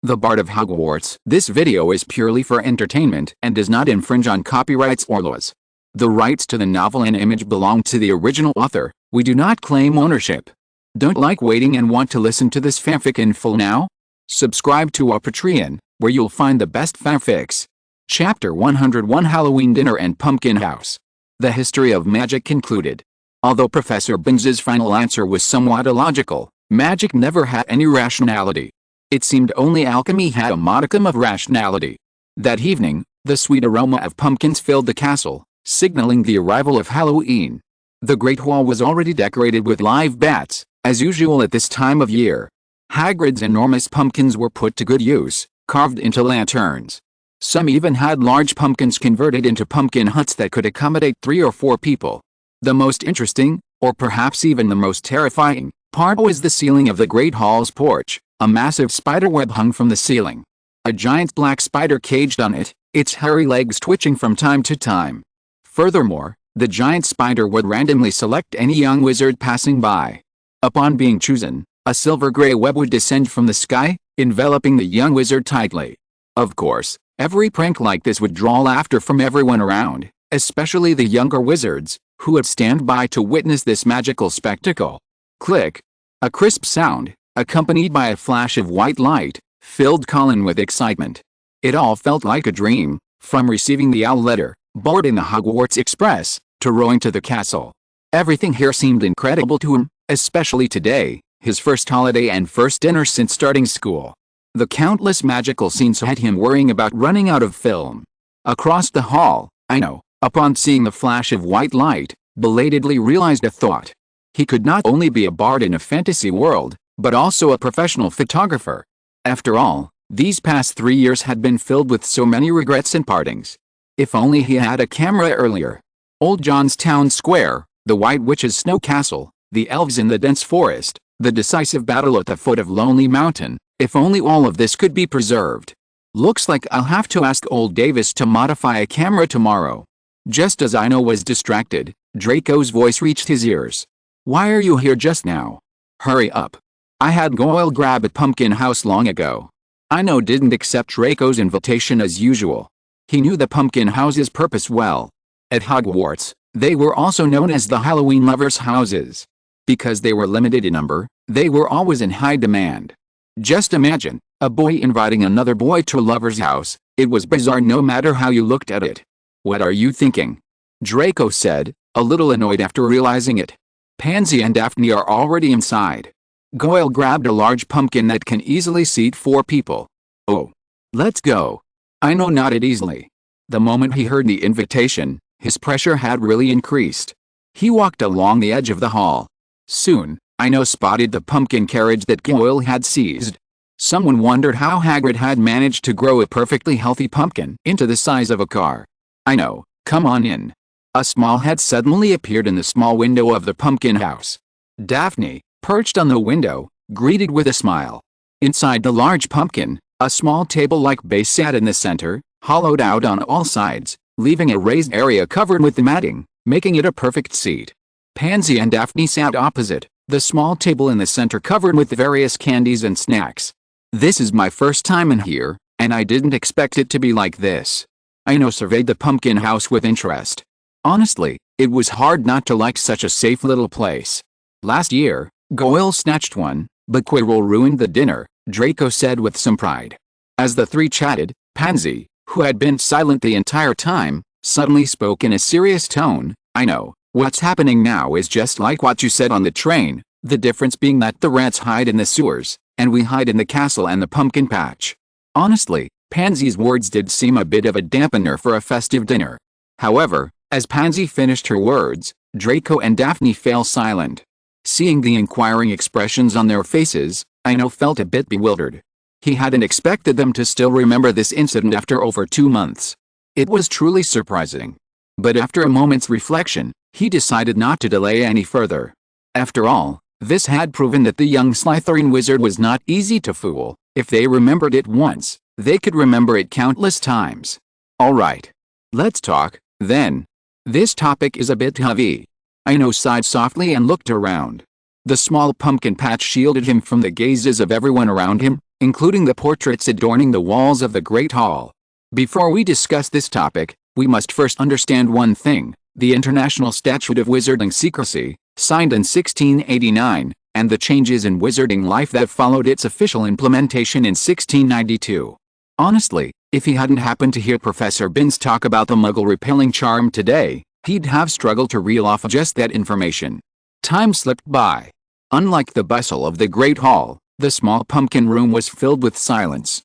The Bard of Hogwarts. This video is purely for entertainment and does not infringe on copyrights or laws. The rights to the novel and image belong to the original author. We do not claim ownership. Don't like waiting and want to listen to this fanfic in full now? Subscribe to our Patreon, where you'll find the best fanfics. Chapter 101 Halloween Dinner and Pumpkin House. The history of magic concluded. Although Professor Binns's final answer was somewhat illogical, magic never had any rationality. It seemed only alchemy had a modicum of rationality. That evening, the sweet aroma of pumpkins filled the castle, signaling the arrival of Halloween. The Great Hall was already decorated with live bats, as usual at this time of year. Hagrid's enormous pumpkins were put to good use, carved into lanterns. Some even had large pumpkins converted into pumpkin huts that could accommodate 3 or 4 people. The most interesting, or perhaps even the most terrifying, part was the ceiling of the Great Hall's porch. A massive spiderweb hung from the ceiling. A giant black spider caged on it, its hairy legs twitching from time to time. Furthermore, the giant spider would randomly select any young wizard passing by. Upon being chosen, a silver-gray web would descend from the sky, enveloping the young wizard tightly. Of course, every prank like this would draw laughter from everyone around, especially the younger wizards, who would stand by to witness this magical spectacle. Click! A crisp sound, accompanied by a flash of white light, filled Colin with excitement. It all felt like a dream, from receiving the owl letter, boarding the Hogwarts Express, to rowing to the castle. Everything here seemed incredible to him, especially today, his first holiday and first dinner since starting school. The countless magical scenes had him worrying about running out of film. Across the hall, Ino, upon seeing the flash of white light, belatedly realized a thought. He could not only be a bard in a fantasy world, but also a professional photographer. After all, these past 3 years had been filled with so many regrets and partings. If only he had a camera earlier. Old John's Town Square, the White Witch's snow castle, the elves in the dense forest, the decisive battle at the foot of Lonely Mountain, if only all of this could be preserved. Looks like I'll have to ask old Davis to modify a camera tomorrow. Just as Ino was distracted, Draco's voice reached his ears. Why are you here just now? Hurry up. I had Goyle grab a pumpkin house long ago. Ino didn't accept Draco's invitation as usual. He knew the pumpkin house's purpose well. At Hogwarts, they were also known as the Halloween lovers' houses. Because they were limited in number, they were always in high demand. Just imagine, a boy inviting another boy to a lover's house. It was bizarre no matter how you looked at it. What are you thinking? Draco said, a little annoyed after realizing it. Pansy and Daphne are already inside. Goyle grabbed a large pumpkin that can easily seat 4 people. Oh. Let's go. Ino nodded easily. The moment he heard the invitation, his pressure had really increased. He walked along the edge of the hall. Soon, Ino spotted the pumpkin carriage that Goyle had seized. Someone wondered how Hagrid had managed to grow a perfectly healthy pumpkin into the size of a car. Ino, come on in. A small head suddenly appeared in the small window of the pumpkin house. Daphne, perched on the window, greeted with a smile. Inside the large pumpkin, a small table-like base sat in the center, hollowed out on all sides, leaving a raised area covered with matting, making it a perfect seat. Pansy and Daphne sat opposite, the small table in the center covered with various candies and snacks. This is my first time in here, and I didn't expect it to be like this. Ino surveyed the pumpkin house with interest. Honestly, it was hard not to like such a safe little place. Last year, Goyle snatched one, but Quirrell ruined the dinner, Draco said with some pride. As the 3 chatted, Pansy, who had been silent the entire time, suddenly spoke in a serious tone. I know, what's happening now is just like what you said on the train, the difference being that the rats hide in the sewers, and we hide in the castle and the pumpkin patch. Honestly, Pansy's words did seem a bit of a dampener for a festive dinner. However, as Pansy finished her words, Draco and Daphne fell silent. Seeing the inquiring expressions on their faces, Ino felt a bit bewildered. He hadn't expected them to still remember this incident after over 2 months. It was truly surprising. But after a moment's reflection, he decided not to delay any further. After all, this had proven that the young Slytherin wizard was not easy to fool. If they remembered it once, they could remember it countless times. Alright. Let's talk, then. This topic is a bit heavy. Ino sighed softly and looked around. The small pumpkin patch shielded him from the gazes of everyone around him, including the portraits adorning the walls of the Great Hall. Before we discuss this topic, we must first understand one thing: the International Statute of Wizarding Secrecy, signed in 1689, and the changes in wizarding life that followed its official implementation in 1692. Honestly, if he hadn't happened to hear Professor Binns talk about the Muggle-repelling charm today, he'd have struggled to reel off just that information. Time slipped by. Unlike the bustle of the Great Hall, the small pumpkin room was filled with silence.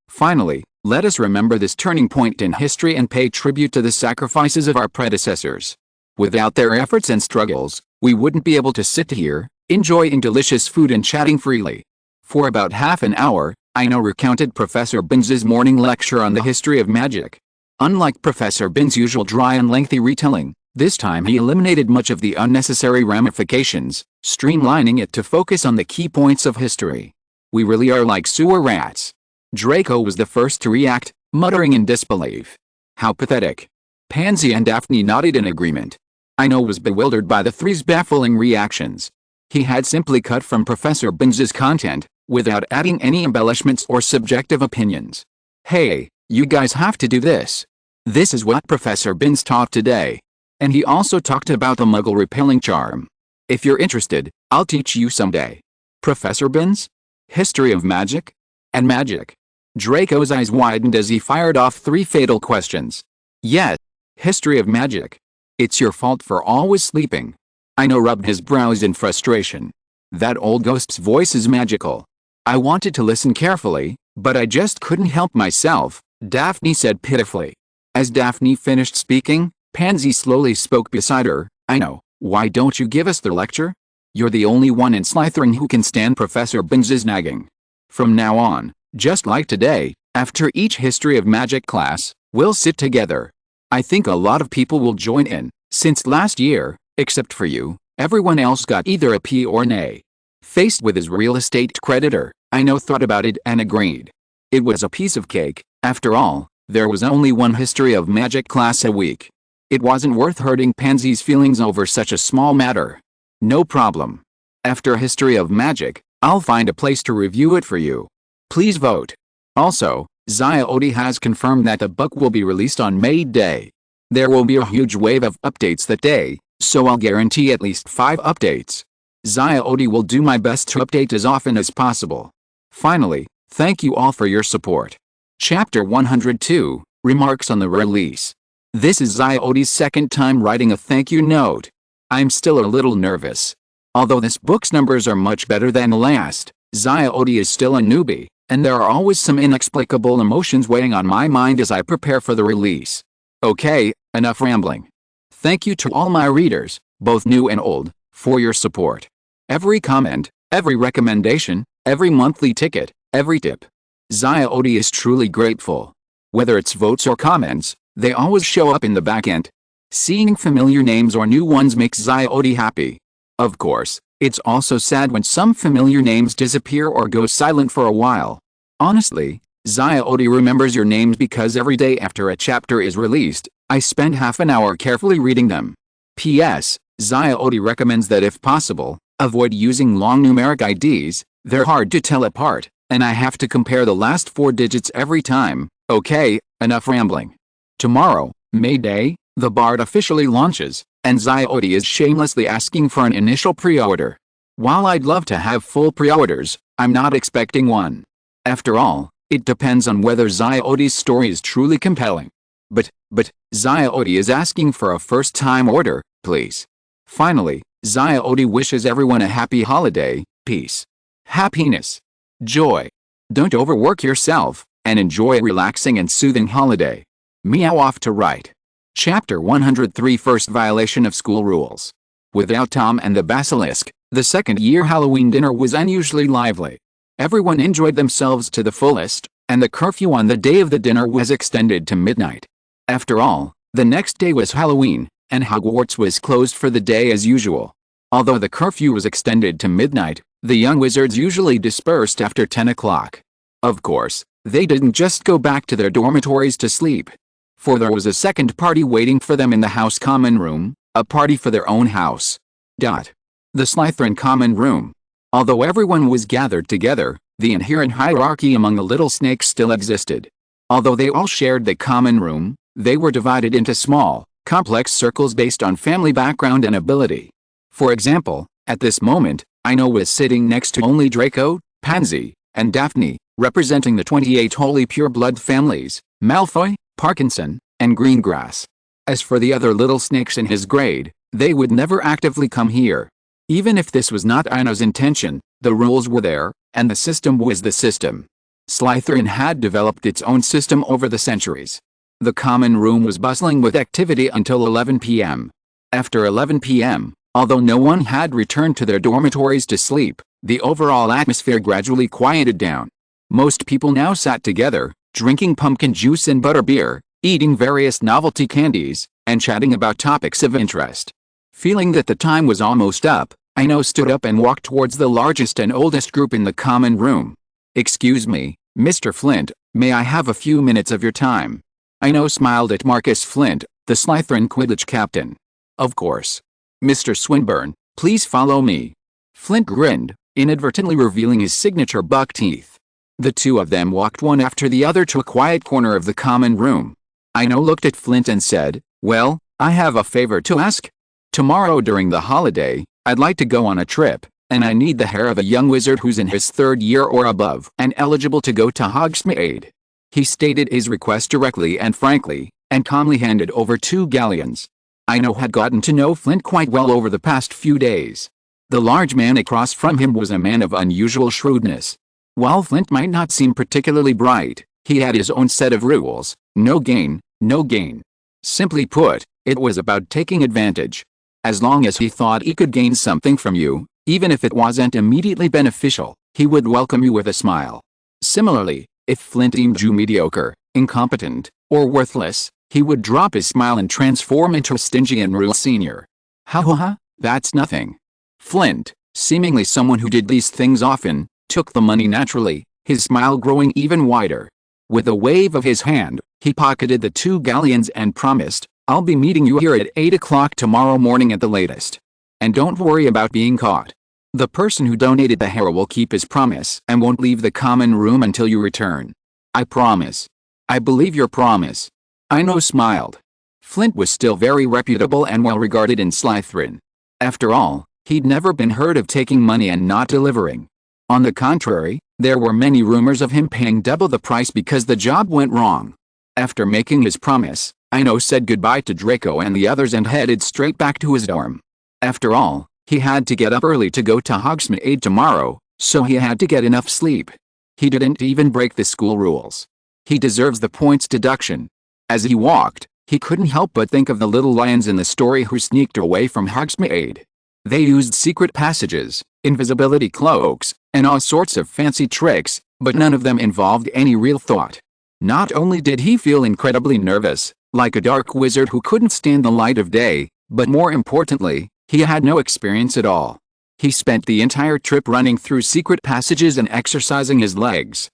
Finally, let us remember this turning point in history and pay tribute to the sacrifices of our predecessors. Without their efforts and struggles, we wouldn't be able to sit here, enjoying delicious food and chatting freely. For about half an hour, Ino recounted Professor Binns's morning lecture on the history of magic. Unlike Professor Binns' usual dry and lengthy retelling, this time he eliminated much of the unnecessary ramifications, streamlining it to focus on the key points of history. We really are like sewer rats. Draco was the first to react, muttering in disbelief. How pathetic. Pansy and Daphne nodded in agreement. Ino was bewildered by the three's baffling reactions. He had simply cut from Professor Binns's content, without adding any embellishments or subjective opinions. Hey, you guys have to do this. This is what Professor Binns taught today. And he also talked about the Muggle-repelling charm. If you're interested, I'll teach you someday. Professor Binns? History of magic? And magic? Draco's eyes widened as he fired off three fatal questions. Yes. History of magic. It's your fault for always sleeping. Ino rubbed his brows in frustration. That old ghost's voice is magical. I wanted to listen carefully, but I just couldn't help myself, Daphne said pitifully. As Daphne finished speaking, Pansy slowly spoke beside her. Ino, why don't you give us the lecture? You're the only one in Slytherin who can stand Professor Binns's nagging. From now on, just like today, after each history of magic class, we'll sit together. I think a lot of people will join in, since last year, except for you, everyone else got either a P or an A. Faced with his real estate creditor, Ino thought about it and agreed. It was a piece of cake. After all, there was only one history of magic class a week. It wasn't worth hurting Pansy's feelings over such a small matter. No problem. After history of magic, I'll find a place to review it for you. Please vote. Also, Zia Odie has confirmed that the book will be released on May Day. There will be a huge wave of updates that day, so I'll guarantee at least 5 updates. Zia Odie will do my best to update as often as possible. Finally, thank you all for your support. Chapter 102, Remarks on the Release. This is Zia Odie's second time writing a thank you note. I'm still a little nervous. Although this book's numbers are much better than the last, Zia Odie is still a newbie, and there are always some inexplicable emotions weighing on my mind as I prepare for the release. Okay, enough rambling. Thank you to all my readers, both new and old, for your support. Every comment, every recommendation, every monthly ticket, every tip. Zia Odie is truly grateful. Whether it's votes or comments, they always show up in the back end. Seeing familiar names or new ones makes Zia Odie happy. Of course, it's also sad when some familiar names disappear or go silent for a while. Honestly, Zia Odie remembers your names because every day after a chapter is released, I spend half an hour carefully reading them. P.S. Zia Odie recommends that if possible, avoid using long numeric IDs, they're hard to tell apart, and I have to compare the last 4 digits every time. Okay, enough rambling. Tomorrow, May Day, the Bard officially launches, and Zia Odie is shamelessly asking for an initial pre-order. While I'd love to have full pre-orders, I'm not expecting one. After all, it depends on whether Zia Odie's story is truly compelling. But, Zia Odie is asking for a first-time order, please. Finally, Zia Odie wishes everyone a happy holiday, peace, happiness, joy. Don't overwork yourself, and enjoy a relaxing and soothing holiday. Meow off to write. Chapter 103, First Violation of School Rules. Without Tom and the Basilisk, the second-year Halloween dinner was unusually lively. Everyone enjoyed themselves to the fullest, and the curfew on the day of the dinner was extended to midnight. After all, the next day was Halloween, and Hogwarts was closed for the day as usual. Although the curfew was extended to midnight, the young wizards usually dispersed after 10 o'clock. Of course, they didn't just go back to their dormitories to sleep. For there was a second party waiting for them in the house common room, a party for their own house. The Slytherin common room. Although everyone was gathered together, The inherent hierarchy among the little snakes still existed. Although they all shared the common room, they were divided into small, complex circles based on family background and ability. For example, at this moment, Ino was sitting next to only Draco, Pansy, and Daphne, representing the 28 holy pure-blood families, Malfoy, Parkinson, and Greengrass. As for the other little snakes in his grade, they would never actively come here. Even if this was not Ino's intention, the rules were there, and the system was the system. Slytherin had developed its own system over the centuries. The common room was bustling with activity until 11 p.m. After 11 p.m., although no one had returned to their dormitories to sleep, the overall atmosphere gradually quieted down. Most people now sat together, drinking pumpkin juice and butterbeer, eating various novelty candies, and chatting about topics of interest. Feeling that the time was almost up, Ino stood up and walked towards the largest and oldest group in the common room. "Excuse me, Mr. Flint, may I have a few minutes of your time?" Ino smiled at Marcus Flint, the Slytherin Quidditch captain. "Of course. Mr. Swinburne, please follow me." Flint grinned, inadvertently revealing his signature buck teeth. The two of them walked one after the other to a quiet corner of the common room. Ino looked at Flint and said, "Well, I have a favor to ask. Tomorrow during the holiday, I'd like to go on a trip, and I need the hair of a young wizard who's in his 3rd year or above and eligible to go to Hogsmeade." He stated his request directly and frankly, and calmly handed over 2 galleons. Ino had gotten to know Flint quite well over the past few days. The large man across from him was a man of unusual shrewdness. While Flint might not seem particularly bright, he had his own set of rules: no gain, no gain. Simply put, it was about taking advantage. As long as he thought he could gain something from you, even if it wasn't immediately beneficial, he would welcome you with a smile. Similarly, if Flint deemed you mediocre, incompetent, or worthless, he would drop his smile and transform into a stingy and rude senior. Ha ha ha, that's nothing. Flint, seemingly someone who did these things often, took the money naturally, his smile growing even wider. With a wave of his hand, he pocketed the 2 galleons and promised, "I'll be meeting you here at 8 o'clock tomorrow morning at the latest. And don't worry about being caught. The person who donated the hair will keep his promise and won't leave the common room until you return. I promise." "I believe your promise." Ino smiled. Flint was still very reputable and well regarded in Slytherin. After all, he'd never been heard of taking money and not delivering. On the contrary, there were many rumors of him paying double the price because the job went wrong. After making his promise, Ino said goodbye to Draco and the others and headed straight back to his dorm. After all, he had to get up early to go to Hogsmeade tomorrow, so he had to get enough sleep. He didn't even break the school rules. He deserves the points deduction. As he walked, he couldn't help but think of the little lions in the story who sneaked away from Hogsmeade. They used secret passages, invisibility cloaks, and all sorts of fancy tricks, but none of them involved any real thought. Not only did he feel incredibly nervous, like a dark wizard who couldn't stand the light of day, but more importantly, he had no experience at all. He spent the entire trip running through secret passages and exercising his legs.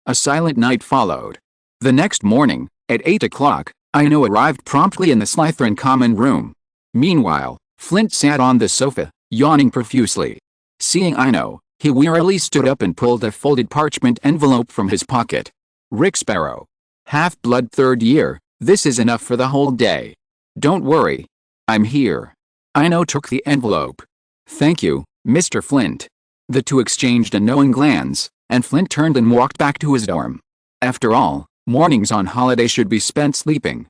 A silent night followed. The next morning, at 8 o'clock, Ino arrived promptly in the Slytherin common room. Meanwhile, Flint sat on the sofa, yawning profusely. Seeing Ino, he wearily stood up and pulled a folded parchment envelope from his pocket. "Rick Sparrow. Half-blood 3rd year, this is enough for the whole day. Don't worry. I'm here." Ino took the envelope. "Thank you, Mr. Flint." The two exchanged a knowing glance, and Flint turned and walked back to his dorm. After all, mornings on holiday should be spent sleeping.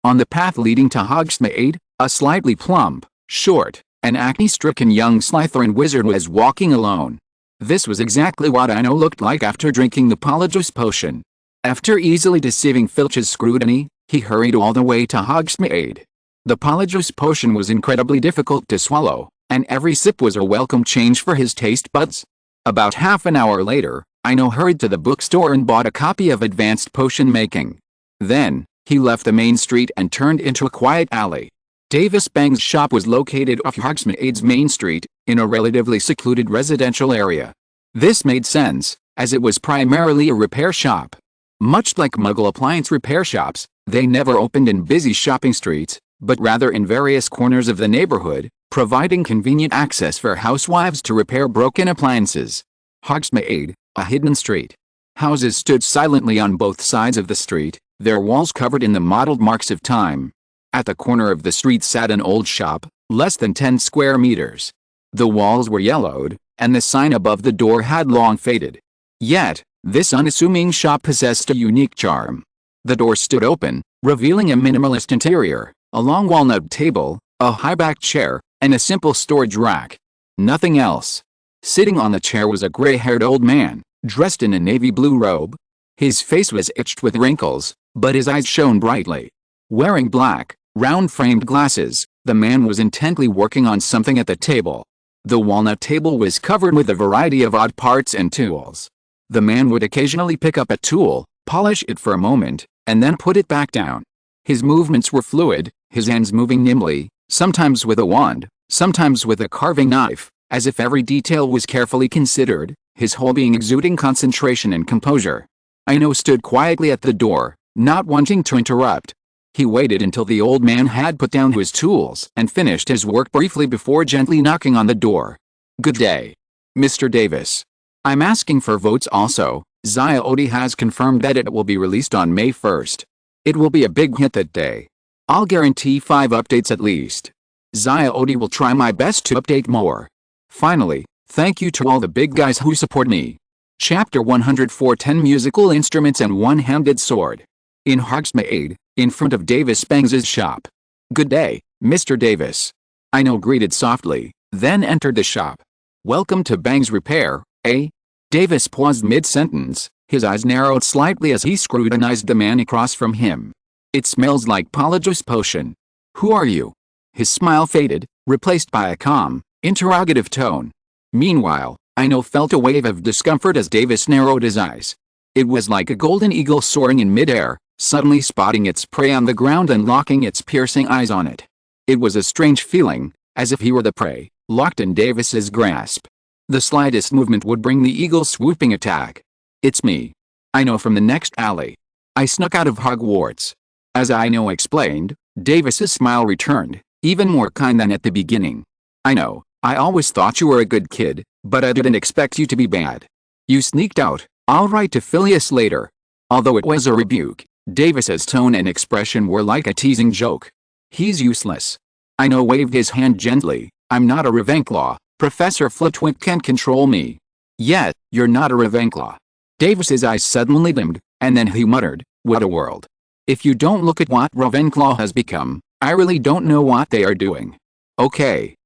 On the path leading to Hogsmeade, a slightly plump, short, and acne-stricken young Slytherin wizard was walking alone. This was exactly what Ino looked like after drinking the precocious potion. After easily deceiving Filch's scrutiny, he hurried all the way to Hogsmeade. The precocious potion was incredibly difficult to swallow, and every sip was a welcome change for his taste buds. About half an hour later, Ino hurried to the bookstore and bought a copy of Advanced Potion Making. Then, he left the main street and turned into a quiet alley. Davis Bang's shop was located off Hogsmeade's main street, in a relatively secluded residential area. This made sense, as it was primarily a repair shop. Much like Muggle appliance repair shops, they never opened in busy shopping streets, but rather in various corners of the neighborhood, providing convenient access for housewives to repair broken appliances. Hogsmeade, a hidden street. Houses stood silently on both sides of the street, their walls covered in the mottled marks of time. At the corner of the street sat an old shop, less than 10 square meters. The walls were yellowed, and the sign above the door had long faded. Yet, this unassuming shop possessed a unique charm. The door stood open, revealing a minimalist interior, a long walnut table, a high-backed chair, and a simple storage rack. Nothing else. Sitting on the chair was a gray-haired old man, dressed in a navy blue robe. His face was etched with wrinkles, but his eyes shone brightly. Wearing black, round-framed glasses, the man was intently working on something at the table. The walnut table was covered with a variety of odd parts and tools. The man would occasionally pick up a tool, polish it for a moment, and then put it back down. His movements were fluid, his hands moving nimbly, sometimes with a wand, sometimes with a carving knife, as if every detail was carefully considered, his whole being exuding concentration and composure. Ino stood quietly at the door, not wanting to interrupt. He waited until the old man had put down his tools and finished his work briefly before gently knocking on the door. "Good day, Mr. Davis. I'm asking for votes also. Zyodi has confirmed that it will be released on May 1st. It will be a big hit that day. I'll guarantee 5 updates at least. Zyodi will try my best to update more. Finally, thank you to all the big guys who support me." Chapter 104 10 Musical Instruments and One-Handed Sword. In Hogsmeade, in front of Davis Bangs's shop. "Good day, Mr. Davis." Ino greeted softly, then entered the shop. "Welcome to Bangs Repair, eh?" Davis paused mid-sentence, his eyes narrowed slightly as he scrutinized the man across from him. "It smells like Polyjuice potion. Who are you?" His smile faded, replaced by a calm, interrogative tone. Meanwhile, Ino felt a wave of discomfort as Davis narrowed his eyes. It was like a golden eagle soaring in midair, suddenly spotting its prey on the ground and locking its piercing eyes on it. It was a strange feeling, as if he were the prey, locked in Davis's grasp. The slightest movement would bring the eagle's swooping attack. "It's me. Ino from the next alley. I snuck out of Hogwarts." As Ino explained, Davis's smile returned, even more kind than at the beginning. "Ino, I always thought you were a good kid, but I didn't expect you to be bad. You sneaked out. I'll write to Phileas later." Although it was a rebuke, Davis's tone and expression were like a teasing joke. "He's useless." Ino waved his hand gently. "I'm not a Ravenclaw. Professor Flitwick can't control me." "Yet, you're not a Ravenclaw." Davis's eyes suddenly dimmed, and then he muttered, "What a world. If you don't look at what Ravenclaw has become, I really don't know what they are doing." Okay.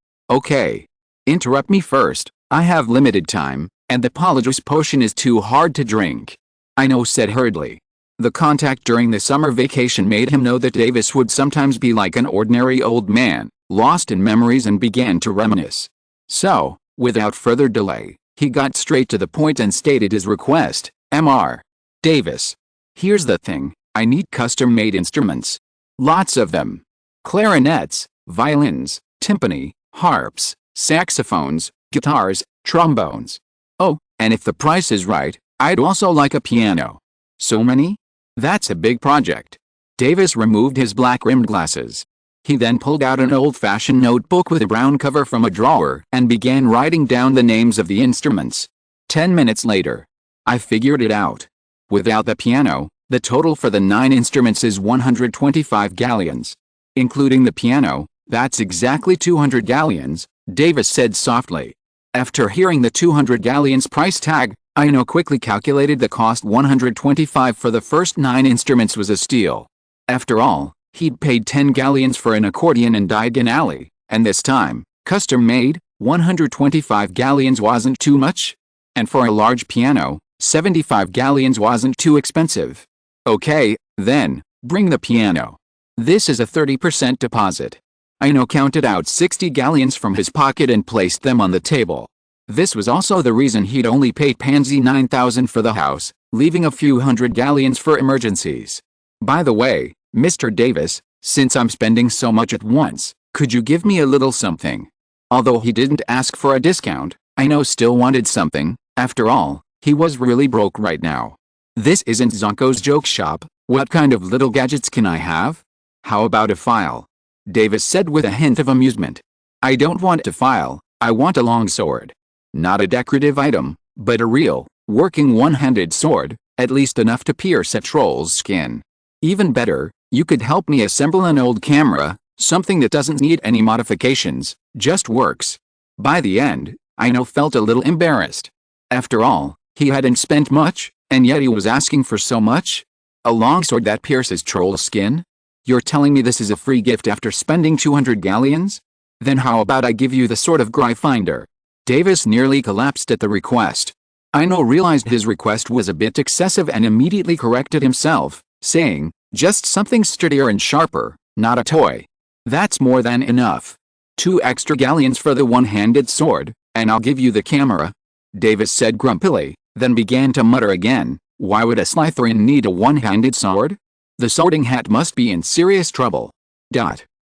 Interrupt me first. I have limited time, and the Polyjuice potion is too hard to drink," Ino said hurriedly. The contact during the summer vacation made him know that Davis would sometimes be like an ordinary old man, lost in memories, and began to reminisce. So, without further delay, he got straight to the point and stated his request. "Mr. Davis. Here's the thing, I need custom-made instruments. Lots of them. Clarinets, violins, timpani, harps, saxophones, guitars, trombones. Oh, and if the price is right, I'd also like a piano." "So many? That's a big project." Davis removed his black-rimmed glasses. He then pulled out an old-fashioned notebook with a brown cover from a drawer and began writing down the names of the instruments. 10 minutes later, "I figured it out. Without the piano, the total for the 9 instruments is 125 galleons. Including the piano, that's exactly 200 galleons," Davis said softly. After hearing the 200 galleons price tag, Ino quickly calculated the cost. 125 for the first 9 instruments was a steal. After all, he'd paid 10 galleons for an accordion and Diagon Alley, and this time, custom-made, 125 galleons wasn't too much? And for a large piano, 75 galleons wasn't too expensive. "Okay, then, bring the piano. This is a 30% deposit." Ino counted out 60 galleons from his pocket and placed them on the table. This was also the reason he'd only paid Pansy 9,000 for the house, leaving a few hundred galleons for emergencies. "By the way, Mr. Davis, since I'm spending so much at once, could you give me a little something?" Although he didn't ask for a discount, Ino still wanted something. After all, he was really broke right now. "This isn't Zonko's joke shop. What kind of little gadgets can I have?" "How about a file?" Davis said with a hint of amusement. "I don't want a file, I want a longsword. Not a decorative item, but a real, working one-handed sword, at least enough to pierce a troll's skin. Even better, you could help me assemble an old camera, something that doesn't need any modifications, just works. By the end, Ino felt a little embarrassed. After all, he hadn't spent much, and yet he was asking for so much? A longsword that pierces troll skin? You're telling me this is a free gift after spending 200 galleons? Then how about I give you the sword of Gryffindor? Davis nearly collapsed at the request. Ino realized his request was a bit excessive and immediately corrected himself, saying, just something sturdier and sharper, not a toy. That's more than enough. 2 extra galleons for the one-handed sword, and I'll give you the camera. Davis said grumpily, then began to mutter again, why would a Slytherin need a one-handed sword? The Sorting Hat must be in serious trouble.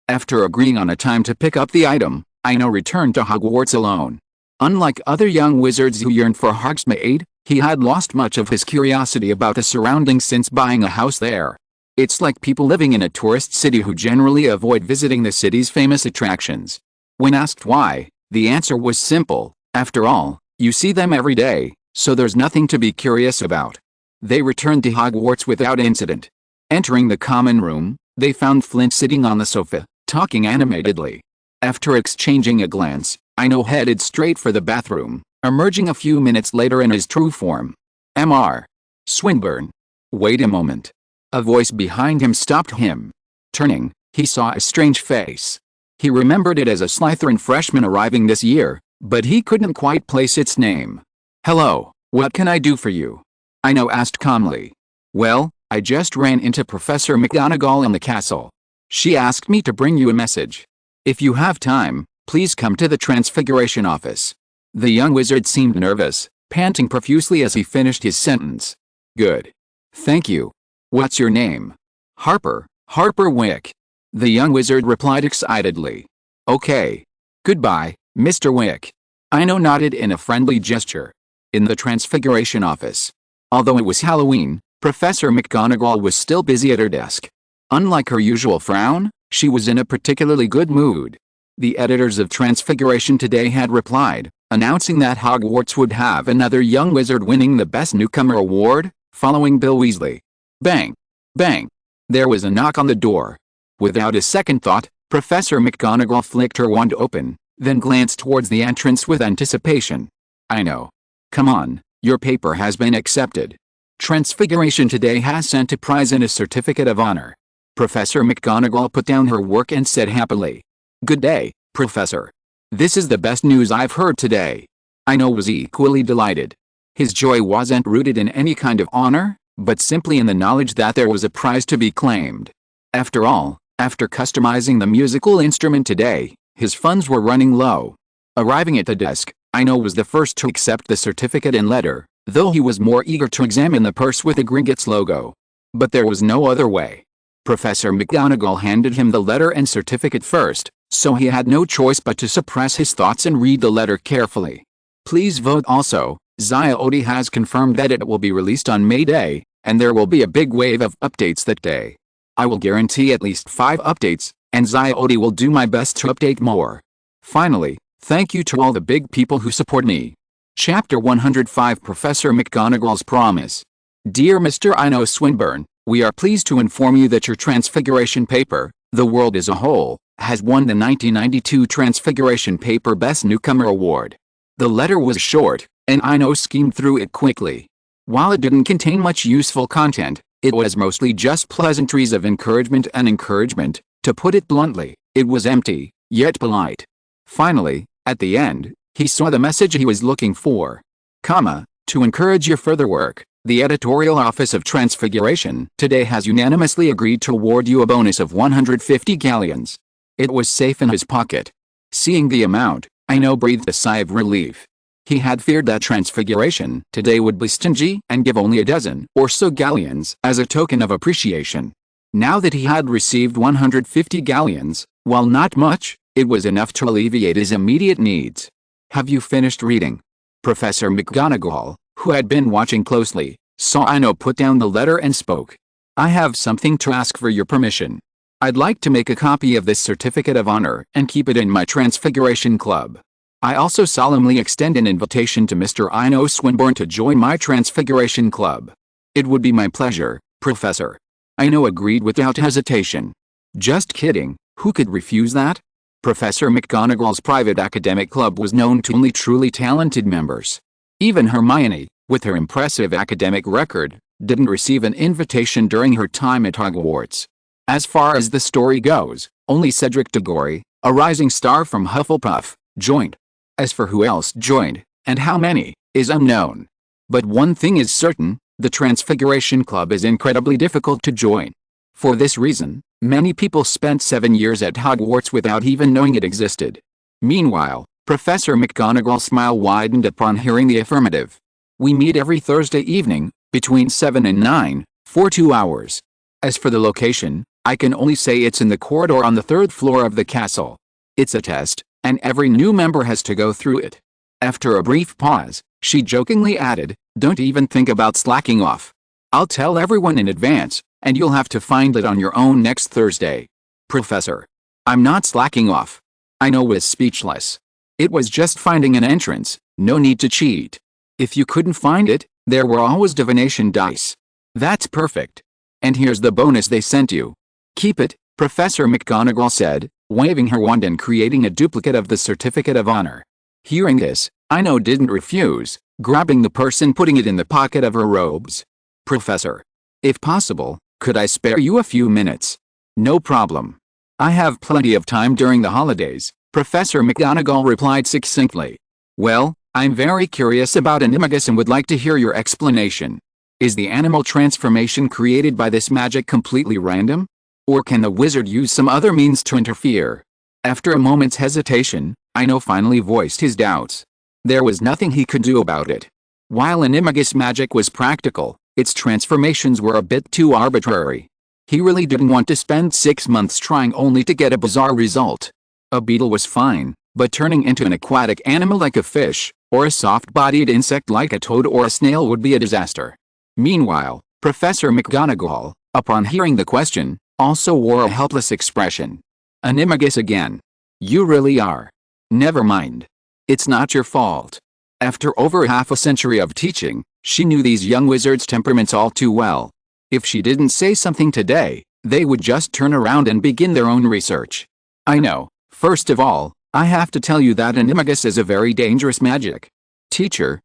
After agreeing on a time to pick up the item, Ino returned to Hogwarts alone. Unlike other young wizards who yearned for Hogsmeade, he had lost much of his curiosity about the surroundings since buying a house there. It's like people living in a tourist city who generally avoid visiting the city's famous attractions. When asked why, the answer was simple, after all, you see them every day, so there's nothing to be curious about. They returned to Hogwarts without incident. Entering the common room, they found Flint sitting on the sofa, talking animatedly. After exchanging a glance, Ino headed straight for the bathroom, emerging a few minutes later in his true form. Mr. Swinburne. Wait a moment. A voice behind him stopped him. Turning, he saw a strange face. He remembered it as a Slytherin freshman arriving this year, but he couldn't quite place its name. Hello, what can I do for you? Ino asked calmly. Well, I just ran into Professor McGonagall in the castle. She asked me to bring you a message. If you have time, please come to the Transfiguration office. The young wizard seemed nervous, panting profusely as he finished his sentence. Good. Thank you. What's your name? Harper Wick. The young wizard replied excitedly. Okay. Goodbye, Mr. Wick. Ino nodded in a friendly gesture. In the Transfiguration office. Although it was Halloween, Professor McGonagall was still busy at her desk. Unlike her usual frown, she was in a particularly good mood. The editors of Transfiguration today had replied, announcing that Hogwarts would have another young wizard winning the Best Newcomer award, following Bill Weasley. Bang! Bang! There was a knock on the door. Without a second thought, Professor McGonagall flicked her wand open, then glanced towards the entrance with anticipation. I know. Come on, your paper has been accepted. Transfiguration today has sent a prize and a certificate of honor. Professor McGonagall put down her work and said happily. Good day, Professor. This is the best news I've heard today. Ino was equally delighted. His joy wasn't rooted in any kind of honor, but simply in the knowledge that there was a prize to be claimed. After all, after customizing the musical instrument today, his funds were running low. Arriving at the desk, Ino was the first to accept the certificate and letter, though he was more eager to examine the purse with the Gringotts logo. But there was no other way. Professor McGonagall handed him the letter and certificate first, so he had no choice but to suppress his thoughts and read the letter carefully. Please vote also. Zyodi has confirmed that it will be released on May Day, and there will be a big wave of updates that day. I will guarantee at least 5 updates, and Zyodi will do my best to update more. Finally, thank you to all the big people who support me. Chapter 105 Professor McGonagall's Promise. Dear Mr. Ino Swinburne, we are pleased to inform you that your Transfiguration paper, The World as a Whole, has won the 1992 Transfiguration Paper Best Newcomer Award. The letter was short, and Ino skimmed through it quickly. While it didn't contain much useful content, it was mostly just pleasantries of encouragement and encouragement. To put it bluntly, it was empty, yet polite. Finally, at the end, he saw the message he was looking for. To encourage your further work, the editorial office of Transfiguration today has unanimously agreed to award you a bonus of 150 galleons. It was safe in his pocket. Seeing the amount, Ino breathed a sigh of relief. He had feared that Transfiguration today would be stingy and give only a dozen or so galleons as a token of appreciation. Now that he had received 150 galleons, while not much, it was enough to alleviate his immediate needs. Have you finished reading? Professor McGonagall, who had been watching closely, saw Ino put down the letter and spoke. I have something to ask for your permission. I'd like to make a copy of this certificate of honor and keep it in my Transfiguration Club. I also solemnly extend an invitation to Mr. Ino Swinburne to join my Transfiguration Club. It would be my pleasure, Professor. Ino agreed without hesitation. Just kidding, who could refuse that? Professor McGonagall's private academic club was known to only truly talented members. Even Hermione, with her impressive academic record, didn't receive an invitation during her time at Hogwarts. As far as the story goes, only Cedric Diggory, a rising star from Hufflepuff, joined. As for who else joined, and how many, is unknown. But one thing is certain, the Transfiguration Club is incredibly difficult to join. For this reason, many people spent 7 years at Hogwarts without even knowing it existed. Meanwhile, Professor McGonagall's smile widened upon hearing the affirmative. We meet every Thursday evening, between 7 and 9, for 2 hours. As for the location, I can only say it's in the corridor on the 3rd floor of the castle. It's a test, and every new member has to go through it. After a brief pause, she jokingly added, don't even think about slacking off. I'll tell everyone in advance, and you'll have to find it on your own next Thursday. Professor. I'm not slacking off. Ino was speechless. It was just finding an entrance, no need to cheat. If you couldn't find it, there were always divination dice. That's perfect. And here's the bonus they sent you. Keep it, Professor McGonagall said, waving her wand and creating a duplicate of the certificate of honor. Hearing this, Ino didn't refuse, grabbing the purse and putting it in the pocket of her robes. Professor. If possible, could I spare you a few minutes? No problem. I have plenty of time during the holidays, Professor McGonagall replied succinctly. Well, I'm very curious about Animagus and would like to hear your explanation. Is the animal transformation created by this magic completely random? Or can the wizard use some other means to interfere? After a moment's hesitation, Ino finally voiced his doubts. There was nothing he could do about it. While Animagus magic was practical, its transformations were a bit too arbitrary. He really didn't want to spend 6 months trying only to get a bizarre result. A beetle was fine, but turning into an aquatic animal like a fish, or a soft-bodied insect like a toad or a snail would be a disaster. Meanwhile, Professor McGonagall, upon hearing the question, also wore a helpless expression. Animagus again. You really are. Never mind. It's not your fault. After over half a century of teaching, she knew these young wizards' temperaments all too well. If she didn't say something today, they would just turn around and begin their own research. I know. First of all, I have to tell you that Animagus is a very dangerous magic. Teacher,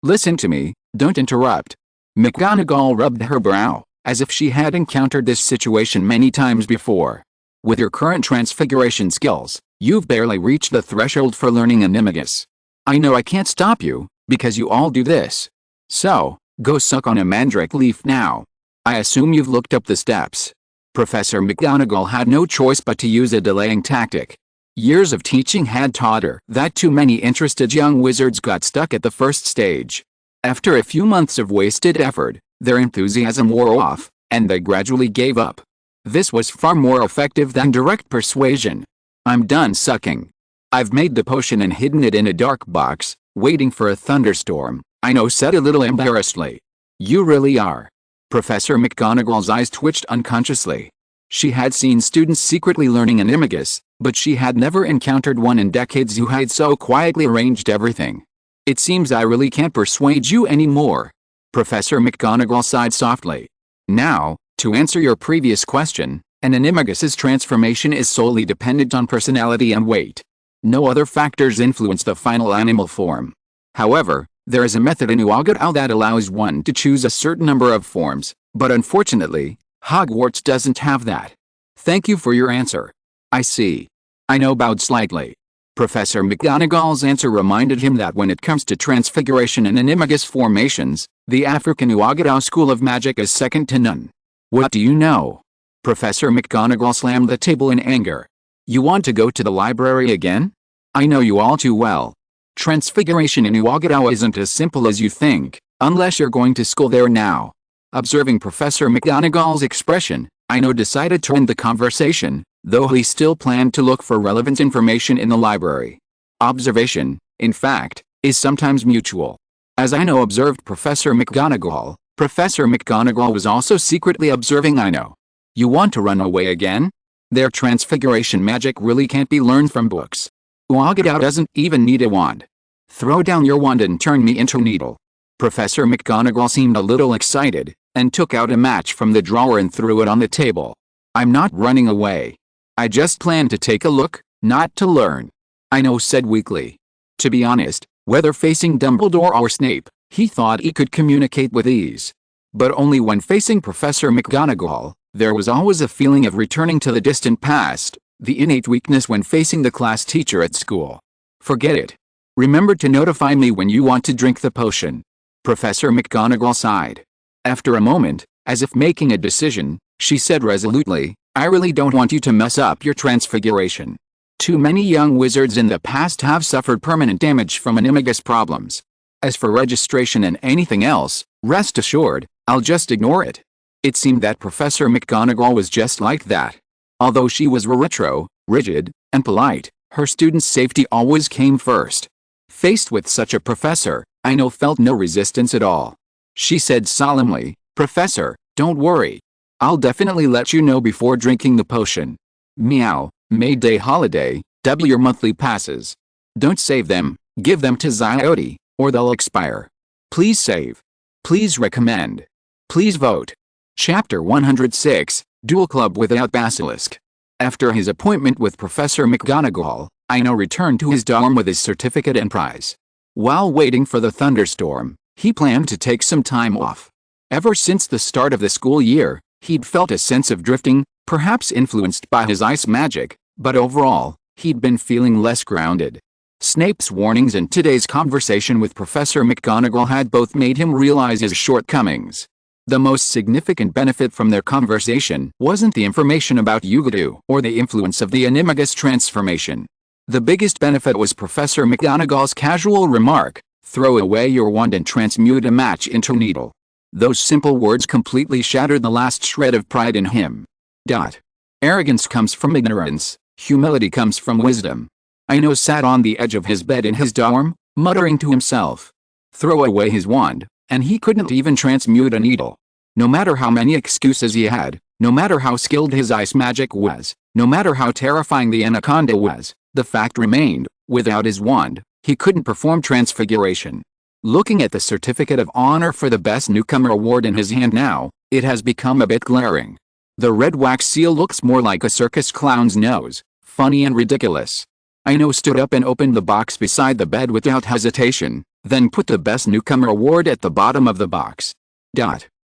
Listen to me, don't interrupt. McGonagall rubbed her brow, as if she had encountered this situation many times before. With your current transfiguration skills, you've barely reached the threshold for learning Animagus. I know I can't stop you, because you all do this. So, go suck on a mandrake leaf now. I assume you've looked up the steps. Professor McGonagall had no choice but to use a delaying tactic. Years of teaching had taught her that too many interested young wizards got stuck at the first stage. After a few months of wasted effort, their enthusiasm wore off, and they gradually gave up. This was far more effective than direct persuasion. I'm done sucking. I've made the potion and hidden it in a dark box, waiting for a thunderstorm, Ino said a little embarrassedly. You really are. Professor McGonagall's eyes twitched unconsciously. She had seen students secretly learning Animagus, but she had never encountered one in decades who had so quietly arranged everything. It seems I really can't persuade you anymore. Professor McGonagall sighed softly. Now, to answer your previous question, an Animagus's transformation is solely dependent on personality and weight. No other factors influence the final animal form. However, there is a method in Uagadao that allows one to choose a certain number of forms, but unfortunately, Hogwarts doesn't have that. Thank you for your answer. I see. Ino bowed slightly. Professor McGonagall's answer reminded him that when it comes to transfiguration and Animagus formations, the African Uagadao School of Magic is second to none. What do you know? Professor McGonagall slammed the table in anger. You want to go to the library again? I know you all too well. Transfiguration in Uagadao isn't as simple as you think, unless you're going to school there now. Observing Professor McGonagall's expression, Ino decided to end the conversation, though he still planned to look for relevant information in the library. Observation, in fact, is sometimes mutual. As Ino observed Professor McGonagall was also secretly observing Ino. You want to run away again? Their transfiguration magic really can't be learned from books. Wagga doesn't even need a wand. Throw down your wand and turn me into a needle. Professor McGonagall seemed a little excited, and took out a match from the drawer and threw it on the table. I'm not running away. I just plan to take a look, not to learn. Ino said weakly. To be honest, whether facing Dumbledore or Snape, he thought he could communicate with ease. But only when facing Professor McGonagall, there was always a feeling of returning to the distant past, the innate weakness when facing the class teacher at school. Forget it. Remember to notify me when you want to drink the potion. Professor McGonagall sighed. After a moment, as if making a decision, she said resolutely, I really don't want you to mess up your transfiguration. Too many young wizards in the past have suffered permanent damage from animagus problems. As for registration and anything else, rest assured, I'll just ignore it. It seemed that Professor McGonagall was just like that. Although she was retro, rigid, and polite, her students' safety always came first. Faced with such a professor, Ino felt no resistance at all. She said solemnly, Professor, don't worry. I'll definitely let you know before drinking the potion. Meow, May Day holiday, double your monthly passes. Don't save them, give them to Ziote, or they'll expire. Please save. Please recommend. Please vote. Chapter 106, Duel Club Without Basilisk. After his appointment with Professor McGonagall, Ino returned to his dorm with his certificate and prize. While waiting for the thunderstorm, he planned to take some time off. Ever since the start of the school year, he'd felt a sense of drifting, perhaps influenced by his ice magic, but overall, he'd been feeling less grounded. Snape's warnings and today's conversation with Professor McGonagall had both made him realize his shortcomings. The most significant benefit from their conversation wasn't the information about Yugodu or the influence of the animagus transformation. The biggest benefit was Professor McGonagall's casual remark, throw away your wand and transmute a match into a needle. Those simple words completely shattered the last shred of pride in him. Arrogance comes from ignorance, humility comes from wisdom. Ino sat on the edge of his bed in his dorm, muttering to himself. Throw away his wand, and he couldn't even transmute a needle. No matter how many excuses he had, no matter how skilled his ice magic was, no matter how terrifying the anaconda was, the fact remained, without his wand, he couldn't perform transfiguration. Looking at the certificate of honor for the best newcomer award in his hand now, it has become a bit glaring. The red wax seal looks more like a circus clown's nose, funny and ridiculous. Ino stood up and opened the box beside the bed without hesitation, then put the best newcomer award at the bottom of the box.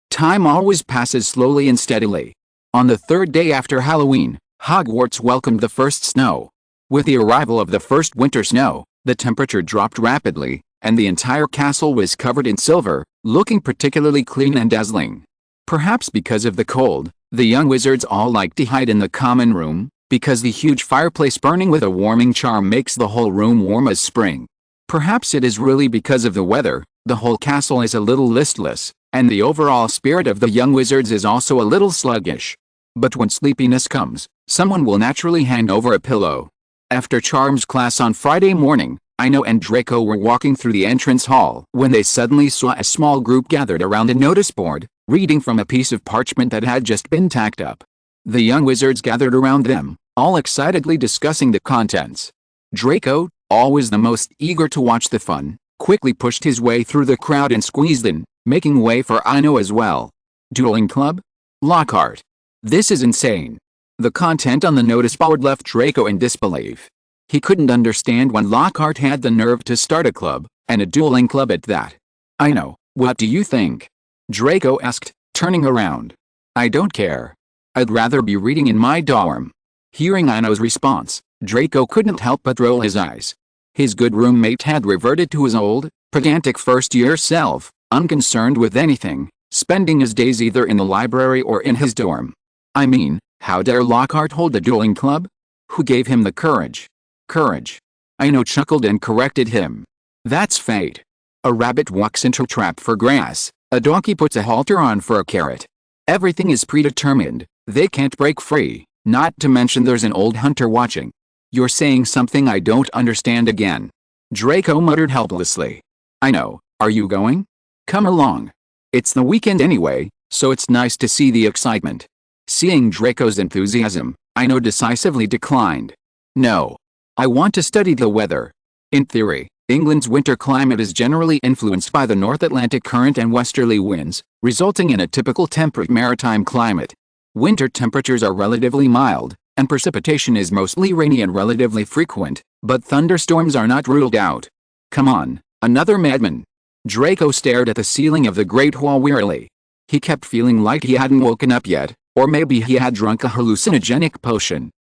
Time always passes slowly and steadily. On the third day after Halloween, Hogwarts welcomed the first snow. With the arrival of the first winter snow, the temperature dropped rapidly, and the entire castle was covered in silver, looking particularly clean and dazzling. Perhaps because of the cold, the young wizards all liked to hide in the common room, because the huge fireplace burning with a warming charm makes the whole room warm as spring. Perhaps it is really because of the weather, the whole castle is a little listless, and the overall spirit of the young wizards is also a little sluggish. But when sleepiness comes, someone will naturally hand over a pillow. After Charms class on Friday morning, Ino and Draco were walking through the entrance hall when they suddenly saw a small group gathered around a notice board, reading from a piece of parchment that had just been tacked up. The young wizards gathered around them, all excitedly discussing the contents. Draco, always the most eager to watch the fun, quickly pushed his way through the crowd and squeezed in, making way for Ino as well. Dueling Club? Lockhart. This is insane. The content on the notice board left Draco in disbelief. He couldn't understand when Lockhart had the nerve to start a club, and a dueling club at that. Ino, what do you think? Draco asked, turning around. I don't care. I'd rather be reading in my dorm. Hearing Ino's response, Draco couldn't help but roll his eyes. His good roommate had reverted to his old, pedantic first-year self, unconcerned with anything, spending his days either in the library or in his dorm. I mean, how dare Lockhart hold a dueling club? Who gave him the courage? Courage. Ino chuckled and corrected him. That's fate. A rabbit walks into a trap for grass, a donkey puts a halter on for a carrot. Everything is predetermined, they can't break free, not to mention there's an old hunter watching. You're saying something I don't understand again. Draco muttered helplessly. Ino, are you going? Come along. It's the weekend anyway, so it's nice to see the excitement. Seeing Draco's enthusiasm, Ino decisively declined. No. I want to study the weather. In theory, England's winter climate is generally influenced by the North Atlantic current and westerly winds, resulting in a typical temperate maritime climate. Winter temperatures are relatively mild, and precipitation is mostly rainy and relatively frequent, but thunderstorms are not ruled out. Come on, another madman. Draco stared at the ceiling of the Great Hall wearily. He kept feeling like he hadn't woken up yet, or maybe he had drunk a hallucinogenic potion.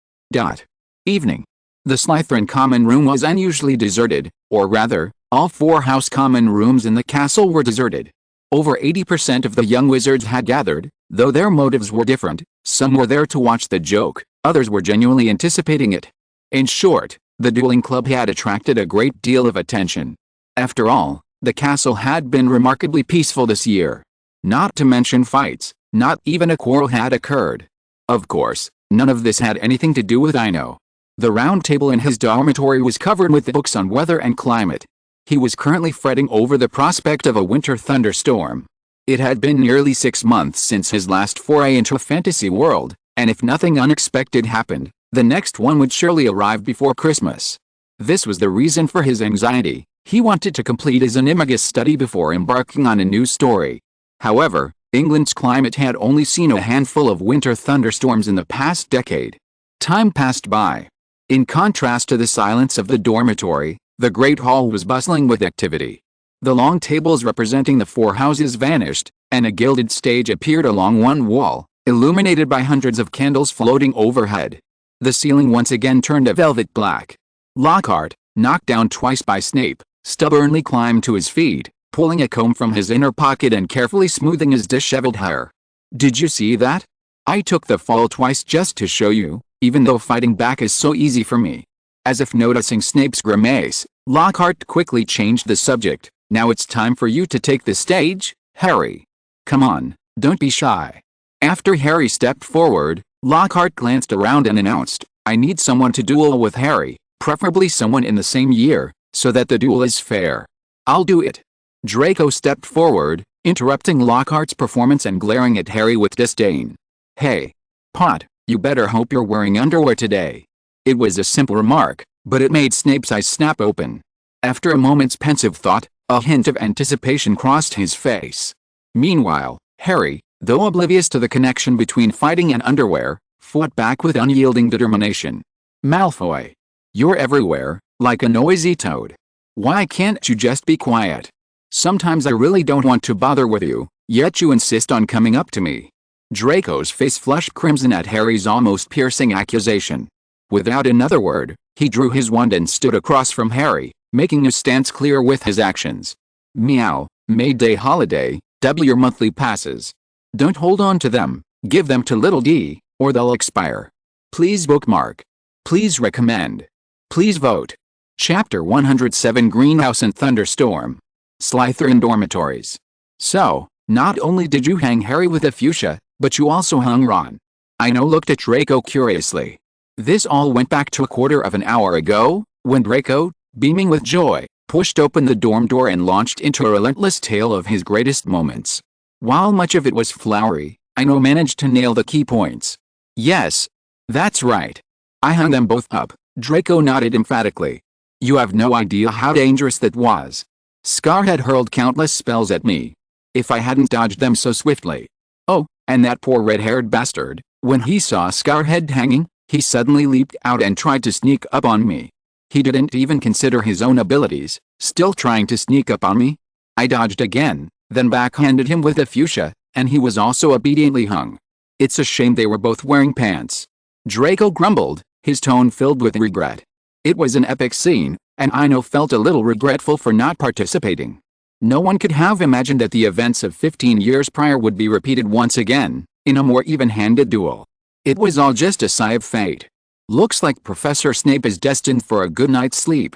Evening. The Slytherin common room was unusually deserted, or rather, all 4 house common rooms in the castle were deserted. Over 80% of the young wizards had gathered, though their motives were different. Some were there to watch the joke, others were genuinely anticipating it. In short, the dueling club had attracted a great deal of attention. After all, the castle had been remarkably peaceful this year. Not to mention fights, not even a quarrel had occurred. Of course, none of this had anything to do with Ino. The round table in his dormitory was covered with books on weather and climate. He was currently fretting over the prospect of a winter thunderstorm. It had been nearly 6 months since his last foray into a fantasy world, and if nothing unexpected happened, the next one would surely arrive before Christmas. This was the reason for his anxiety. He wanted to complete his animagus study before embarking on a new story. However, England's climate had only seen a handful of winter thunderstorms in the past decade. Time passed by. In contrast to the silence of the dormitory, the Great Hall was bustling with activity. The long tables representing the 4 houses vanished, and a gilded stage appeared along one wall, illuminated by hundreds of candles floating overhead. The ceiling once again turned a velvet black. Lockhart, knocked down twice by Snape, stubbornly climbed to his feet, pulling a comb from his inner pocket and carefully smoothing his disheveled hair. "Did you see that? I took the fall twice just to show you, even though fighting back is so easy for me." As if noticing Snape's grimace, Lockhart quickly changed the subject. "Now it's time for you to take the stage, Harry. Come on, don't be shy." After Harry stepped forward, Lockhart glanced around and announced, "I need someone to duel with Harry, preferably someone in the same year, so that the duel is fair." "I'll do it." Draco stepped forward, interrupting Lockhart's performance and glaring at Harry with disdain. "Hey, Pot, you better hope you're wearing underwear today." It was a simple remark, but it made Snape's eyes snap open. After a moment's pensive thought, a hint of anticipation crossed his face. Meanwhile, Harry, though oblivious to the connection between fighting and underwear, fought back with unyielding determination. "Malfoy, you're everywhere, like a noisy toad. Why can't you just be quiet? Sometimes I really don't want to bother with you, yet you insist on coming up to me." Draco's face flushed crimson at Harry's almost piercing accusation. Without another word, he drew his wand and stood across from Harry, making his stance clear with his actions. "Meow, May Day holiday, double your monthly passes. Don't hold on to them, give them to Little D, or they'll expire. Please bookmark. Please recommend. Please vote." Chapter 107 Greenhouse and Thunderstorm. Slytherin Dormitories. "So, not only did you hang Harry with a fuchsia, but you also hung Ron." Ino looked at Draco curiously. This all went back to a quarter of an hour ago, when Draco, beaming with joy, pushed open the dorm door and launched into a relentless tale of his greatest moments. While much of it was flowery, Ino managed to nail the key points. "Yes, that's right. I hung them both up," Draco nodded emphatically. "You have no idea how dangerous that was. Scar had hurled countless spells at me. If I hadn't dodged them so swiftly. Oh, and that poor red-haired bastard, when he saw Scarhead hanging, he suddenly leaped out and tried to sneak up on me. He didn't even consider his own abilities, still trying to sneak up on me. I dodged again, then backhanded him with a fuchsia, and he was also obediently hung. It's a shame they were both wearing pants." Draco grumbled, his tone filled with regret. It was an epic scene, and Ino felt a little regretful for not participating. No one could have imagined that the events of 15 years prior would be repeated once again, in a more even-handed duel. It was all just a sigh of fate. "Looks like Professor Snape is destined for a good night's sleep."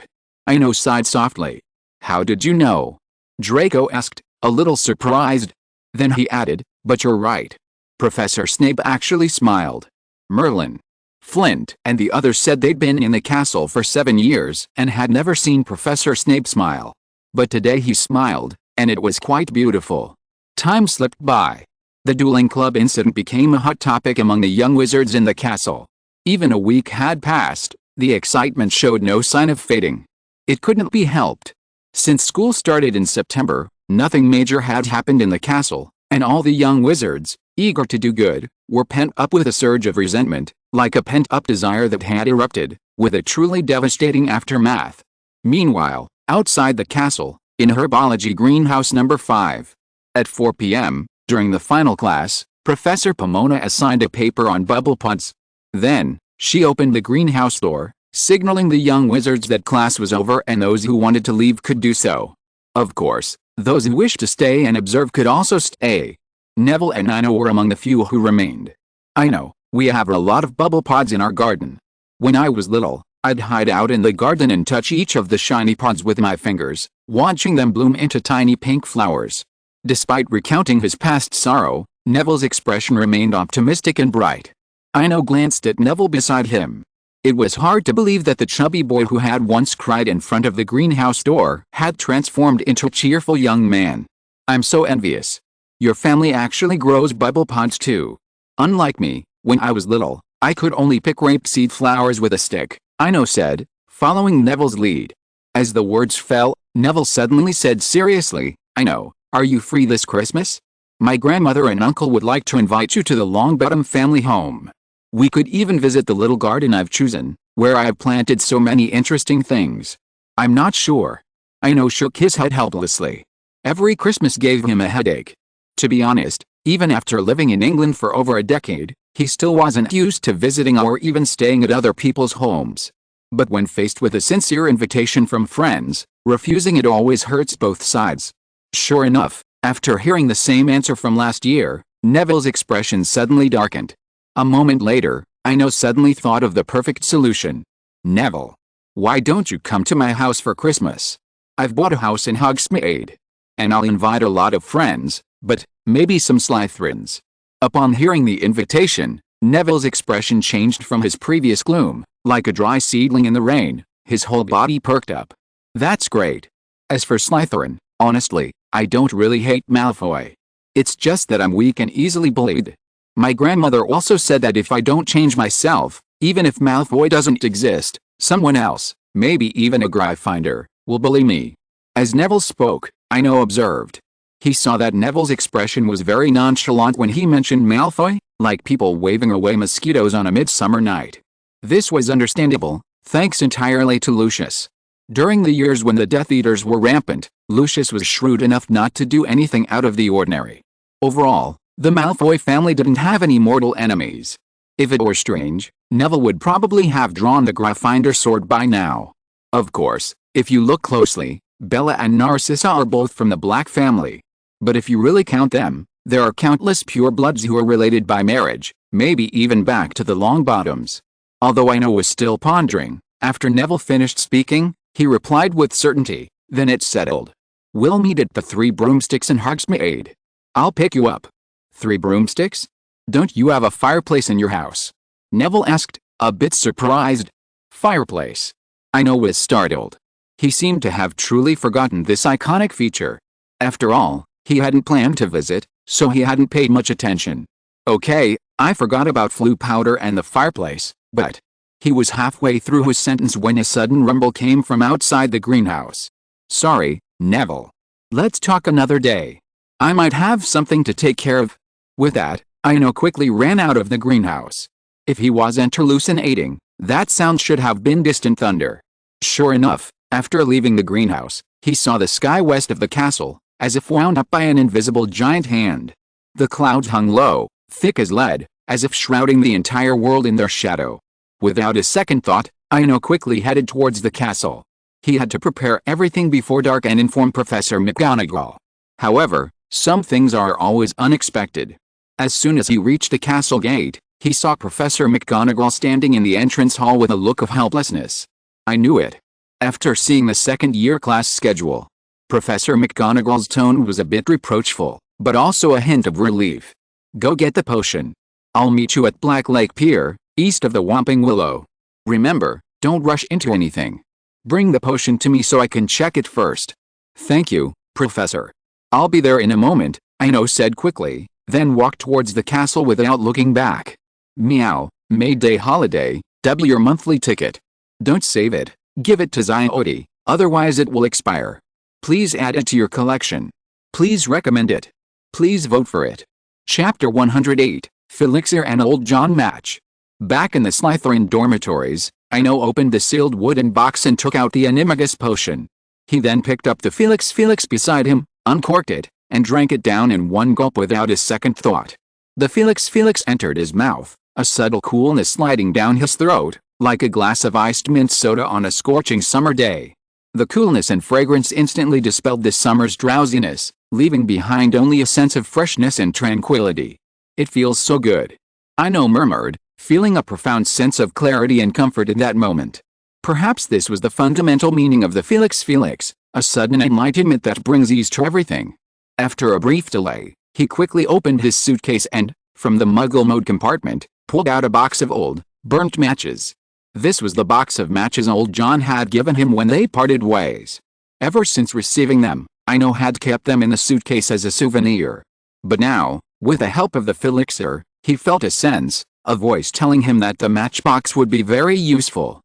Ino sighed softly. "How did you know?" Draco asked, a little surprised. Then he added, "But you're right. Professor Snape actually smiled." Merlin, Flint, and the others said they'd been in the castle for 7 years and had never seen Professor Snape smile. But today he smiled, and it was quite beautiful. Time slipped by. The dueling club incident became a hot topic among the young wizards in the castle. Even a week had passed, The excitement showed no sign of fading. It couldn't be helped. Since school started in September, nothing major had happened in the castle, and all the young wizards, eager to do good, were pent up with a surge of resentment, like a pent-up desire that had erupted, with a truly devastating aftermath. Meanwhile, outside the castle, in herbology greenhouse number 5. At 4 p.m., during the final class, Professor Pomona assigned a paper on bubble pods. Then, she opened the greenhouse door, signaling the young wizards that class was over and those who wanted to leave could do so. Of course, those who wished to stay and observe could also stay. Neville and Ino were among the few who remained. I know, we have a lot of bubble pods in our garden. When I was little, I'd hide out in the garden and touch each of the shiny pods with my fingers, watching them bloom into tiny pink flowers. Despite recounting his past sorrow, Neville's expression remained optimistic and bright. Ino glanced at Neville beside him. It was hard to believe that the chubby boy who had once cried in front of the greenhouse door had transformed into a cheerful young man. I'm so envious. Your family actually grows bubble pods too. Unlike me, when I was little, I could only pick rapeseed flowers with a stick, Ino said, following Neville's lead. As the words fell, Neville suddenly said seriously, Ino, are you free this Christmas? My grandmother and uncle would like to invite you to the Longbottom family home. We could even visit the little garden I've chosen, where I have planted so many interesting things. I'm not sure. Ino shook his head helplessly. Every Christmas gave him a headache. To be honest, even after living in England for over a decade, he still wasn't used to visiting or even staying at other people's homes. But when faced with a sincere invitation from friends, refusing it always hurts both sides. Sure enough, after hearing the same answer from last year, Neville's expression suddenly darkened. A moment later, Ino suddenly thought of the perfect solution. Neville, why don't you come to my house for Christmas? I've bought a house in Hogsmeade. And I'll invite a lot of friends, but maybe some Slytherins. Upon hearing the invitation, Neville's expression changed from his previous gloom. Like a dry seedling in the rain, his whole body perked up. That's great. As for Slytherin, honestly, I don't really hate Malfoy. It's just that I'm weak and easily bullied. My grandmother also said that if I don't change myself, even if Malfoy doesn't exist, someone else, maybe even a Gryffindor, will bully me. As Neville spoke, Ino observed. He saw that Neville's expression was very nonchalant when he mentioned Malfoy, like people waving away mosquitoes on a midsummer night. This was understandable, thanks entirely to Lucius. During the years when the Death Eaters were rampant, Lucius was shrewd enough not to do anything out of the ordinary. Overall, the Malfoy family didn't have any mortal enemies. If it were strange, Neville would probably have drawn the Gryffindor sword by now. Of course, if you look closely, Bella and Narcissa are both from the Black family. But if you really count them, there are countless purebloods who are related by marriage, maybe even back to the Longbottoms. Although Ino was still pondering, after Neville finished speaking, he replied with certainty, then it's settled. We'll meet at the 3 Broomsticks in Hogsmeade. I'll pick you up. 3 broomsticks? Don't you have a fireplace in your house? Neville asked, a bit surprised. Fireplace? Ino was startled. He seemed to have truly forgotten this iconic feature. After all, he hadn't planned to visit, so he hadn't paid much attention. Okay, I forgot about Floo powder and the fireplace, but... He was halfway through his sentence when a sudden rumble came from outside the greenhouse. Sorry, Neville. Let's talk another day. I might have something to take care of. With that, Ino quickly ran out of the greenhouse. If he wasn't hallucinating, that sound should have been distant thunder. Sure enough, after leaving the greenhouse, he saw the sky west of the castle, as if wound up by an invisible giant hand. The clouds hung low, thick as lead, as if shrouding the entire world in their shadow. Without a second thought, Ino quickly headed towards the castle. He had to prepare everything before dark and inform Professor McGonagall. However, some things are always unexpected. As soon as he reached the castle gate, he saw Professor McGonagall standing in the entrance hall with a look of helplessness. I knew it. After seeing the second-year class schedule, Professor McGonagall's tone was a bit reproachful, but also a hint of relief. Go get the potion. I'll meet you at Black Lake Pier, east of the Whomping Willow. Remember, don't rush into anything. Bring the potion to me so I can check it first. Thank you, Professor. I'll be there in a moment, Ino said quickly, then walked towards the castle without looking back. Meow, May Day holiday, double your monthly ticket. Don't save it. Give it to Zyodi, otherwise it will expire. Please add it to your collection. Please recommend it. Please vote for it. Chapter 108, Felixir and Old John Match. Back in the Slytherin dormitories, Ino opened the sealed wooden box and took out the animagus potion. He then picked up the Felix beside him, uncorked it, and drank it down in one gulp without a second thought. The Felix entered his mouth, a subtle coolness sliding down his throat, like a glass of iced mint soda on a scorching summer day. The coolness and fragrance instantly dispelled the summer's drowsiness, leaving behind only a sense of freshness and tranquility. It feels so good. Ino murmured, feeling a profound sense of clarity and comfort in that moment. Perhaps this was the fundamental meaning of the Felix, a sudden enlightenment that brings ease to everything. After a brief delay, he quickly opened his suitcase and, from the Muggle mode compartment, pulled out a box of old, burnt matches. This was the box of matches old John had given him when they parted ways. Ever since receiving them, Ino had kept them in the suitcase as a souvenir. But now, with the help of the Felixir, he felt a voice telling him that the matchbox would be very useful.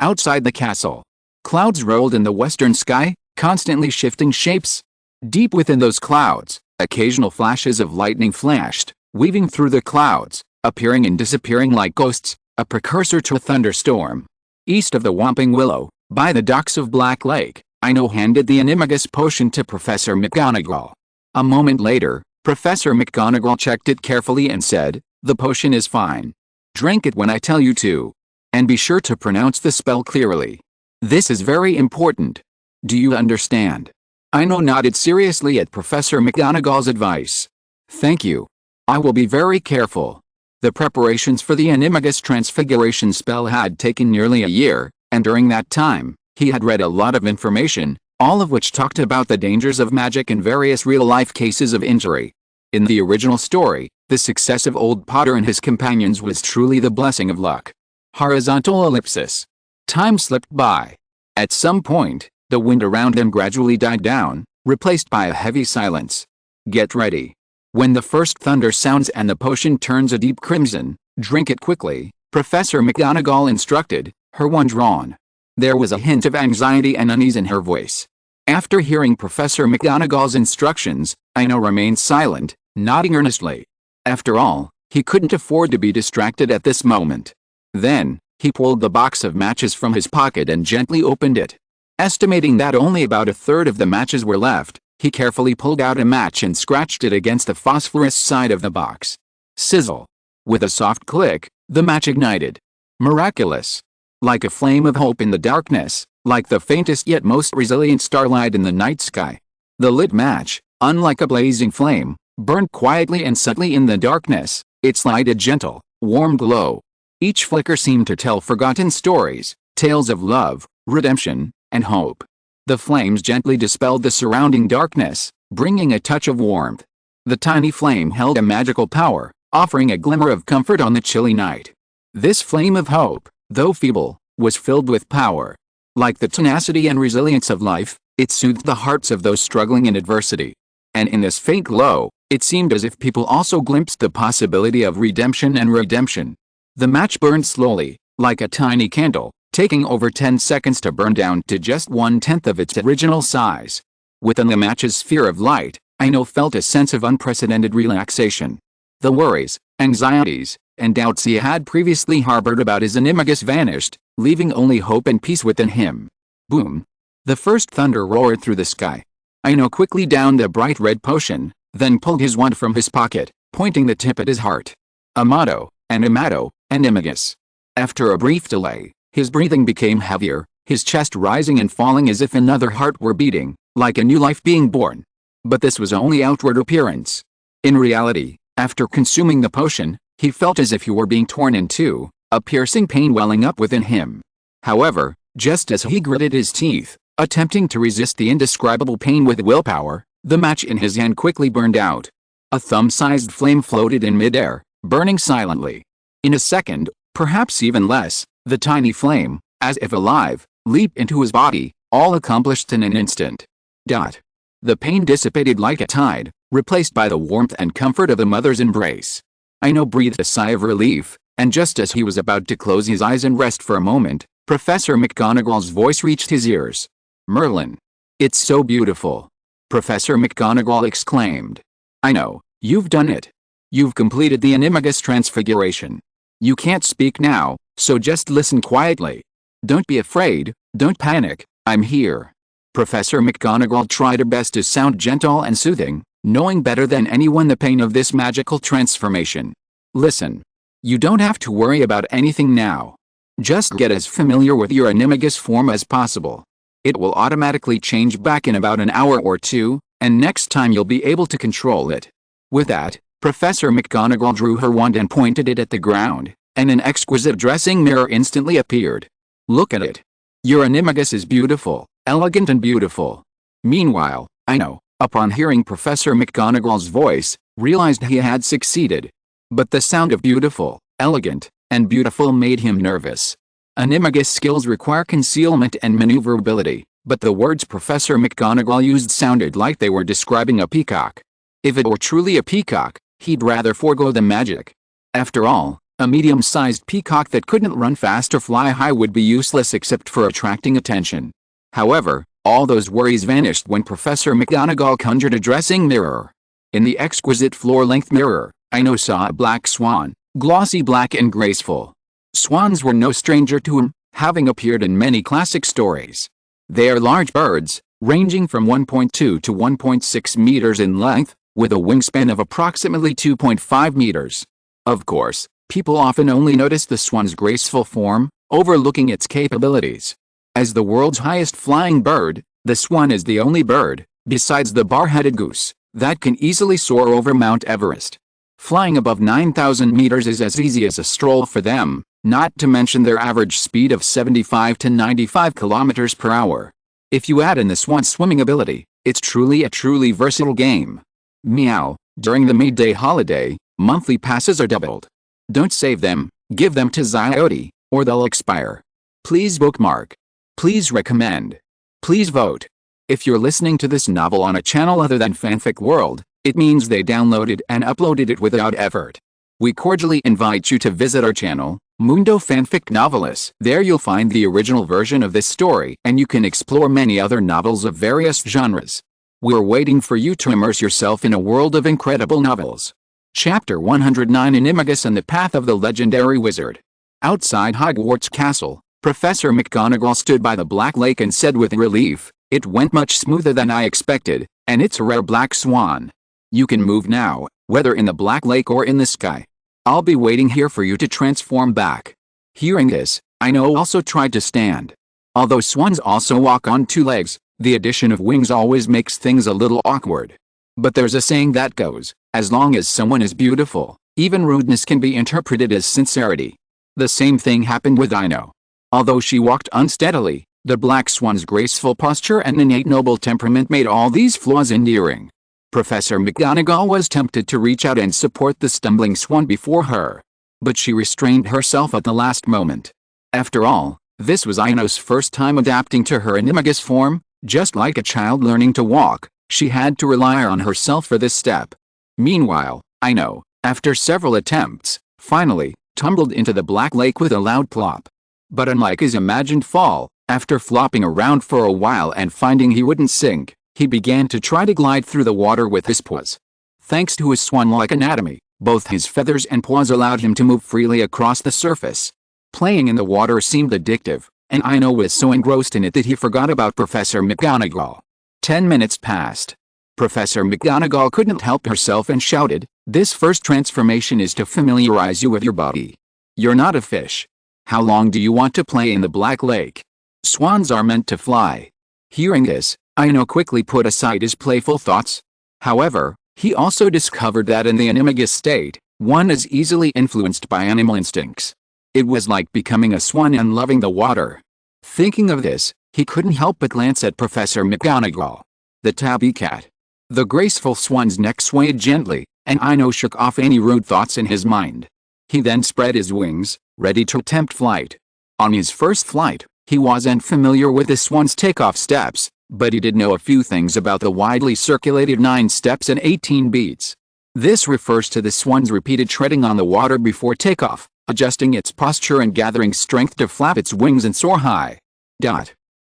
Outside the castle, clouds rolled in the western sky, constantly shifting shapes. Deep within those clouds, occasional flashes of lightning flashed, weaving through the clouds, appearing and disappearing like ghosts, a precursor to a thunderstorm. East of the Whomping Willow, by the docks of Black Lake, Ino handed the animagus potion to Professor McGonagall. A moment later, Professor McGonagall checked it carefully and said, "The potion is fine. Drink it when I tell you to. And be sure to pronounce the spell clearly. This is very important. Do you understand?" Ino nodded seriously at Professor McGonagall's advice. "Thank you. I will be very careful." The preparations for the animagus transfiguration spell had taken nearly a year, and during that time, he had read a lot of information, all of which talked about the dangers of magic and various real-life cases of injury. In the original story, the success of old Potter and his companions was truly the blessing of luck. Horizontal ellipsis. Time slipped by. At some point, the wind around them gradually died down, replaced by a heavy silence. Get ready. When the first thunder sounds and the potion turns a deep crimson, drink it quickly, Professor McGonagall instructed, her wand drawn. There was a hint of anxiety and unease in her voice. After hearing Professor McGonagall's instructions, Ino remained silent, nodding earnestly. After all, he couldn't afford to be distracted at this moment. Then, he pulled the box of matches from his pocket and gently opened it. Estimating that only about a third of the matches were left, he carefully pulled out a match and scratched it against the phosphorus side of the box. Sizzle. With a soft click, the match ignited. Miraculous. Like a flame of hope in the darkness, like the faintest yet most resilient starlight in the night sky. The lit match, unlike a blazing flame, burned quietly and subtly in the darkness, its light a gentle, warm glow. Each flicker seemed to tell forgotten stories, tales of love, redemption, and hope. The flames gently dispelled the surrounding darkness, bringing a touch of warmth. The tiny flame held a magical power, offering a glimmer of comfort on the chilly night. This flame of hope, though feeble, was filled with power. Like the tenacity and resilience of life, it soothed the hearts of those struggling in adversity. And in this faint glow, it seemed as if people also glimpsed the possibility of redemption and redemption. The match burned slowly, like a tiny candle, taking over 10 seconds to burn down to just 1/10 of its original size. Within the match's sphere of light, Ino felt a sense of unprecedented relaxation. The worries, anxieties, and doubts he had previously harbored about his animagus vanished, leaving only hope and peace within him. Boom! The first thunder roared through the sky. Ino quickly downed the bright red potion, then pulled his wand from his pocket, pointing the tip at his heart. Amato, Animato, Animagus. After a brief delay, his breathing became heavier, his chest rising and falling as if another heart were beating, like a new life being born. But this was only outward appearance. In reality, after consuming the potion, he felt as if he were being torn in two, a piercing pain welling up within him. However, just as he gritted his teeth, attempting to resist the indescribable pain with willpower, the match in his hand quickly burned out. A thumb-sized flame floated in midair, burning silently. In a second, perhaps even less, the tiny flame, as if alive, leaped into his body, all accomplished in an instant. The pain dissipated like a tide, replaced by the warmth and comfort of a mother's embrace. Ino breathed a sigh of relief, And just as he was about to close his eyes and rest for a moment, Professor McGonagall's voice reached his ears. "Merlin. It's so beautiful!" Professor McGonagall exclaimed. "I know, you've done it. You've completed the animagus transfiguration. You can't speak now, so just listen quietly. Don't be afraid, don't panic, I'm here." Professor McGonagall tried her best to sound gentle and soothing, knowing better than anyone the pain of this magical transformation. "Listen. You don't have to worry about anything now. Just get as familiar with your animagus form as possible. It will automatically change back in about an hour or two, and next time you'll be able to control it." With that, Professor McGonagall drew her wand and pointed it at the ground, and an exquisite dressing mirror instantly appeared. "Look at it. Your animagus is beautiful, elegant and beautiful." Meanwhile, Ino, upon hearing Professor McGonagall's voice, realized he had succeeded. But the sound of beautiful, elegant, and beautiful made him nervous. Animagus skills require concealment and maneuverability, but the words Professor McGonagall used sounded like they were describing a peacock. If it were truly a peacock, he'd rather forego the magic. After all, a medium-sized peacock that couldn't run fast or fly high would be useless except for attracting attention. However, all those worries vanished when Professor McGonagall conjured a dressing mirror. In the exquisite floor-length mirror, Ino saw a black swan, glossy black and graceful. Swans were no stranger to him, having appeared in many classic stories. They are large birds, ranging from 1.2 to 1.6 meters in length, with a wingspan of approximately 2.5 meters. Of course, people often only notice the swan's graceful form, overlooking its capabilities. As the world's highest flying bird, the swan is the only bird, besides the bar-headed goose, that can easily soar over Mount Everest. Flying above 9,000 meters is as easy as a stroll for them, not to mention their average speed of 75 to 95 kilometers per hour. If you add in the swan's swimming ability, it's truly a truly versatile game. Meow. During the midday holiday, monthly passes are doubled. Don't save them, give them to Zyoti, or they'll expire. Please bookmark. Please recommend. Please vote. If you're listening to this novel on a channel other than Fanfic World, it means they downloaded and uploaded it without effort. We cordially invite you to visit our channel, Mundo Fanfic Novelis. There you'll find the original version of this story and you can explore many other novels of various genres. We're waiting for you to immerse yourself in a world of incredible novels. Chapter 109 Animagus and the Path of the Legendary Wizard. Outside Hogwarts Castle, Professor McGonagall stood by the Black Lake and said with relief, "It went much smoother than I expected, and it's a rare black swan. You can move now, whether in the Black Lake or in the sky. I'll be waiting here for you to transform back." Hearing this, Ino also tried to stand. Although swans also walk on two legs, the addition of wings always makes things a little awkward. But there's a saying that goes, as long as someone is beautiful, even rudeness can be interpreted as sincerity. The same thing happened with Ino. Although she walked unsteadily, the black swan's graceful posture and innate noble temperament made all these flaws endearing. Professor McGonagall was tempted to reach out and support the stumbling swan before her. But she restrained herself at the last moment. After all, this was Ino's first time adapting to her animagus form. Just like a child learning to walk, she had to rely on herself for this step. Meanwhile, Ino, after several attempts, finally, tumbled into the Black Lake with a loud plop. But unlike his imagined fall, after flopping around for a while and finding he wouldn't sink, he began to try to glide through the water with his paws. Thanks to his swan-like anatomy, both his feathers and paws allowed him to move freely across the surface. Playing in the water seemed addictive, and Ino was so engrossed in it that he forgot about Professor McGonagall. 10 minutes passed. Professor McGonagall couldn't help herself and shouted, "This first transformation is to familiarize you with your body. You're not a fish. How long do you want to play in the Black Lake? Swans are meant to fly." Hearing this, Ino quickly put aside his playful thoughts. However, he also discovered that in the animagus state, one is easily influenced by animal instincts. It was like becoming a swan and loving the water. Thinking of this, he couldn't help but glance at Professor McGonagall. The tabby cat. The graceful swan's neck swayed gently, and Ino shook off any rude thoughts in his mind. He then spread his wings, ready to attempt flight. On his first flight, he wasn't familiar with the swan's takeoff steps, but he did know a few things about the widely circulated 9 steps and 18 beats. This refers to the swan's repeated treading on the water before takeoff, adjusting its posture and gathering strength to flap its wings and soar high.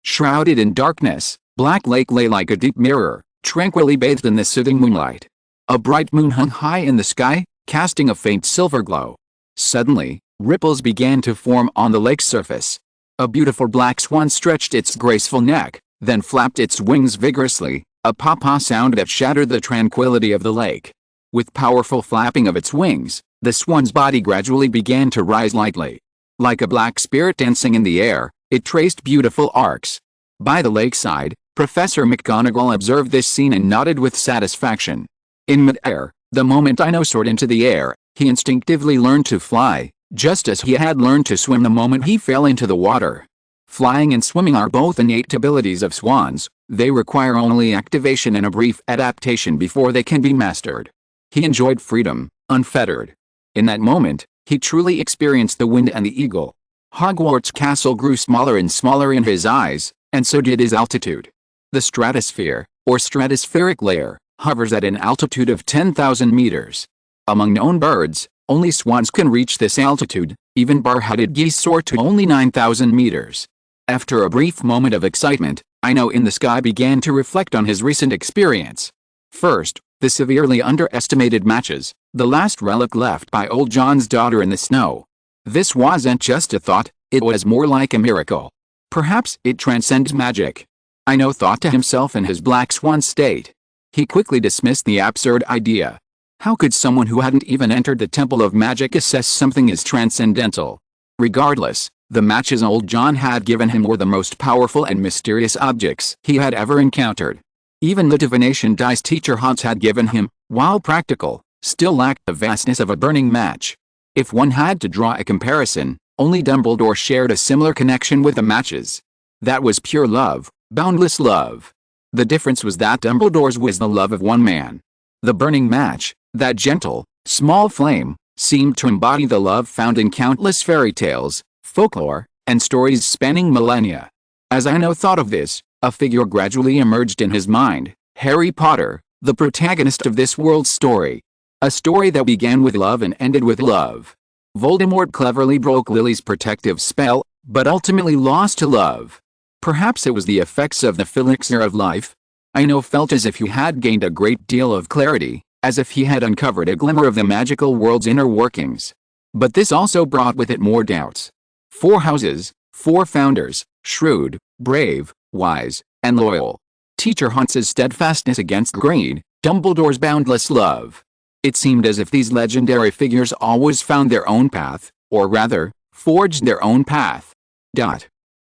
Shrouded in darkness, Black Lake lay like a deep mirror, tranquilly bathed in the soothing moonlight. A bright moon hung high in the sky, casting a faint silver glow. Suddenly, ripples began to form on the lake's surface. A beautiful black swan stretched its graceful neck, then flapped its wings vigorously, a papa sound that shattered the tranquility of the lake. With powerful flapping of its wings, the swan's body gradually began to rise lightly. Like a black spirit dancing in the air, it traced beautiful arcs. By the lakeside, Professor McGonagall observed this scene and nodded with satisfaction. In mid-air, the moment Ino soared into the air, he instinctively learned to fly, just as he had learned to swim the moment he fell into the water. Flying and swimming are both innate abilities of swans. They require only activation and a brief adaptation before they can be mastered. He enjoyed freedom, unfettered. In that moment, he truly experienced the wind and the eagle. Hogwarts Castle grew smaller and smaller in his eyes, and so did his altitude. The stratosphere, or stratospheric layer, hovers at an altitude of 10,000 meters. Among known birds, only swans can reach this altitude. Even bar-headed geese soar to only 9,000 meters. After a brief moment of excitement, Ino in the sky began to reflect on his recent experience. First, the severely underestimated matches, the last relic left by old John's daughter in the snow. This wasn't just a thought, it was more like a miracle. Perhaps it transcends magic. Ino thought to himself in his black swan state. He quickly dismissed the absurd idea. How could someone who hadn't even entered the Temple of Magic assess something as transcendental? Regardless, the matches old John had given him were the most powerful and mysterious objects he had ever encountered. Even the divination dice teacher Hans had given him, while practical, still lacked the vastness of a burning match. If one had to draw a comparison, only Dumbledore shared a similar connection with the matches. That was pure love, boundless love. The difference was that Dumbledore's was the love of one man. The burning match, that gentle, small flame, seemed to embody the love found in countless fairy tales, folklore, and stories spanning millennia. As Ino thought of this, a figure gradually emerged in his mind, Harry Potter, the protagonist of this world's story. A story that began with love and ended with love. Voldemort cleverly broke Lily's protective spell, but ultimately lost to love. Perhaps it was the effects of the Felixir of life. Ino felt as if he had gained a great deal of clarity, as if he had uncovered a glimmer of the magical world's inner workings. But this also brought with it more doubts. 4 houses, 4 founders, shrewd, brave, wise, and loyal. Teacher Hans's steadfastness against greed, Dumbledore's boundless love. It seemed as if these legendary figures always found their own path, or rather, forged their own path.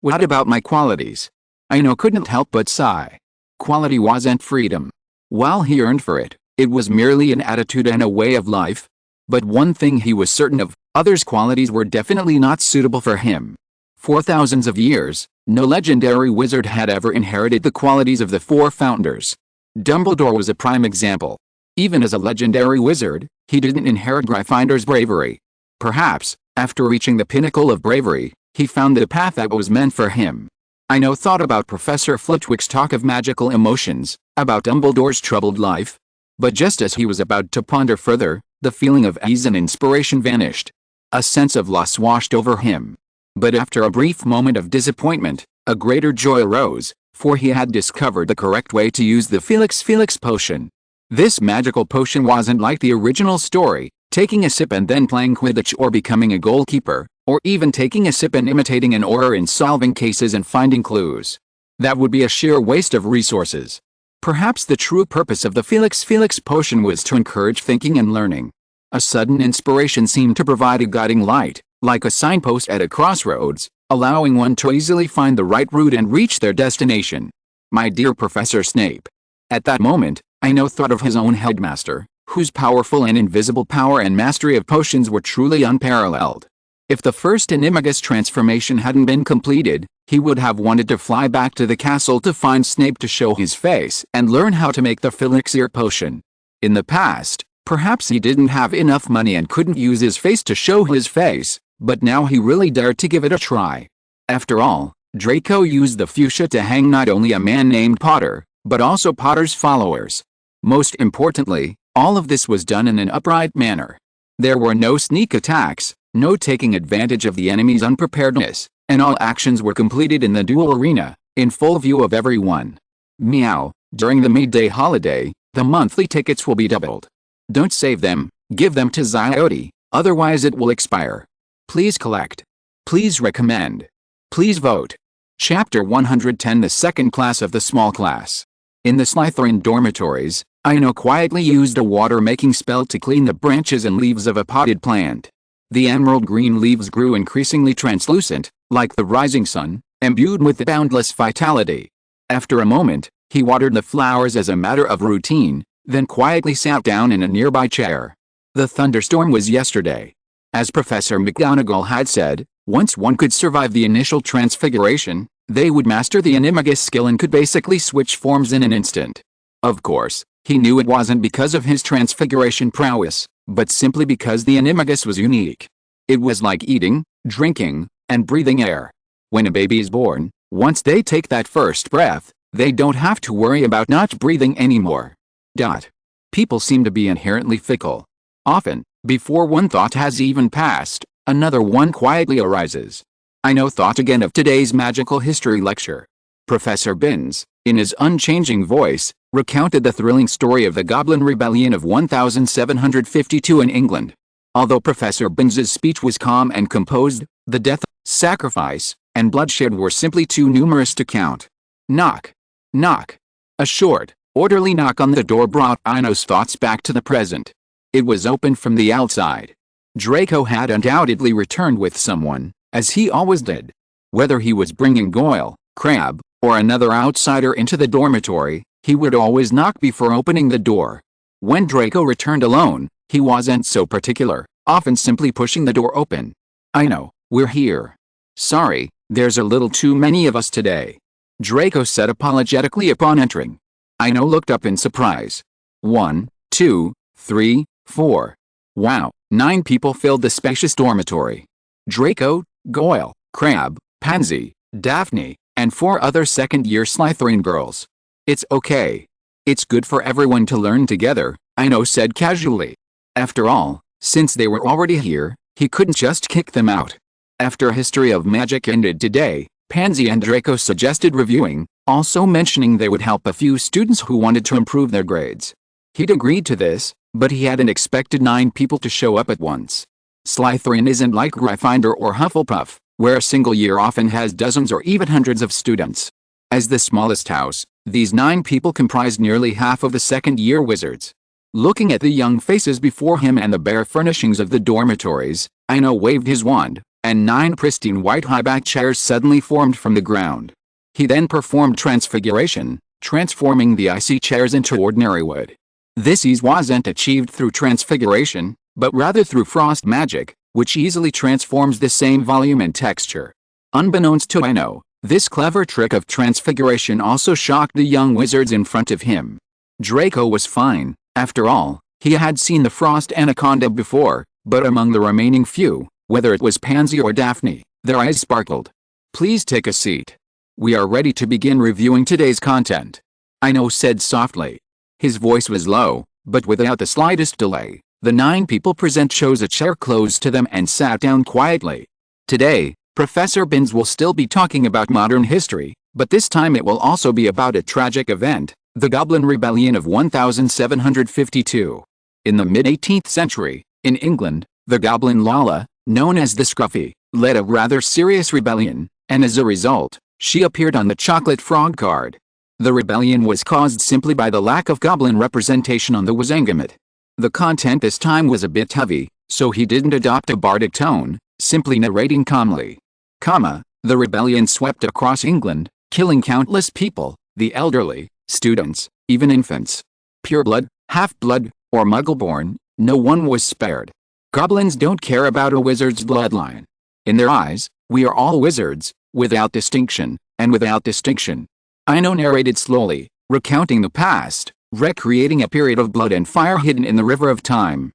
What about my qualities? Ino couldn't help but sigh. Quality wasn't freedom. While he yearned for it, it was merely an attitude and a way of life. But one thing he was certain of, others' qualities were definitely not suitable for him. For thousands of years, no legendary wizard had ever inherited the qualities of the 4 founders. Dumbledore was a prime example. Even as a legendary wizard, he didn't inherit Gryffindor's bravery. Perhaps, after reaching the pinnacle of bravery, he found the path that was meant for him. Ino thought about Professor Flitwick's talk of magical emotions, about Dumbledore's troubled life. But just as he was about to ponder further, the feeling of ease and inspiration vanished. A sense of loss washed over him. But after a brief moment of disappointment, a greater joy arose, for he had discovered the correct way to use the Felix potion. This magical potion wasn't like the original story, taking a sip and then playing Quidditch or becoming a goalkeeper, or even taking a sip and imitating an auror in solving cases and finding clues. That would be a sheer waste of resources. Perhaps the true purpose of the Felix potion was to encourage thinking and learning. A sudden inspiration seemed to provide a guiding light, like a signpost at a crossroads, allowing one to easily find the right route and reach their destination. My dear Professor Snape. At that moment, Ino thought of his own headmaster, whose powerful and invisible power and mastery of potions were truly unparalleled. If the first animagus transformation hadn't been completed, he would have wanted to fly back to the castle to find Snape to show his face and learn how to make the Felixir potion. In the past, perhaps he didn't have enough money and couldn't use his face to show his face, but now he really dared to give it a try. After all, Draco used the fuchsia to hang not only a man named Potter, but also Potter's followers. Most importantly, all of this was done in an upright manner. There were no sneak attacks, No taking advantage of the enemy's unpreparedness, and all actions were completed in the duel arena, in full view of everyone. Meow, during the midday holiday, the monthly tickets will be doubled. Don't save them, give them to Zyoti, otherwise it will expire. Please collect. Please recommend. Please vote. Chapter 110 The second class of the small class. In the Slytherin dormitories, Ino quietly used a water-making spell to clean the branches and leaves of a potted plant. The emerald green leaves grew increasingly translucent, like the rising sun, imbued with boundless vitality. After a moment, he watered the flowers as a matter of routine, then quietly sat down in a nearby chair. The thunderstorm was yesterday. As Professor McGonagall had said, once one could survive the initial transfiguration, they would master the animagus skill and could basically switch forms in an instant. Of course, he knew it wasn't because of his transfiguration prowess, but simply because the animagus was unique. It was like eating, drinking, and breathing air. When a baby is born, once they take that first breath, they don't have to worry about not breathing anymore. People seem to be inherently fickle. Often, before one thought has even passed, another one quietly arises. Ino thought again of today's magical history lecture. Professor Binns, in his unchanging voice, recounted the thrilling story of the Goblin Rebellion of 1752 in England. Although Professor Binns's speech was calm and composed, the death, sacrifice, and bloodshed were simply too numerous to count. Knock. Knock. A short, orderly knock on the door brought Ino's thoughts back to the present. It was opened from the outside. Draco had undoubtedly returned with someone, as he always did. Whether he was bringing Goyle, Crabbe, or another outsider into the dormitory, he would always knock before opening the door. When Draco returned alone, he wasn't so particular, often simply pushing the door open. "Ino, we're here. Sorry, there's a little too many of us today," Draco said apologetically upon entering. Ino looked up in surprise. 1, 2, 3, 4. Wow, 9 people filled the spacious dormitory. Draco, Goyle, Crabbe, Pansy, Daphne, and 4 other second-year Slytherin girls. "It's okay. It's good for everyone to learn together," Ino said casually. After all, since they were already here, he couldn't just kick them out. After History of Magic ended today, Pansy and Draco suggested reviewing, also mentioning they would help a few students who wanted to improve their grades. He'd agreed to this, but he hadn't expected 9 people to show up at once. Slytherin isn't like Gryffindor or Hufflepuff, where a single year often has dozens or even hundreds of students. As the smallest house, these 9 people comprised nearly half of the second-year wizards. Looking at the young faces before him and the bare furnishings of the dormitories, Ino waved his wand, and 9 pristine white high-backed chairs suddenly formed from the ground. He then performed transfiguration, transforming the icy chairs into ordinary wood. This ease wasn't achieved through transfiguration, but rather through frost magic, which easily transforms the same volume and texture. Unbeknownst to Ino, this clever trick of transfiguration also shocked the young wizards in front of him. Draco was fine. After all, he had seen the frost anaconda before, but among the remaining few, whether it was Pansy or Daphne, their eyes sparkled. "Please take a seat. We are ready to begin reviewing today's content," Ino said softly. His voice was low, but without the slightest delay, the 9 people present chose a chair close to them and sat down quietly. Today, Professor Binns will still be talking about modern history, but this time it will also be about a tragic event. The Goblin Rebellion of 1752. In the mid-18th century, in England, the Goblin Lala, known as the Scruffy, led a rather serious rebellion, and as a result, she appeared on the chocolate frog card. The rebellion was caused simply by the lack of goblin representation on the Wizengamot. The content this time was a bit heavy, so he didn't adopt a bardic tone, simply narrating calmly. The rebellion swept across England, killing countless people, the elderly, students, even infants. Pureblood, half-blood, or muggle-born, no one was spared. Goblins don't care about a wizard's bloodline. In their eyes, we are all wizards, without distinction, and without distinction. Ino narrated slowly, recounting the past, recreating a period of blood and fire hidden in the river of time.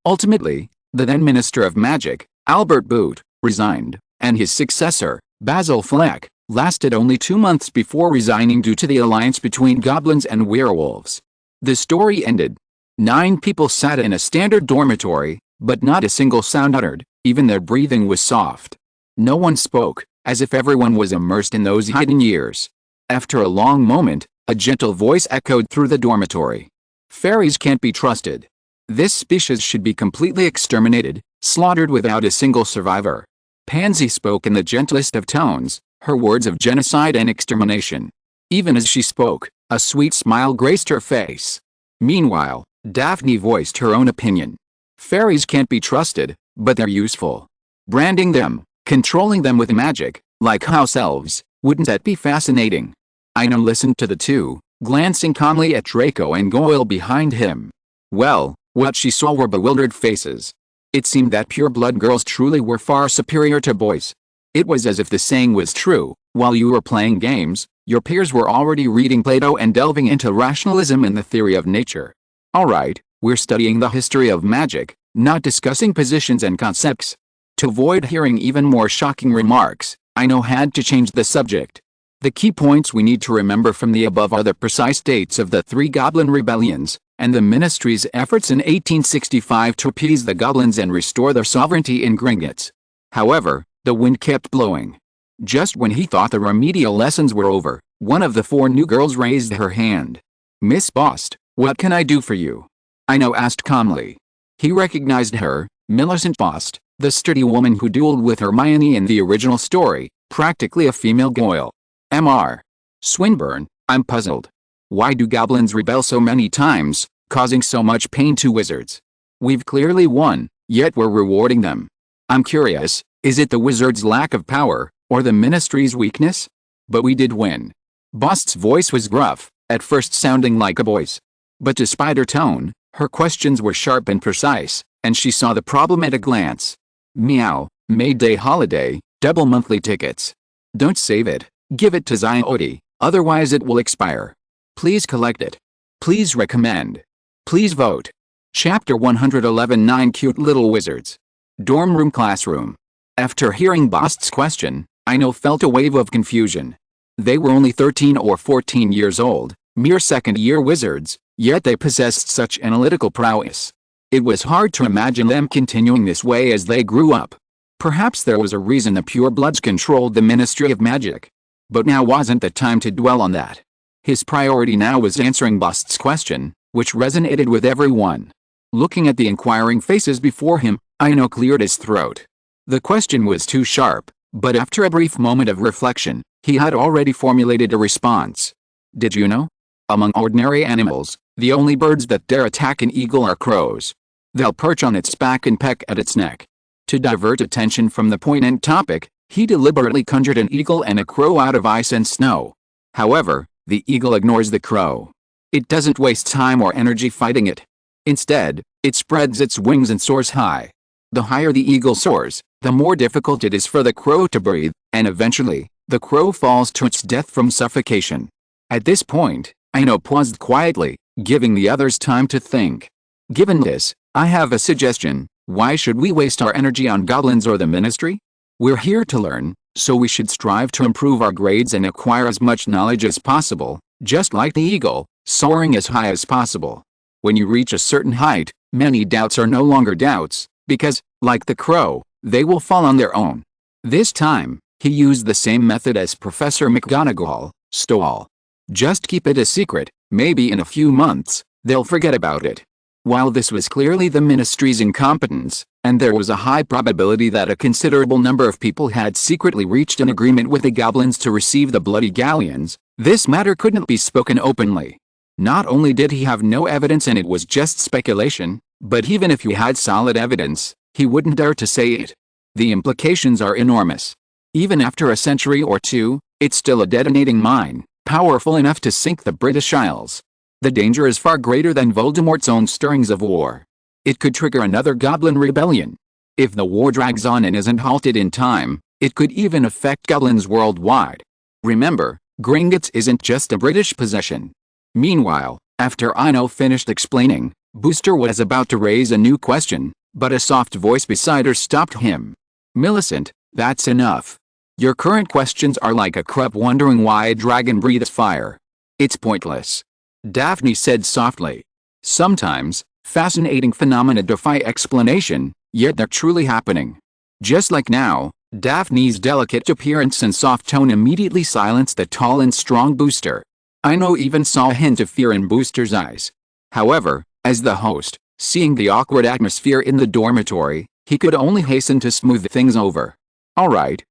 Ultimately, the then Minister of Magic, Albert Boot, resigned, and his successor, Basil Fleck, lasted only 2 months before resigning due to the alliance between goblins and werewolves. The story ended. 9 people sat in a standard dormitory, but not a single sound uttered, Even their breathing was soft. No one spoke, as if everyone was immersed in those hidden years. After a long moment, a gentle voice echoed through the dormitory. Fairies can't be trusted. This species should be completely exterminated, slaughtered without a single survivor. Pansy spoke in the gentlest of tones, her words of genocide and extermination. Even as she spoke, a sweet smile graced her face. Meanwhile, Daphne voiced her own opinion. Fairies can't be trusted, but they're useful. Branding them, controlling them with magic, like house elves, wouldn't that be fascinating? Ino listened to the two, glancing calmly at Draco and Goyle behind him. Well, what she saw were bewildered faces. It seemed that pure-blood girls truly were far superior to boys. It was as if the saying was true: while you were playing games, your peers were already reading Plato and delving into rationalism and the theory of nature. Alright, we're studying the history of magic, not discussing positions and concepts. To avoid hearing even more shocking remarks, Ino had to change the subject. The key points we need to remember from the above are the precise dates of the 3 Goblin rebellions, and the Ministry's efforts in 1865 to appease the goblins and restore their sovereignty in Gringotts. However, the wind kept blowing. Just when he thought the remedial lessons were over, one of the 4 new girls raised her hand. "Miss Bost, what can I do for you?" Ino asked calmly. He recognized her, Millicent Bost, the sturdy woman who dueled with Hermione in the original story, practically a female Goyle. Mr. Swinburne, I'm puzzled. Why do goblins rebel so many times, causing so much pain to wizards? We've clearly won, yet we're rewarding them. I'm curious, is it the wizards' lack of power, or the Ministry's weakness? But we did win. Bost's voice was gruff, at first sounding like a boy's. But despite her tone, her questions were sharp and precise, and she saw the problem at a glance. Meow, May Day holiday, double monthly tickets. Don't save it, give it to Zyodi, otherwise it will expire. Please collect it. Please recommend. Please vote. Chapter 111 9 Cute Little Wizards. Dorm room classroom. After hearing Bost's question, Ino felt a wave of confusion. They were only 13 or 14 years old, mere second-year wizards, yet they possessed such analytical prowess. It was hard to imagine them continuing this way as they grew up. Perhaps there was a reason the purebloods controlled the Ministry of Magic. But now wasn't the time to dwell on that. His priority now was answering Bost's question, which resonated with everyone. Looking at the inquiring faces before him, Ino cleared his throat. The question was too sharp, but after a brief moment of reflection, he had already formulated a response. Did you know? Among ordinary animals, the only birds that dare attack an eagle are crows. They'll perch on its back and peck at its neck. To divert attention from the poignant topic, he deliberately conjured an eagle and a crow out of ice and snow. However, the eagle ignores the crow. It doesn't waste time or energy fighting it. Instead, it spreads its wings and soars high. The higher the eagle soars, the more difficult it is for the crow to breathe, and eventually, the crow falls to its death from suffocation. At this point, Ino paused quietly, giving the others time to think. Given this, I have a suggestion. Why should we waste our energy on goblins or the Ministry? We're here to learn, so we should strive to improve our grades and acquire as much knowledge as possible, just like the eagle, soaring as high as possible. When you reach a certain height, many doubts are no longer doubts, because, like the crow, they will fall on their own. This time, he used the same method as Professor McGonagall, stole. Just keep it a secret, maybe in a few months, they'll forget about it. While this was clearly the Ministry's incompetence, and there was a high probability that a considerable number of people had secretly reached an agreement with the goblins to receive the bloody galleons, this matter couldn't be spoken openly. Not only did he have no evidence and it was just speculation, but even if he had solid evidence, he wouldn't dare to say it. The implications are enormous. Even after a century or two, it's still a detonating mine, powerful enough to sink the British Isles. The danger is far greater than Voldemort's own stirrings of war. It could trigger another goblin rebellion. If the war drags on and isn't halted in time, it could even affect goblins worldwide. Remember, Gringotts isn't just a British possession. Meanwhile, after Ino finished explaining, Booster was about to raise a new question, but a soft voice beside her stopped him. Millicent, that's enough. Your current questions are like a crab wondering why a dragon breathes fire. It's pointless. Daphne said softly. Sometimes, fascinating phenomena defy explanation, yet they're truly happening. Just like now, Daphne's delicate appearance and soft tone immediately silenced the tall and strong Booster. Ino even saw a hint of fear in Booster's eyes. However, as the host, seeing the awkward atmosphere in the dormitory, he could only hasten to smooth things over. Alright.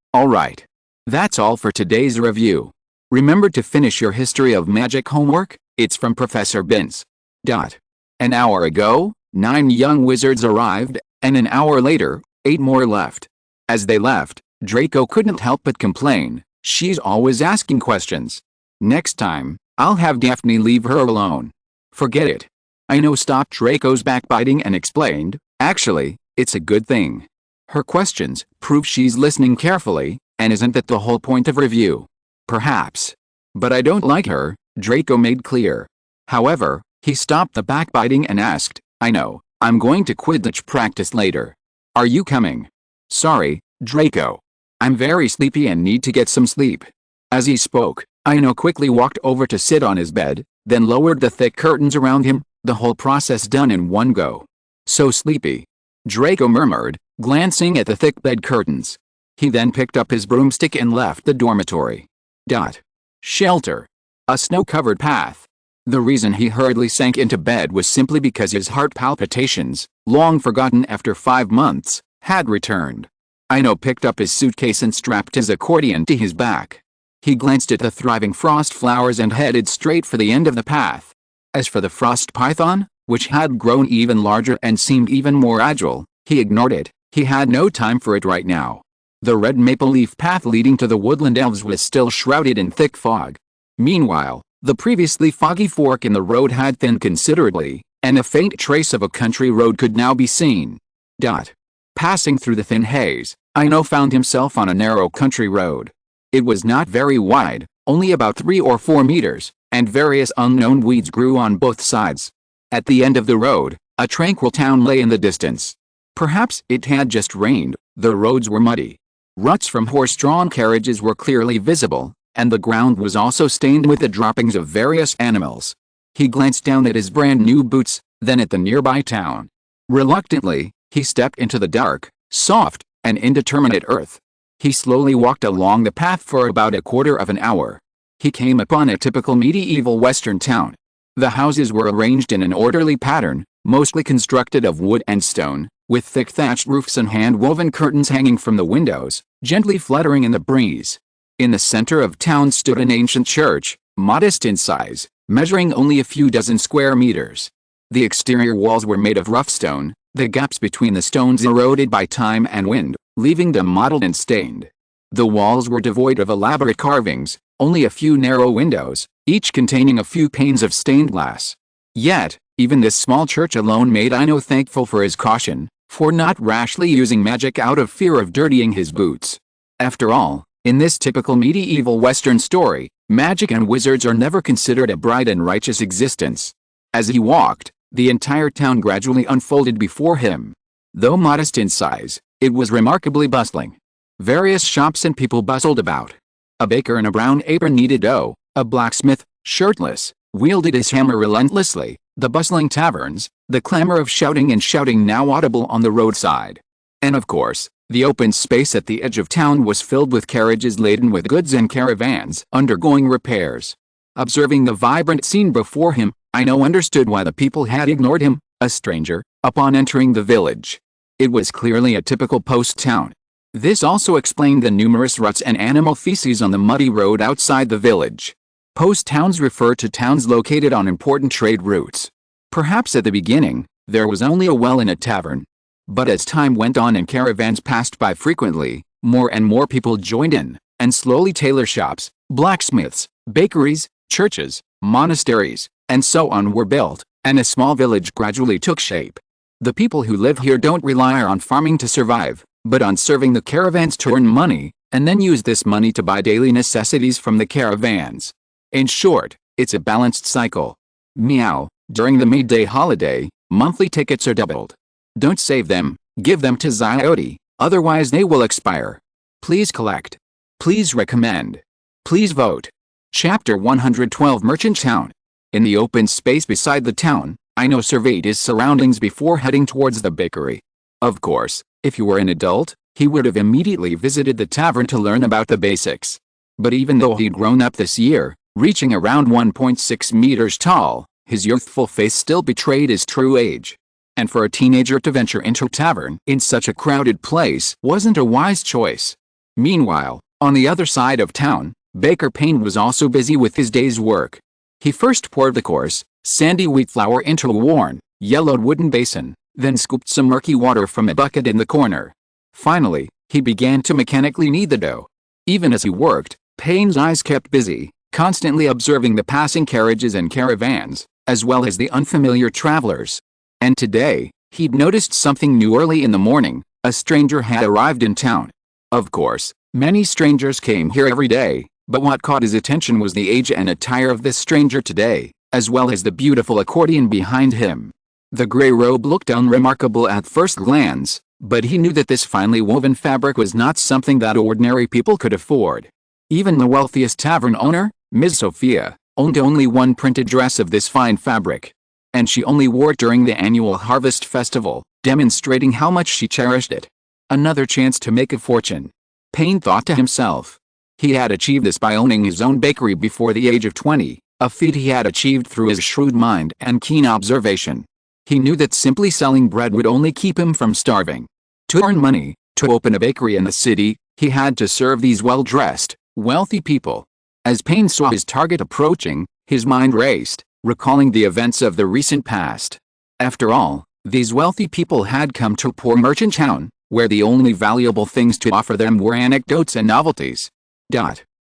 That's all for today's review. Remember to finish your History of Magic homework. It's from Professor Binns. An hour ago, 9 young wizards arrived, and an hour later, 8 more left. As they left, Draco couldn't help but complain, she's always asking questions. Next time, I'll have Daphne leave her alone. Forget it. Ino stopped Draco's backbiting and explained, actually, it's a good thing. Her questions prove she's listening carefully, and isn't that the whole point of review? Perhaps. But I don't like her, Draco made clear. However, he stopped the backbiting and asked, Ino, I'm going to Quidditch practice later. Are you coming? Sorry, Draco. I'm very sleepy and need to get some sleep. As he spoke, Ino quickly walked over to sit on his bed, then lowered the thick curtains around him, the whole process done in one go. So sleepy. Draco murmured, glancing at the thick bed curtains. He then picked up his broomstick and left the dormitory. Shelter. A snow-covered path. The reason he hurriedly sank into bed was simply because his heart palpitations, long forgotten after 5 months, had returned. Ino picked up his suitcase and strapped his accordion to his back. He glanced at the thriving frost flowers and headed straight for the end of the path. As for the frost python, which had grown even larger and seemed even more agile, he ignored it. He had no time for it right now. The red maple leaf path leading to the woodland elves was still shrouded in thick fog. Meanwhile, the previously foggy fork in the road had thinned considerably, and a faint trace of a country road could now be seen. Passing through the thin haze, Ino found himself on a narrow country road. It was not very wide, only about 3 or 4 meters, and various unknown weeds grew on both sides. At the end of the road, a tranquil town lay in the distance. Perhaps it had just rained, the roads were muddy. Ruts from horse-drawn carriages were clearly visible, and the ground was also stained with the droppings of various animals. He glanced down at his brand-new boots, then at the nearby town. Reluctantly, he stepped into the dark, soft, and indeterminate earth. He slowly walked along the path for about a quarter of an hour. He came upon a typical medieval western town. The houses were arranged in an orderly pattern, mostly constructed of wood and stone, with thick thatched roofs and hand-woven curtains hanging from the windows, gently fluttering in the breeze. In the center of town stood an ancient church, modest in size, measuring only a few dozen square meters. The exterior walls were made of rough stone, the gaps between the stones eroded by time and wind, leaving them mottled and stained. The walls were devoid of elaborate carvings, only a few narrow windows, each containing a few panes of stained glass. Yet, even this small church alone made Ino thankful for his caution, for not rashly using magic out of fear of dirtying his boots. After all, in this typical medieval Western story, magic and wizards are never considered a bright and righteous existence. As he walked, the entire town gradually unfolded before him. Though modest in size, it was remarkably bustling. Various shops and people bustled about. A baker in a brown apron kneaded dough, a blacksmith, shirtless, wielded his hammer relentlessly, the bustling taverns, the clamor of shouting and shouting now audible on the roadside. And of course, the open space at the edge of town was filled with carriages laden with goods and caravans undergoing repairs. Observing the vibrant scene before him, Ino understood why the people had ignored him, a stranger, upon entering the village. It was clearly a typical post-town. This also explained the numerous ruts and animal feces on the muddy road outside the village. Post-towns refer to towns located on important trade routes. Perhaps at the beginning, there was only a well and a tavern. But as time went on and caravans passed by frequently, more and more people joined in, and slowly tailor shops, blacksmiths, bakeries, churches, monasteries, and so on were built, and a small village gradually took shape. The people who live here don't rely on farming to survive, but on serving the caravans to earn money, and then use this money to buy daily necessities from the caravans. In short, it's a balanced cycle. Meow. During the midday holiday, monthly tickets are doubled. Don't save them, give them to Zyoti, otherwise they will expire. Please collect. Please recommend. Please vote. Chapter 112 Merchant Town. In the open space beside the town, Ino surveyed his surroundings before heading towards the bakery. Of course, if you were an adult, he would have immediately visited the tavern to learn about the basics. But even though he'd grown up this year, reaching around 1.6 meters tall, his youthful face still betrayed his true age. And for a teenager to venture into a tavern in such a crowded place wasn't a wise choice. Meanwhile, on the other side of town, Baker Payne was also busy with his day's work. He first poured the coarse, sandy wheat flour into a worn, yellowed wooden basin, then scooped some murky water from a bucket in the corner. Finally, he began to mechanically knead the dough. Even as he worked, Payne's eyes kept busy, constantly observing the passing carriages and caravans, as well as the unfamiliar travelers. And today, he'd noticed something new early in the morning. A stranger had arrived in town. Of course, many strangers came here every day, but what caught his attention was the age and attire of this stranger today, as well as the beautiful accordion behind him. The gray robe looked unremarkable at first glance, but he knew that this finely woven fabric was not something that ordinary people could afford. Even the wealthiest tavern owner, Ms. Sophia, owned only one printed dress of this fine fabric. And she only wore it during the annual harvest festival, demonstrating how much she cherished it. Another chance to make a fortune. Payne thought to himself. He had achieved this by owning his own bakery before the age of 20, a feat he had achieved through his shrewd mind and keen observation. He knew that simply selling bread would only keep him from starving. To earn money, to open a bakery in the city, he had to serve these well-dressed, wealthy people. As Payne saw his target approaching, his mind raced, recalling the events of the recent past. After all, these wealthy people had come to a poor merchant town, where the only valuable things to offer them were anecdotes and novelties.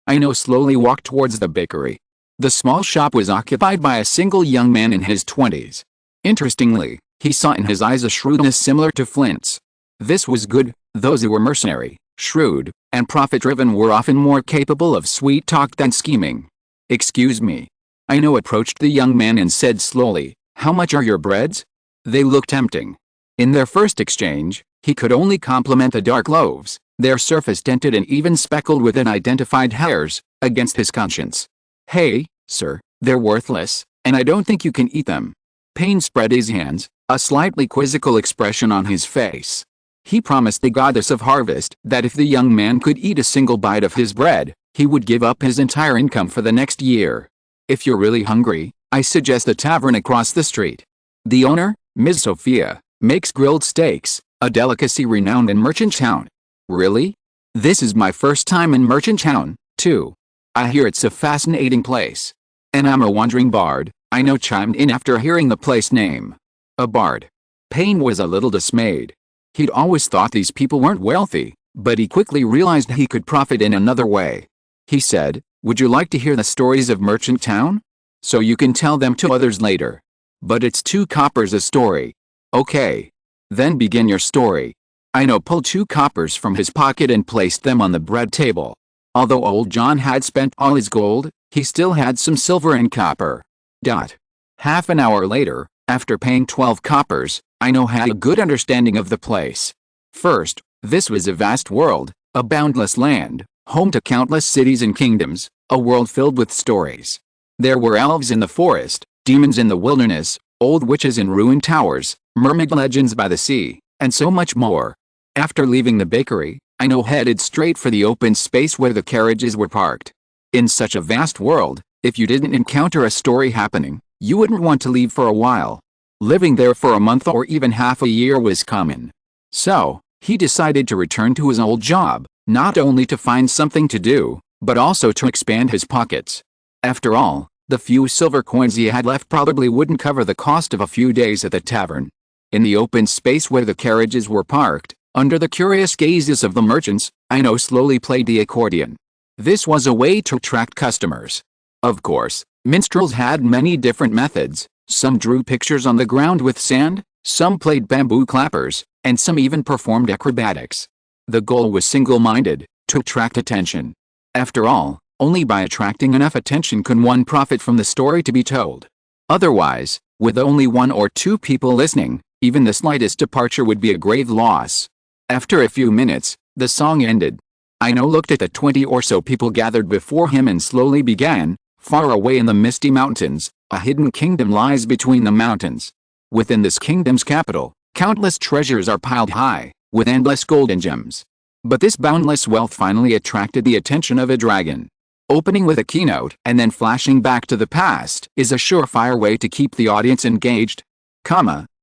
Ino slowly walked towards the bakery. The small shop was occupied by a single young man in his 20s. Interestingly, he saw in his eyes a shrewdness similar to Flint's. This was good. Those who were mercenary, shrewd, and profit-driven were often more capable of sweet talk than scheming. "Excuse me." Ino approached the young man and said slowly, "How much are your breads?" They looked tempting. In their first exchange, he could only compliment the dark loaves, their surface dented and even speckled with unidentified hairs, against his conscience. "Hey, sir, they're worthless, and I don't think you can eat them." Payne spread his hands, a slightly quizzical expression on his face. He promised the goddess of harvest that if the young man could eat a single bite of his bread, he would give up his entire income for the next year. "If you're really hungry, I suggest the tavern across the street. The owner, Ms. Sophia, makes grilled steaks, a delicacy renowned in Merchant Town." "Really? This is my first time in Merchant Town, too. I hear it's a fascinating place." "And I'm a wandering bard," Ino chimed in after hearing the place name. A bard. Payne was a little dismayed. He'd always thought these people weren't wealthy, but he quickly realized he could profit in another way. He said, "Would you like to hear the stories of Merchant Town? So you can tell them to others later. But it's 2 coppers a story." "Okay. Then begin your story." Ino pulled 2 coppers from his pocket and placed them on the bread table. Although old John had spent all his gold, he still had some silver and copper. Half an hour later, after paying 12 coppers, Ino had a good understanding of the place. First, this was a vast world, a boundless land, home to countless cities and kingdoms, a world filled with stories. There were elves in the forest, demons in the wilderness, old witches in ruined towers, mermaid legends by the sea, and so much more. After leaving the bakery, Ino headed straight for the open space where the carriages were parked. In such a vast world, if you didn't encounter a story happening, you wouldn't want to leave for a while. Living there for a month or even half a year was common. So, he decided to return to his old job, not only to find something to do, but also to expand his pockets. After all, the few silver coins he had left probably wouldn't cover the cost of a few days at the tavern. In the open space where the carriages were parked, under the curious gazes of the merchants, Ino slowly played the accordion. This was a way to attract customers. Of course, minstrels had many different methods. Some drew pictures on the ground with sand, some played bamboo clappers, and some even performed acrobatics. The goal was single-minded, to attract attention. After all, only by attracting enough attention can one profit from the story to be told. Otherwise, with only 1 or 2 people listening, even the slightest departure would be a grave loss. After a few minutes, the song ended. Ino looked at the 20 or so people gathered before him and slowly began. Far away in the misty mountains, a hidden kingdom lies between the mountains. Within this kingdom's capital, countless treasures are piled high, with endless gold and gems, But this boundless wealth finally attracted the attention of a dragon. Opening with a keynote and then flashing back to the past is a surefire way to keep the audience engaged.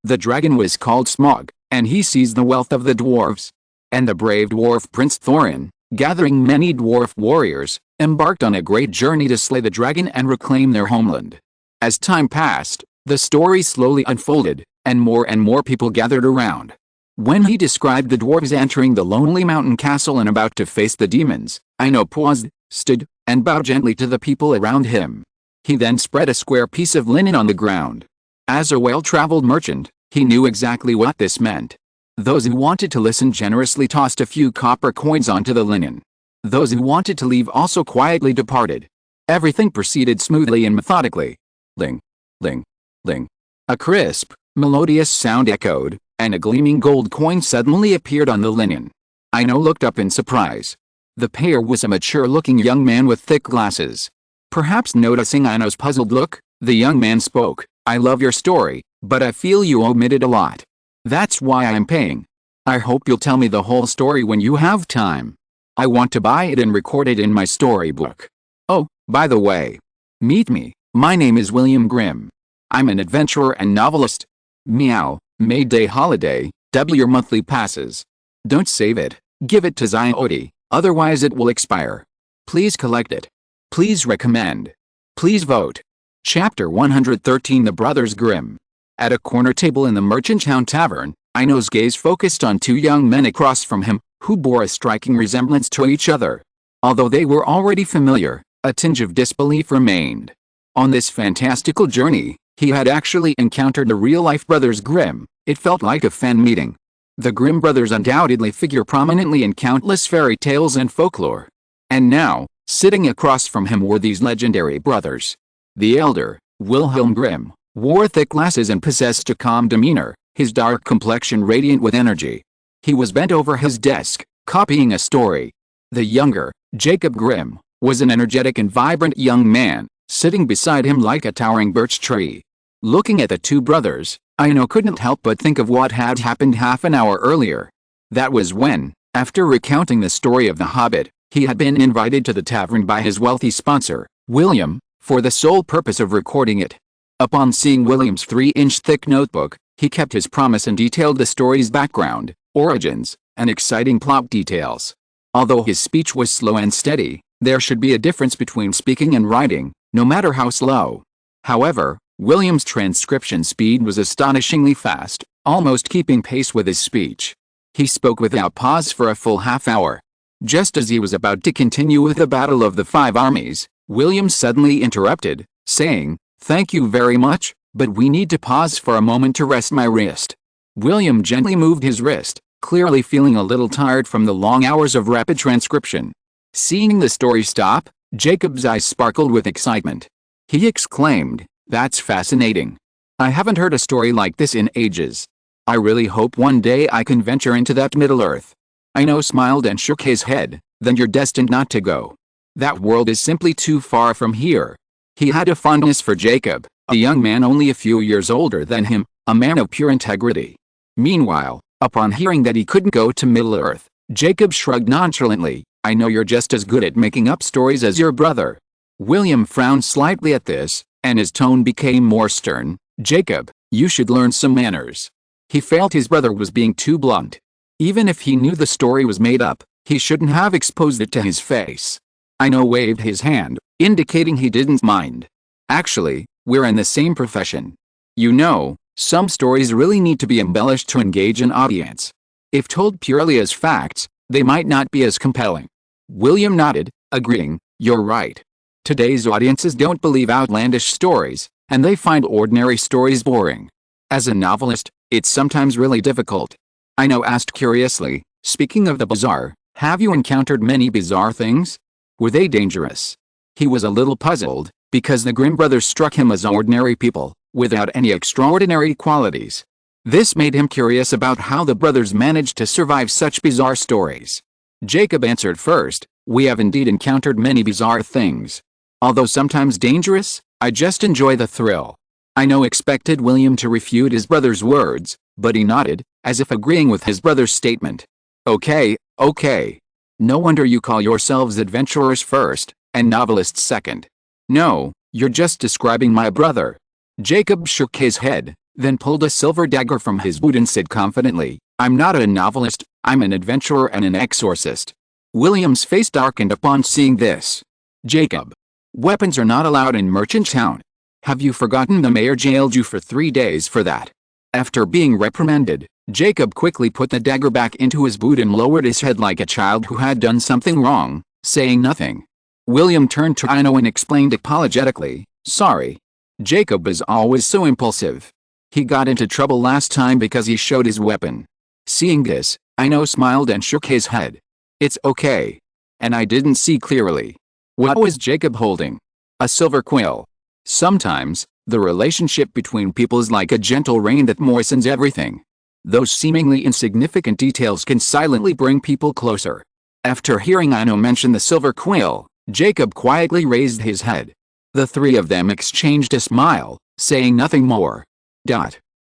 The dragon was called Smog, and he seized the wealth of the dwarves. And the brave dwarf Prince Thorin, gathering many dwarf warriors, embarked on a great journey to slay the dragon and reclaim their homeland. As time passed, the story slowly unfolded, and more people gathered around. When he described the dwarves entering the lonely mountain castle and about to face the demons, Ino paused, stood, and bowed gently to the people around him. He then spread a square piece of linen on the ground. As a well-traveled merchant, he knew exactly what this meant. Those who wanted to listen generously tossed a few copper coins onto the linen. Those who wanted to leave also quietly departed. Everything proceeded smoothly and methodically. Ling, ling, ling. A crisp, melodious sound echoed, and a gleaming gold coin suddenly appeared on the linen. Ino looked up in surprise. The payer was a mature-looking young man with thick glasses. Perhaps noticing Ino's puzzled look, the young man spoke. "I love your story, but I feel you omitted a lot. That's why I'm paying. I hope you'll tell me the whole story when you have time. I want to buy it and record it in my storybook. Oh, by the way, meet me. My name is William Grimm. I'm an adventurer and novelist. Meow, May Day Holiday, double your monthly passes. Don't save it, give it to Xiodi, otherwise it will expire. Please collect it. Please recommend. Please vote." Chapter 113 The Brothers Grimm. At a corner table in the Merchant Town Tavern, Ino's gaze focused on two young men across from him, who bore a striking resemblance to each other. Although they were already familiar, a tinge of disbelief remained. On this fantastical journey, he had actually encountered the real-life brothers Grimm. It felt like a fan meeting. The Grimm brothers undoubtedly figure prominently in countless fairy tales and folklore. And now, sitting across from him were these legendary brothers. The elder, Wilhelm Grimm, wore thick glasses and possessed a calm demeanor, his dark complexion radiant with energy. He was bent over his desk, copying a story. The younger, Jacob Grimm, was an energetic and vibrant young man, sitting beside him like a towering birch tree. Looking at the two brothers, Ino couldn't help but think of what had happened half an hour earlier. That was when, after recounting the story of the Hobbit, he had been invited to the tavern by his wealthy sponsor, William, for the sole purpose of recording it. Upon seeing William's 3-inch thick notebook, he kept his promise and detailed the story's background, origins, and exciting plot details. Although his speech was slow and steady, there should be a difference between speaking and writing, no matter how slow. However, William's transcription speed was astonishingly fast, almost keeping pace with his speech. He spoke without pause for a full half hour. Just as he was about to continue with the Battle of the Five Armies, William suddenly interrupted, saying, "Thank you very much, but we need to pause for a moment to rest my wrist." William gently moved his wrist, clearly feeling a little tired from the long hours of rapid transcription. Seeing the story stop, Jacob's eyes sparkled with excitement. He exclaimed, "That's fascinating. I haven't heard a story like this in ages. I really hope one day I can venture into that Middle-earth." Ino smiled and shook his head. "Then you're destined not to go. That world is simply too far from here." He had a fondness for Jacob, a young man only a few years older than him, a man of pure integrity. Meanwhile, upon hearing that he couldn't go to Middle-earth, Jacob shrugged nonchalantly. "I know you're just as good at making up stories as your brother." William frowned slightly at this, and his tone became more stern. "Jacob, you should learn some manners." He felt his brother was being too blunt. Even if he knew the story was made up, he shouldn't have exposed it to his face. Ino waved his hand, indicating he didn't mind. "Actually, we're in the same profession. You know, some stories really need to be embellished to engage an audience. If told purely as facts, they might not be as compelling." William nodded, agreeing, "You're right. Today's audiences don't believe outlandish stories, and they find ordinary stories boring. As a novelist, it's sometimes really difficult." Ino asked curiously, "Speaking of the bizarre, have you encountered many bizarre things? Were they dangerous?" He was a little puzzled, because the Grimm brothers struck him as ordinary people, without any extraordinary qualities. This made him curious about how the brothers managed to survive such bizarre stories. Jacob answered first, "We have indeed encountered many bizarre things. Although sometimes dangerous, I just enjoy the thrill." Ino expected William to refute his brother's words, but he nodded, as if agreeing with his brother's statement. "Okay, Okay. No wonder you call yourselves adventurers first, and novelists second. No, you're just describing my brother. Jacob shook his head, then pulled a silver dagger from his boot and said confidently, I'm not a novelist, I'm an adventurer and an exorcist. William's face darkened upon seeing this. Jacob. Weapons are not allowed in Merchant Town. Have you forgotten the mayor jailed you for 3 days for that? After being reprimanded, Jacob quickly put the dagger back into his boot and lowered his head like a child who had done something wrong, saying nothing. William turned to Ino and explained apologetically, sorry. Jacob is always so impulsive. He got into trouble last time because he showed his weapon. Seeing this, Ino smiled and shook his head. It's okay. And I didn't see clearly. What was Jacob holding? A silver quill. Sometimes, the relationship between people is like a gentle rain that moistens everything. Those seemingly insignificant details can silently bring people closer. After hearing Ino mention the silver quill, Jacob quietly raised his head. The three of them exchanged a smile, saying nothing more.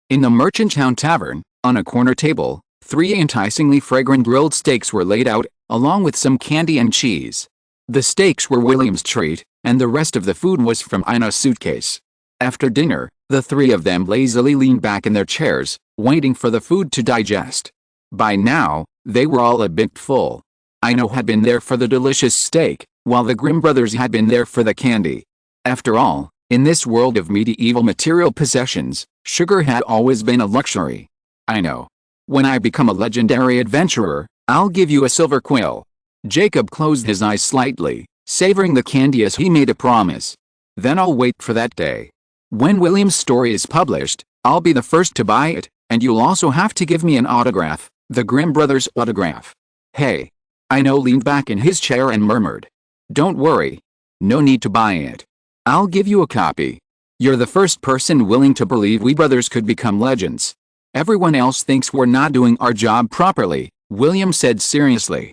In the Merchant Town Tavern, on a corner table, 3 enticingly fragrant grilled steaks were laid out, along with some candy and cheese. The steaks were William's treat, and the rest of the food was from Ino's suitcase. After dinner, the 3 of them lazily leaned back in their chairs, waiting for the food to digest. By now, they were all a bit full. Ino had been there for the delicious steak, while the Grimm brothers had been there for the candy. After all, in this world of medieval material possessions, sugar had always been a luxury. Ino. When I become a legendary adventurer, I'll give you a silver quill. Jacob closed his eyes slightly, savoring the candy as he made a promise. Then I'll wait for that day. When William's story is published, I'll be the first to buy it, and you'll also have to give me an autograph, the Grimm brothers' autograph. Hey. Ino leaned back in his chair and murmured. Don't worry. No need to buy it. I'll give you a copy. You're the first person willing to believe we brothers could become legends. Everyone else thinks we're not doing our job properly, William said seriously.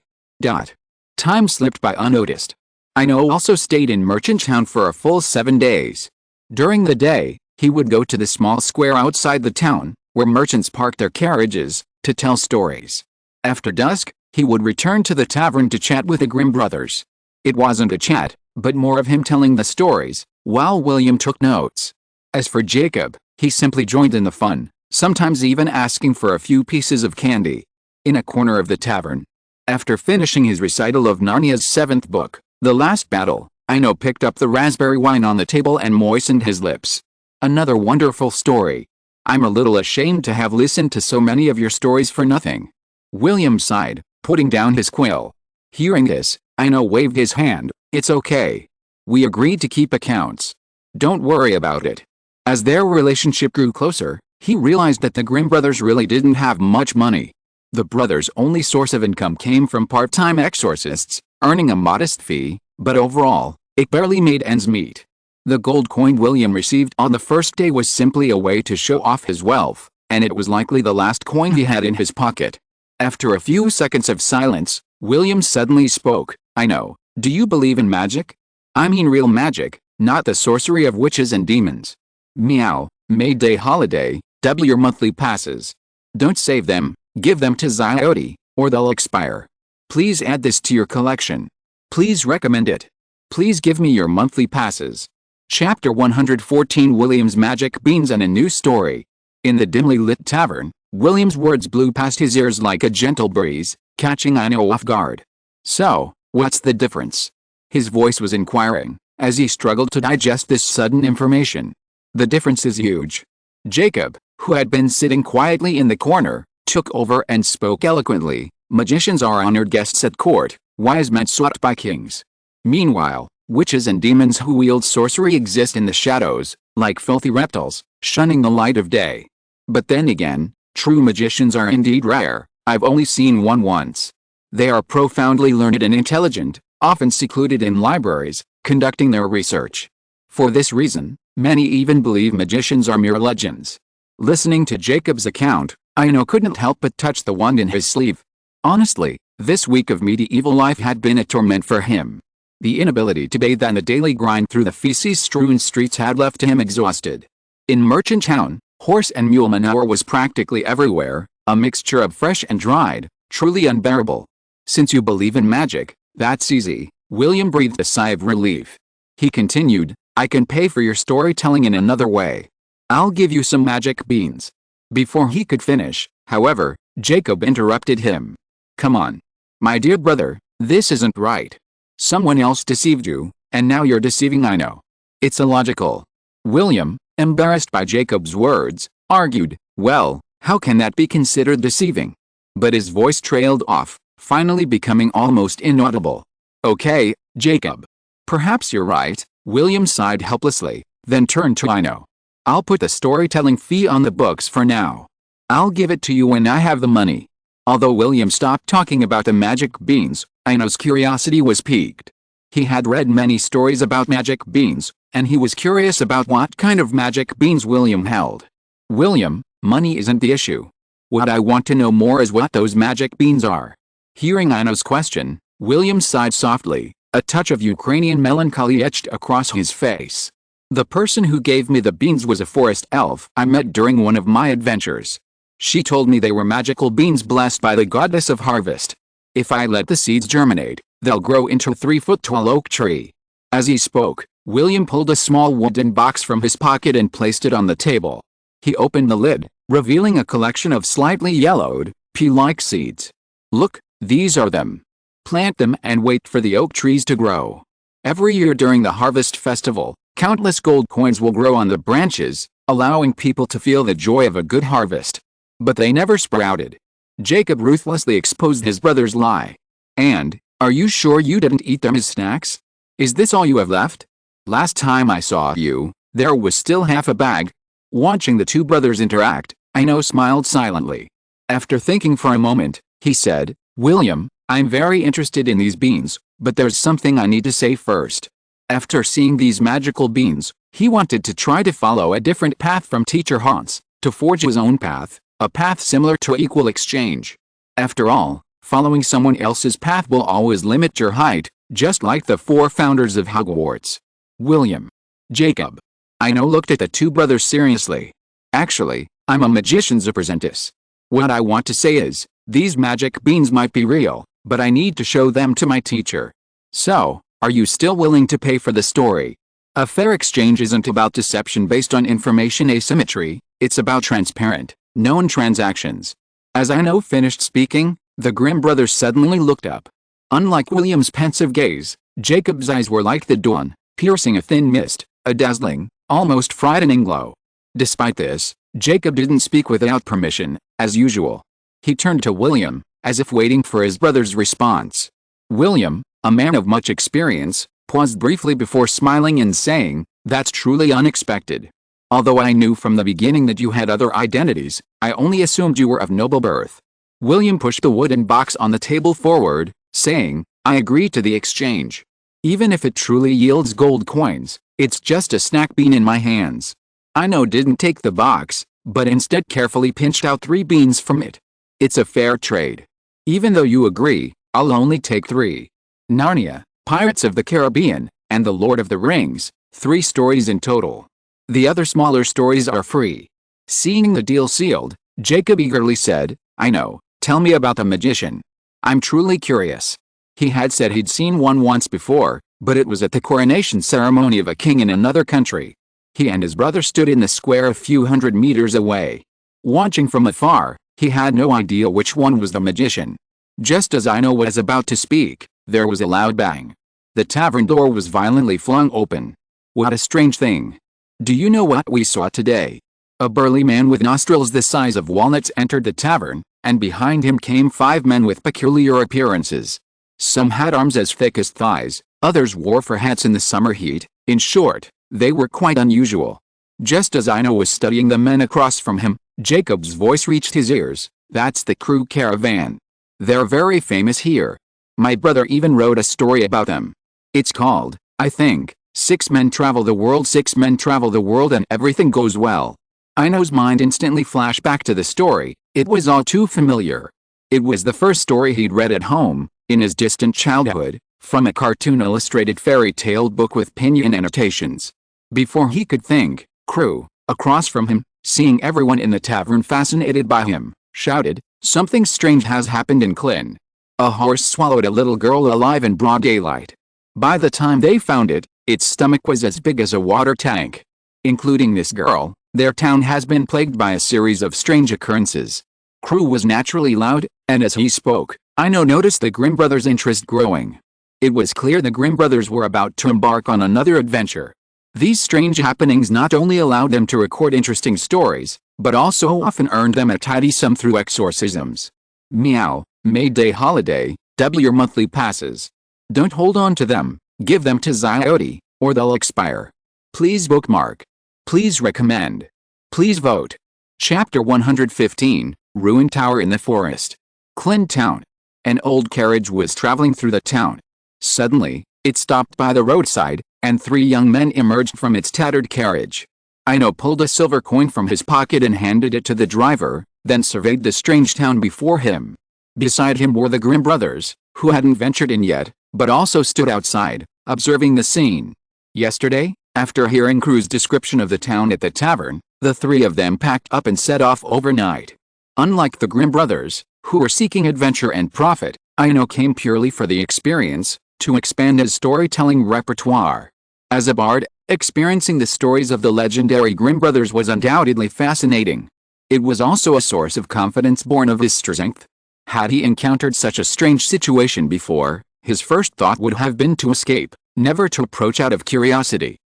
Time slipped by unnoticed. Ino also stayed in Merchant Town for a full 7 days. During the day, he would go to the small square outside the town, where merchants parked their carriages, to tell stories. After dusk, he would return to the tavern to chat with the Grimm brothers. It wasn't a chat, but more of him telling the stories, while William took notes. As for Jacob, he simply joined in the fun, sometimes even asking for a few pieces of candy. In a corner of the tavern. After finishing his recital of Narnia's 7th book, The Last Battle, Ino picked up the raspberry wine on the table and moistened his lips. Another wonderful story. I'm a little ashamed to have listened to so many of your stories for nothing. William sighed, putting down his quill. Hearing this, Ino waved his hand. It's okay. We agreed to keep accounts. Don't worry about it. As their relationship grew closer, he realized that the Grimm brothers really didn't have much money. The brothers' only source of income came from part-time exorcists, earning a modest fee, but overall, it barely made ends meet. The gold coin William received on the first day was simply a way to show off his wealth, and it was likely the last coin he had in his pocket. After a few seconds of silence, William suddenly spoke. Ino, do you believe in magic? I mean real magic, not the sorcery of witches and demons. Meow, May Day holiday, double your monthly passes. Don't save them, give them to Ziote, or they'll expire. Please add this to your collection. Please recommend it. Please give me your monthly passes. Chapter 114 William's Magic Beans and a New Story. In the dimly lit tavern, William's words blew past his ears like a gentle breeze, catching Ino off guard. So, what's the difference? His voice was inquiring, as he struggled to digest this sudden information. The difference is huge. Jacob, who had been sitting quietly in the corner, took over and spoke eloquently. Magicians are honored guests at court, wise men sought by kings. Meanwhile, witches and demons who wield sorcery exist in the shadows, like filthy reptiles, shunning the light of day. But then again, true magicians are indeed rare. I've only seen one once. They are profoundly learned and intelligent, often secluded in libraries, conducting their research. For this reason, many even believe magicians are mere legends. Listening to Jacob's account, Ino couldn't help but touch the wand in his sleeve. Honestly, this week of medieval life had been a torment for him. The inability to bathe and the daily grind through the feces-strewn streets had left him exhausted. In Merchant Town, horse and mule manure was practically everywhere, a mixture of fresh and dried, truly unbearable. Since you believe in magic, that's easy. William breathed a sigh of relief. He continued, I can pay for your storytelling in another way. I'll give you some magic beans. Before he could finish, however, Jacob interrupted him. Come on. My dear brother, this isn't right. Someone else deceived you, and now you're deceiving Ino. It's illogical. William, embarrassed by Jacob's words, argued, well, how can that be considered deceiving? But his voice trailed off, finally becoming almost inaudible. Okay, Jacob. Perhaps you're right, William sighed helplessly, then turned to Ino. I'll put the storytelling fee on the books for now. I'll give it to you when I have the money. Although William stopped talking about the magic beans, Ino's curiosity was piqued. He had read many stories about magic beans, and he was curious about what kind of magic beans William held. William, money isn't the issue. What I want to know more is what those magic beans are. Hearing Ino's question, William sighed softly, a touch of Ukrainian melancholy etched across his face. The person who gave me the beans was a forest elf I met during one of my adventures. She told me they were magical beans blessed by the goddess of harvest. If I let the seeds germinate, they'll grow into a 3-foot-tall oak tree. As he spoke, William pulled a small wooden box from his pocket and placed it on the table. He opened the lid, revealing a collection of slightly yellowed, pea-like seeds. Look, these are them. Plant them and wait for the oak trees to grow. Every year during the harvest festival, countless gold coins will grow on the branches, allowing people to feel the joy of a good harvest. But they never sprouted. Jacob ruthlessly exposed his brother's lie. And, are you sure you didn't eat them as snacks? Is this all you have left? Last time I saw you, there was still half a bag. Watching the two brothers interact, Ino smiled silently. After thinking for a moment, he said, William, I'm very interested in these beans, but there's something I need to say first. After seeing these magical beans, he wanted to try to follow a different path from Teacher Hans, to forge his own path, a path similar to equal exchange. After all, following someone else's path will always limit your height, just like the 4 founders of Hogwarts. William. Jacob. Ino looked at the two brothers seriously. Actually, I'm a magician's apprentice. What I want to say is, these magic beans might be real, but I need to show them to my teacher. So, are you still willing to pay for the story? A fair exchange isn't about deception based on information asymmetry, it's about transparent, known transactions. As Ino finished speaking, the Grimm brothers suddenly looked up. Unlike William's pensive gaze, Jacob's eyes were like the dawn, piercing a thin mist, a dazzling, almost frightening glow. Despite this, Jacob didn't speak without permission, as usual. He turned to William, as if waiting for his brother's response. William, a man of much experience, paused briefly before smiling and saying, That's truly unexpected. Although I knew from the beginning that you had other identities, I only assumed you were of noble birth. William pushed the wooden box on the table forward, saying, I agree to the exchange. Even if it truly yields gold coins, it's just a snack bean in my hands. Ino didn't take the box, but instead carefully pinched out 3 beans from it. It's a fair trade. Even though you agree, I'll only take 3. Narnia, Pirates of the Caribbean, and The Lord of the Rings, 3 stories in total. The other smaller stories are free. Seeing the deal sealed, Jacob eagerly said, Ino, tell me about the magician. I'm truly curious. He had said he'd seen one once before, but it was at the coronation ceremony of a king in another country. He and his brother stood in the square a few hundred meters away. Watching from afar, he had no idea which one was the magician. Just as Ino was about to speak, there was a loud bang. The tavern door was violently flung open. What a strange thing. Do you know what we saw today? A burly man with nostrils the size of walnuts entered the tavern, and behind him came 5 men with peculiar appearances. Some had arms as thick as thighs, others wore fur hats in the summer heat. In short, they were quite unusual. Just as Ino was studying the men across from him, Jacob's voice reached his ears. That's the crew caravan. They're very famous here. My brother even wrote a story about them. It's called, I think, 6 Men Travel the World. 6 Men Travel the World and Everything Goes Well. Ino's mind instantly flashed back to the story. It was all too familiar. It was the first story he'd read at home, in his distant childhood, from a cartoon-illustrated fairy tale book with pinyin annotations. Before he could think, crew, across from him, seeing everyone in the tavern fascinated by him, shouted, Something strange has happened in Klin. A horse swallowed a little girl alive in broad daylight. By the time they found it, its stomach was as big as a water tank. Including this girl, their town has been plagued by a series of strange occurrences. Crew was naturally loud, and as he spoke, Ino noticed the Grimm brothers' interest growing. It was clear the Grimm brothers were about to embark on another adventure. These strange happenings not only allowed them to record interesting stories, but also often earned them a tidy sum through exorcisms. Meow, May Day Holiday, double your monthly passes. Don't hold on to them, give them to Ziote, or they'll expire. Please bookmark. Please recommend. Please vote. Chapter 115, Ruined Tower in the Forest. Clint Town. An old carriage was traveling through the town. Suddenly, it stopped by the roadside, and three young men emerged from its tattered carriage. Ino pulled a silver coin from his pocket and handed it to the driver, then surveyed the strange town before him. Beside him were the Grimm brothers, who hadn't ventured in yet, but also stood outside, observing the scene. Yesterday, after hearing Crew's description of the town at the tavern, the three of them packed up and set off overnight. Unlike the Grimm brothers, who were seeking adventure and profit, Ino came purely for the experience, to expand his storytelling repertoire. As a bard, experiencing the stories of the legendary Grimm brothers was undoubtedly fascinating. It was also a source of confidence born of his strength. Had he encountered such a strange situation before, his first thought would have been to escape, never to approach out of curiosity.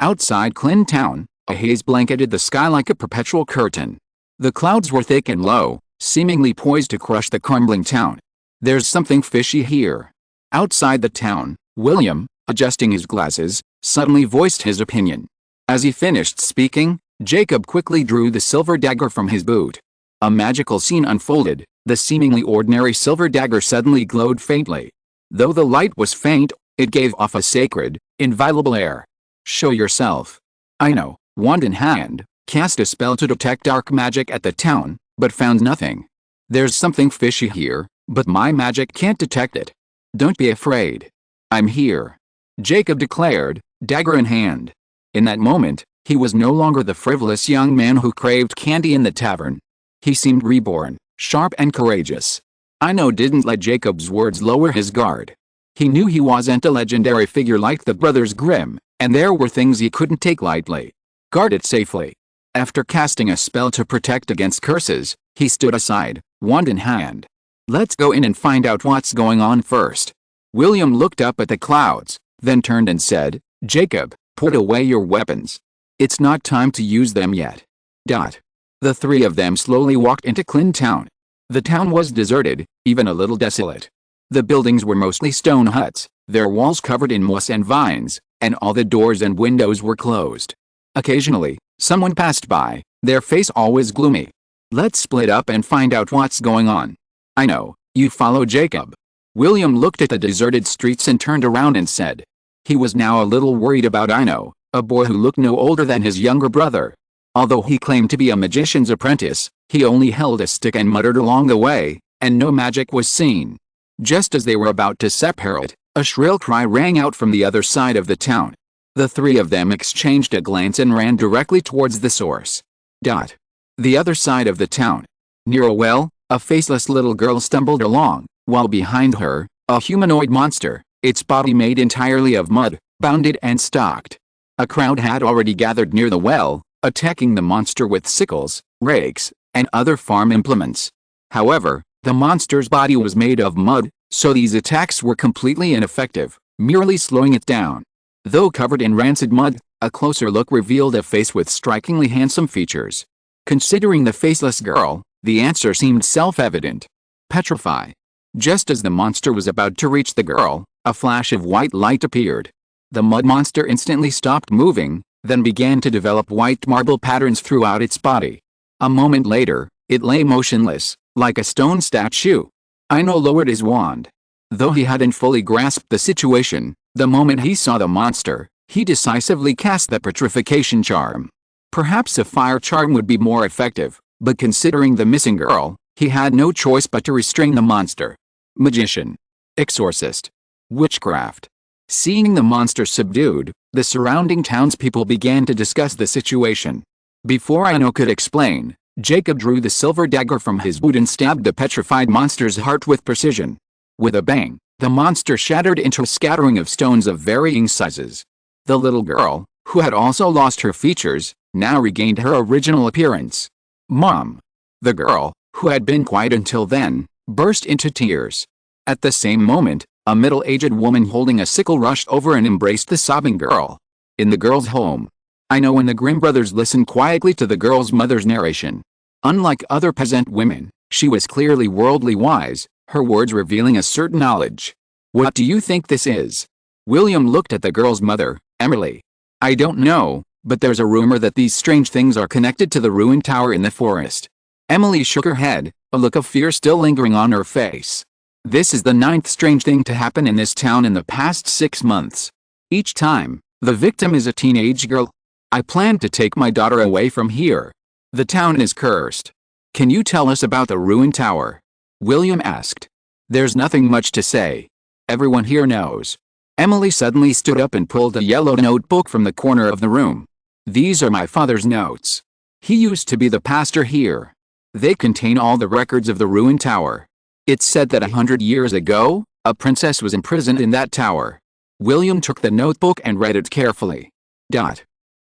Outside Clint Town, a haze blanketed the sky like a perpetual curtain. The clouds were thick and low, seemingly poised to crush the crumbling town. There's something fishy here. Outside the town, William, adjusting his glasses, suddenly voiced his opinion. As he finished speaking, Jacob quickly drew the silver dagger from his boot. A magical scene unfolded. The seemingly ordinary silver dagger suddenly glowed faintly. Though the light was faint, it gave off a sacred, inviolable air. Show yourself. Ino, wand in hand, cast a spell to detect dark magic at the town, but found nothing. There's something fishy here, but my magic can't detect it. Don't be afraid. I'm here, Jacob declared, dagger in hand. In that moment, he was no longer the frivolous young man who craved candy in the tavern. He seemed reborn, sharp and courageous. Ino didn't let Jacob's words lower his guard. He knew he wasn't a legendary figure like the brothers Grimm, and there were things he couldn't take lightly. Guard it safely. After casting a spell to protect against curses, he stood aside, wand in hand. Let's go in and find out what's going on first. William looked up at the clouds, then turned and said, Jacob, put away your weapons. It's not time to use them yet. The three of them slowly walked into Clint Town. The town was deserted, even a little desolate. The buildings were mostly stone huts, their walls covered in moss and vines, and all the doors and windows were closed. Occasionally, someone passed by, their face always gloomy. Let's split up and find out what's going on. Ino, you follow Jacob. William looked at the deserted streets and turned around and said. He was now a little worried about Ino, a boy who looked no older than his younger brother. Although he claimed to be a magician's apprentice, he only held a stick and muttered along the way, and no magic was seen. Just as they were about to separate, a shrill cry rang out from the other side of the town. The three of them exchanged a glance and ran directly towards the source. The other side of the town. Near a well, a faceless little girl stumbled along, while behind her, a humanoid monster, its body made entirely of mud, bounded and stalked. A crowd had already gathered near the well, attacking the monster with sickles, rakes, and other farm implements. However, the monster's body was made of mud, so these attacks were completely ineffective, merely slowing it down. Though covered in rancid mud, a closer look revealed a face with strikingly handsome features. Considering the faceless girl, the answer seemed self-evident. Petrify. Just as the monster was about to reach the girl, a flash of white light appeared. The mud monster instantly stopped moving, then began to develop white marble patterns throughout its body. A moment later, it lay motionless, like a stone statue. Ino lowered his wand. Though he hadn't fully grasped the situation, the moment he saw the monster, he decisively cast the petrification charm. Perhaps a fire charm would be more effective, but considering the missing girl, he had no choice but to restrain the monster. Magician. Exorcist. Witchcraft. Seeing the monster subdued, the surrounding townspeople began to discuss the situation. Before Ino could explain, Jacob drew the silver dagger from his boot and stabbed the petrified monster's heart with precision. With a bang, the monster shattered into a scattering of stones of varying sizes. The little girl, who had also lost her features, now regained her original appearance. "Mom!" The girl, who had been quiet until then, burst into tears. At the same moment, a middle-aged woman holding a sickle rushed over and embraced the sobbing girl. In the girl's home. Ino and the Grimm brothers listened quietly to the girl's mother's narration. Unlike other peasant women, she was clearly worldly wise, her words revealing a certain knowledge. "What do you think this is?" William looked at the girl's mother, Emily. "I don't know, but there's a rumor that these strange things are connected to the ruined tower in the forest." Emily shook her head, a look of fear still lingering on her face. "This is the 9th strange thing to happen in this town in the past 6 months. Each time, the victim is a teenage girl. I plan to take my daughter away from here. The town is cursed." "Can you tell us about the ruined tower?" William asked. "There's nothing much to say. Everyone here knows." Emily suddenly stood up and pulled a yellow notebook from the corner of the room. "These are my father's notes. He used to be the pastor here. They contain all the records of the ruined tower. It's said that 100 years ago, a princess was imprisoned in that tower." William took the notebook and read it carefully.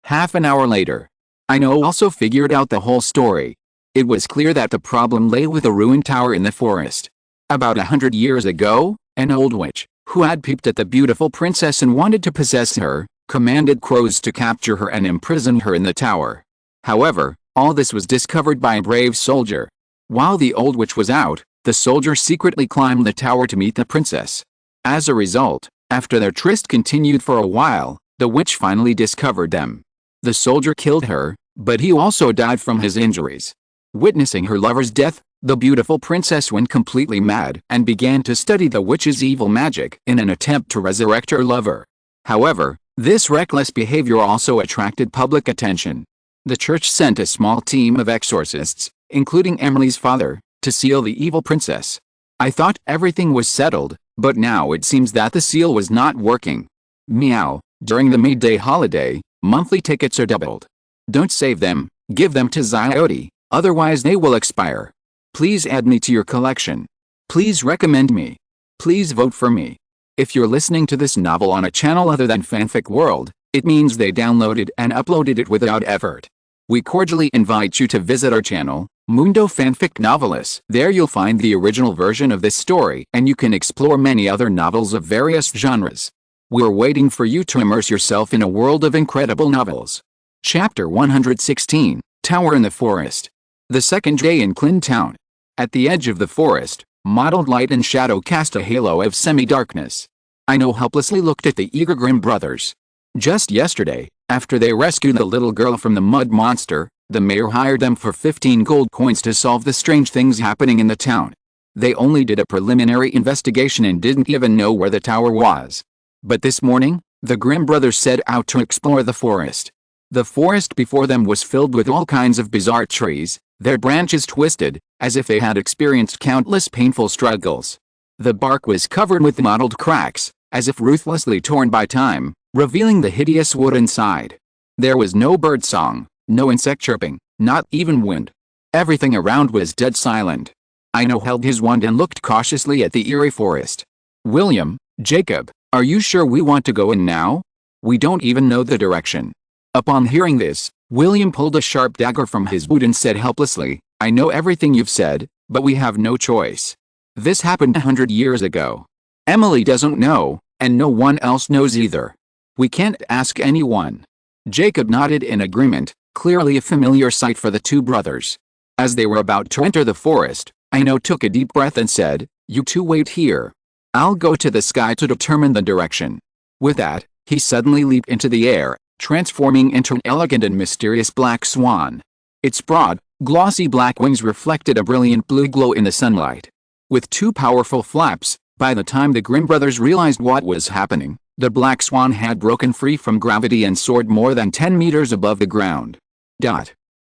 Half an hour later, Ino also figured out the whole story. It was clear that the problem lay with the ruined tower in the forest. About 100 years ago, an old witch, who had peeped at the beautiful princess and wanted to possess her, commanded crows to capture her and imprison her in the tower. However, all this was discovered by a brave soldier. While the old witch was out, the soldier secretly climbed the tower to meet the princess. As a result, after their tryst continued for a while, the witch finally discovered them. The soldier killed her, but he also died from his injuries. Witnessing her lover's death, the beautiful princess went completely mad and began to study the witch's evil magic in an attempt to resurrect her lover. However, this reckless behavior also attracted public attention. The church sent a small team of exorcists, including Emily's father, to seal the evil princess. I thought everything was settled, but now it seems that the seal was not working. Meow. During the May Day holiday, monthly tickets are doubled. Don't save them, give them to Zyoti, otherwise they will expire. Please add me to your collection. Please recommend me. Please vote for me. If you're listening to this novel on a channel other than Fanfic World, it means they downloaded and uploaded it without effort. We cordially invite you to visit our channel, Mundo Fanfic Novelis. There you'll find the original version of this story and you can explore many other novels of various genres. We're waiting for you to immerse yourself in a world of incredible novels. Chapter 116, Tower in the Forest. The second day in Klin Town. At the edge of the forest, mottled light and shadow cast a halo of semi-darkness. Ino helplessly looked at the eager Grimm brothers. Just yesterday, after they rescued the little girl from the mud monster, the mayor hired them for 15 gold coins to solve the strange things happening in the town. They only did a preliminary investigation and didn't even know where the tower was. But this morning, the Grimm brothers set out to explore the forest. The forest before them was filled with all kinds of bizarre trees, their branches twisted, as if they had experienced countless painful struggles. The bark was covered with mottled cracks, as if ruthlessly torn by time, revealing the hideous wood inside. There was no bird song, no insect chirping, not even wind. Everything around was dead silent. Ino held his wand and looked cautiously at the eerie forest. "William, Jacob, are you sure we want to go in now? We don't even know the direction." Upon hearing this, William pulled a sharp dagger from his boot and said helplessly, "I know everything you've said, but we have no choice. This happened 100 years ago. Emily doesn't know, and no one else knows either. We can't ask anyone." Jacob nodded in agreement, clearly a familiar sight for the two brothers. As they were about to enter the forest, Ino took a deep breath and said, "You two wait here. I'll go to the sky to determine the direction." With that, he suddenly leaped into the air, transforming into an elegant and mysterious black swan. Its broad, glossy black wings reflected a brilliant blue glow in the sunlight. With two powerful flaps, by the time the Grimm brothers realized what was happening, the black swan had broken free from gravity and soared more than 10 meters above the ground.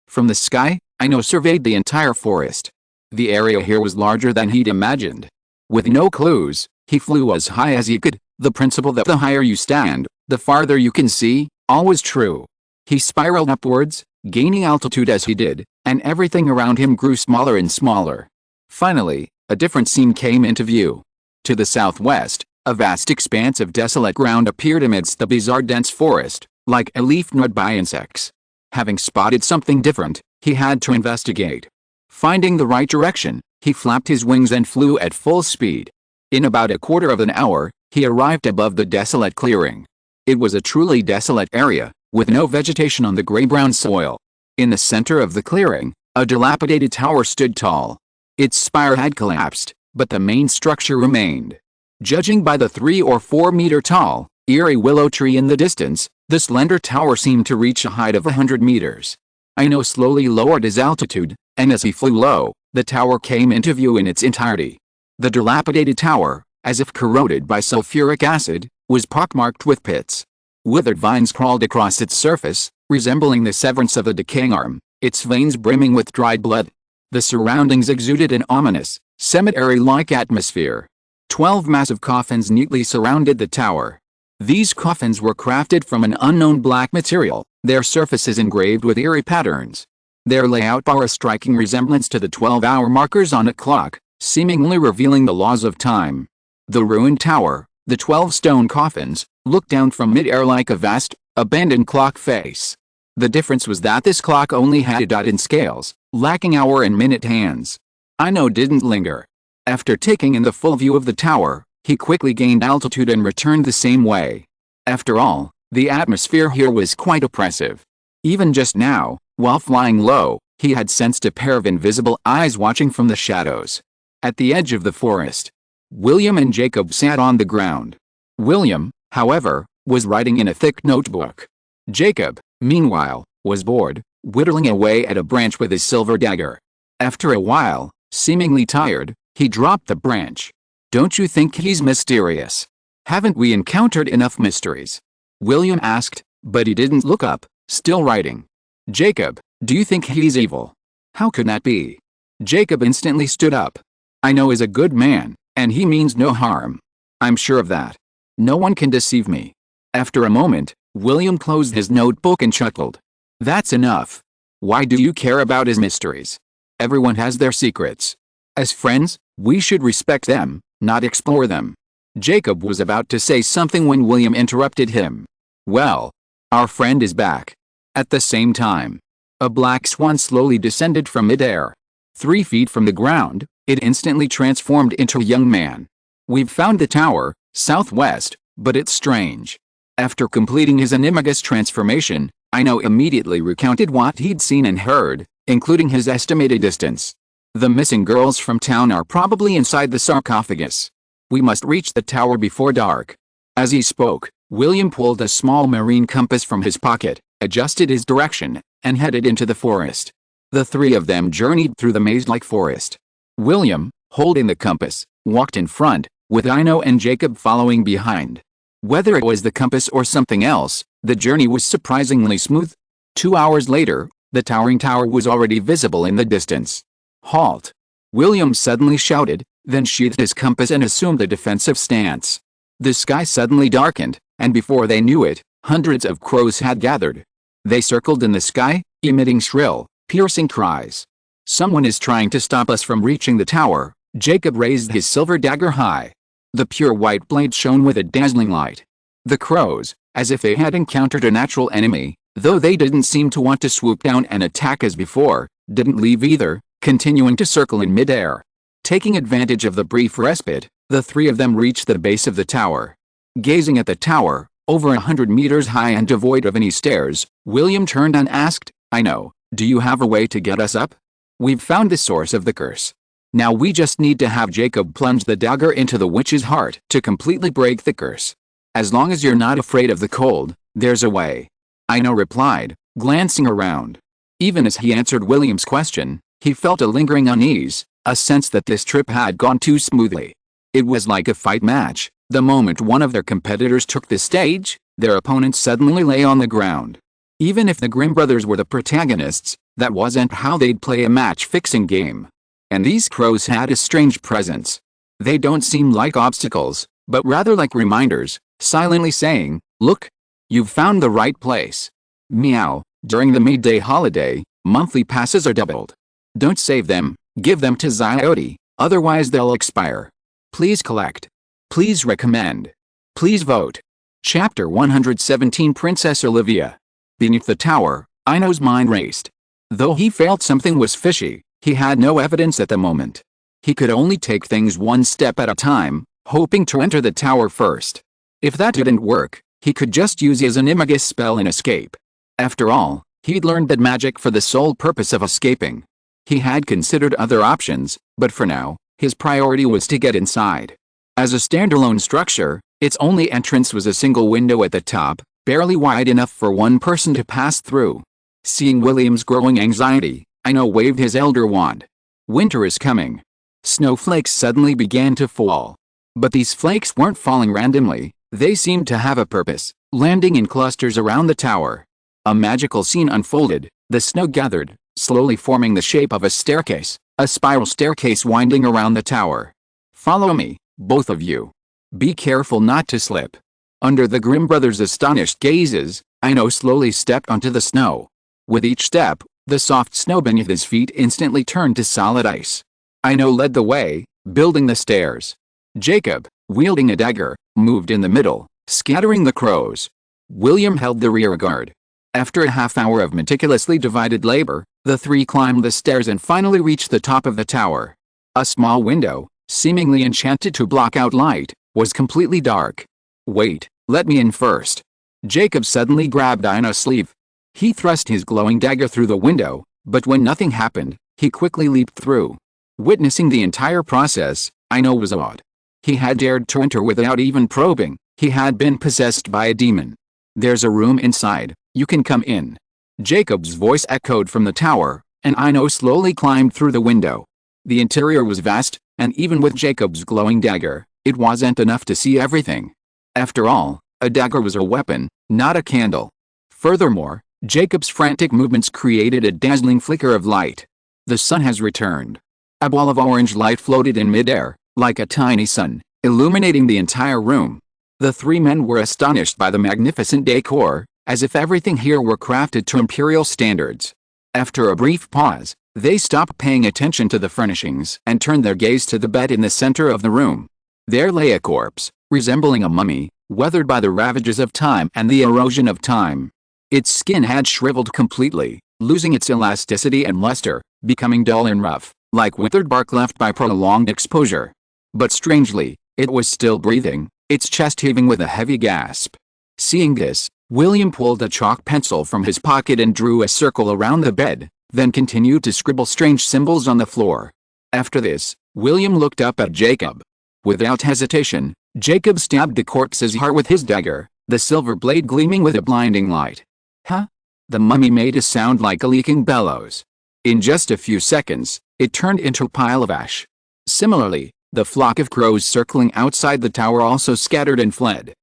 From the sky, Ino surveyed the entire forest. The area here was larger than he'd imagined. With no clues, he flew as high as he could, the principle that the higher you stand, the farther you can see, always true. He spiraled upwards, gaining altitude as he did, and everything around him grew smaller and smaller. Finally, a different scene came into view. To the southwest, a vast expanse of desolate ground appeared amidst the bizarre dense forest, like a leaf gnawed by insects. Having spotted something different, he had to investigate. Finding the right direction, he flapped his wings and flew at full speed. In about a quarter of an hour, he arrived above the desolate clearing. It was a truly desolate area, with no vegetation on the gray-brown soil. In the center of the clearing, a dilapidated tower stood tall. Its spire had collapsed, but the main structure remained. Judging by the 3 or 4 meter tall, eerie willow tree in the distance, the slender tower seemed to reach a height of 100 meters. Ino slowly lowered his altitude, and as he flew low, the tower came into view in its entirety. The dilapidated tower, as if corroded by sulfuric acid, was pockmarked with pits. Withered vines crawled across its surface, resembling the severance of a decaying arm, its veins brimming with dried blood. The surroundings exuded an ominous, cemetery-like atmosphere. 12 massive coffins neatly surrounded the tower. These coffins were crafted from an unknown black material, their surfaces engraved with eerie patterns. Their layout bore a striking resemblance to the 12-hour markers on a clock, seemingly revealing the laws of time. The ruined tower, the 12 stone coffins, looked down from mid-air like a vast, abandoned clock face. The difference was that this clock only had a dot in scales, lacking hour and minute hands. Ino didn't linger. After taking in the full view of the tower, he quickly gained altitude and returned the same way. After all, the atmosphere here was quite oppressive. Even just now, while flying low, he had sensed a pair of invisible eyes watching from the shadows. At the edge of the forest, William and Jacob sat on the ground. William, however, was writing in a thick notebook. Jacob, meanwhile, was bored, whittling away at a branch with his silver dagger. After a while, seemingly tired, he dropped the branch. "Don't you think he's mysterious? Haven't we encountered enough mysteries?" William asked, but he didn't look up, still writing. "Jacob, do you think he's evil?" "How could that be?" Jacob instantly stood up. "Ino is a good man, and he means no harm. I'm sure of that. No one can deceive me." After a moment, William closed his notebook and chuckled. "That's enough. Why do you care about his mysteries? Everyone has their secrets. As friends, we should respect them, not explore them." Jacob was about to say something when William interrupted him. "Well, our friend is back." At the same time, a black swan slowly descended from midair. 3 feet from the ground, it instantly transformed into a young man. "We've found the tower, southwest, but it's strange." After completing his animagus transformation, Ino immediately recounted what he'd seen and heard, including his estimated distance. "The missing girls from town are probably inside the sarcophagus. We must reach the tower before dark." As he spoke, William pulled a small marine compass from his pocket, adjusted his direction, and headed into the forest. The 3 of them journeyed through the maze-like forest. William, holding the compass, walked in front, with Ino and Jacob following behind. Whether it was the compass or something else, the journey was surprisingly smooth. 2 hours later, the towering tower was already visible in the distance. "Halt!" William suddenly shouted, then sheathed his compass and assumed a defensive stance. The sky suddenly darkened, and before they knew it, hundreds of crows had gathered. They circled in the sky, emitting shrill, piercing cries. "Someone is trying to stop us from reaching the tower." Jacob raised his silver dagger high. The pure white blade shone with a dazzling light. The crows, as if they had encountered a natural enemy, though they didn't seem to want to swoop down and attack as before, didn't leave either, continuing to circle in midair. Taking advantage of the brief respite, the 3 of them reached the base of the tower. Gazing at the tower, over 100 meters high and devoid of any stairs, William turned and asked, "Ino, do you have a way to get us up? We've found the source of the curse. Now we just need to have Jacob plunge the dagger into the witch's heart to completely break the curse. As long as you're not afraid of the cold, there's a way." Ino replied, glancing around. Even as he answered William's question, he felt a lingering unease, a sense that this trip had gone too smoothly. It was like a fight match. The moment one of their competitors took the stage, their opponent suddenly lay on the ground. Even if the Grimm brothers were the protagonists, that wasn't how they'd play a match-fixing game. And these crows had a strange presence. They don't seem like obstacles, but rather like reminders, silently saying, "Look, you've found the right place." "Meow," During the midday holiday, monthly passes are doubled. Don't save them, give them to Zyodi, otherwise they'll expire. Please collect. Please recommend. Please vote. Chapter 117 Princess Olivia. Beneath the tower, Ino's mind raced. Though he felt something was fishy, he had no evidence at the moment. He could only take things one step at a time, hoping to enter the tower first. If that didn't work, he could just use his animagus spell and escape. After all, he'd learned that magic for the sole purpose of escaping. He had considered other options, but for now, his priority was to get inside. As a standalone structure, its only entrance was a single window at the top, barely wide enough for one person to pass through. Seeing William's growing anxiety, Ino waved his elder wand. Winter is coming. Snowflakes suddenly began to fall. But these flakes weren't falling randomly, they seemed to have a purpose, landing in clusters around the tower. A magical scene unfolded, the snow gathered, slowly forming the shape of a staircase, a spiral staircase winding around the tower. Follow me, both of you. Be careful not to slip. Under the Grimm brothers' astonished gazes, Ino slowly stepped onto the snow. With each step, the soft snow beneath his feet instantly turned to solid ice. Ino led the way, building the stairs. Jacob, wielding a dagger, moved in the middle, scattering the crows. William held the rear guard. After a half-hour of meticulously divided labor, the three climbed the stairs and finally reached the top of the tower. A small window, seemingly enchanted to block out light, was completely dark. Wait, let me in first. Jacob suddenly grabbed Ino's sleeve. He thrust his glowing dagger through the window, but when nothing happened, he quickly leaped through. Witnessing the entire process, Ino was awed. He had dared to enter without even probing, he had been possessed by a demon. There's a room inside, you can come in. Jacob's voice echoed from the tower, and Ino slowly climbed through the window. The interior was vast, and even with Jacob's glowing dagger, it wasn't enough to see everything. After all, a dagger was a weapon, not a candle. Furthermore, Jacob's frantic movements created a dazzling flicker of light. The sun has returned. A ball of orange light floated in midair, like a tiny sun, illuminating the entire room. The three men were astonished by the magnificent decor, as if everything here were crafted to imperial standards. After a brief pause, they stopped paying attention to the furnishings and turned their gaze to the bed in the center of the room. There lay a corpse, resembling a mummy, weathered by the ravages of time and the erosion of time. Its skin had shriveled completely, losing its elasticity and luster, becoming dull and rough, like withered bark left by prolonged exposure. But strangely, it was still breathing, its chest heaving with a heavy gasp. Seeing this, William pulled a chalk pencil from his pocket and drew a circle around the bed, then continued to scribble strange symbols on the floor. After this, William looked up at Jacob. Without hesitation, Jacob stabbed the corpse's heart with his dagger, the silver blade gleaming with a blinding light. Huh? The mummy made a sound like a leaking bellows. In just a few seconds, it turned into a pile of ash. Similarly, the flock of crows circling outside the tower also scattered and fled.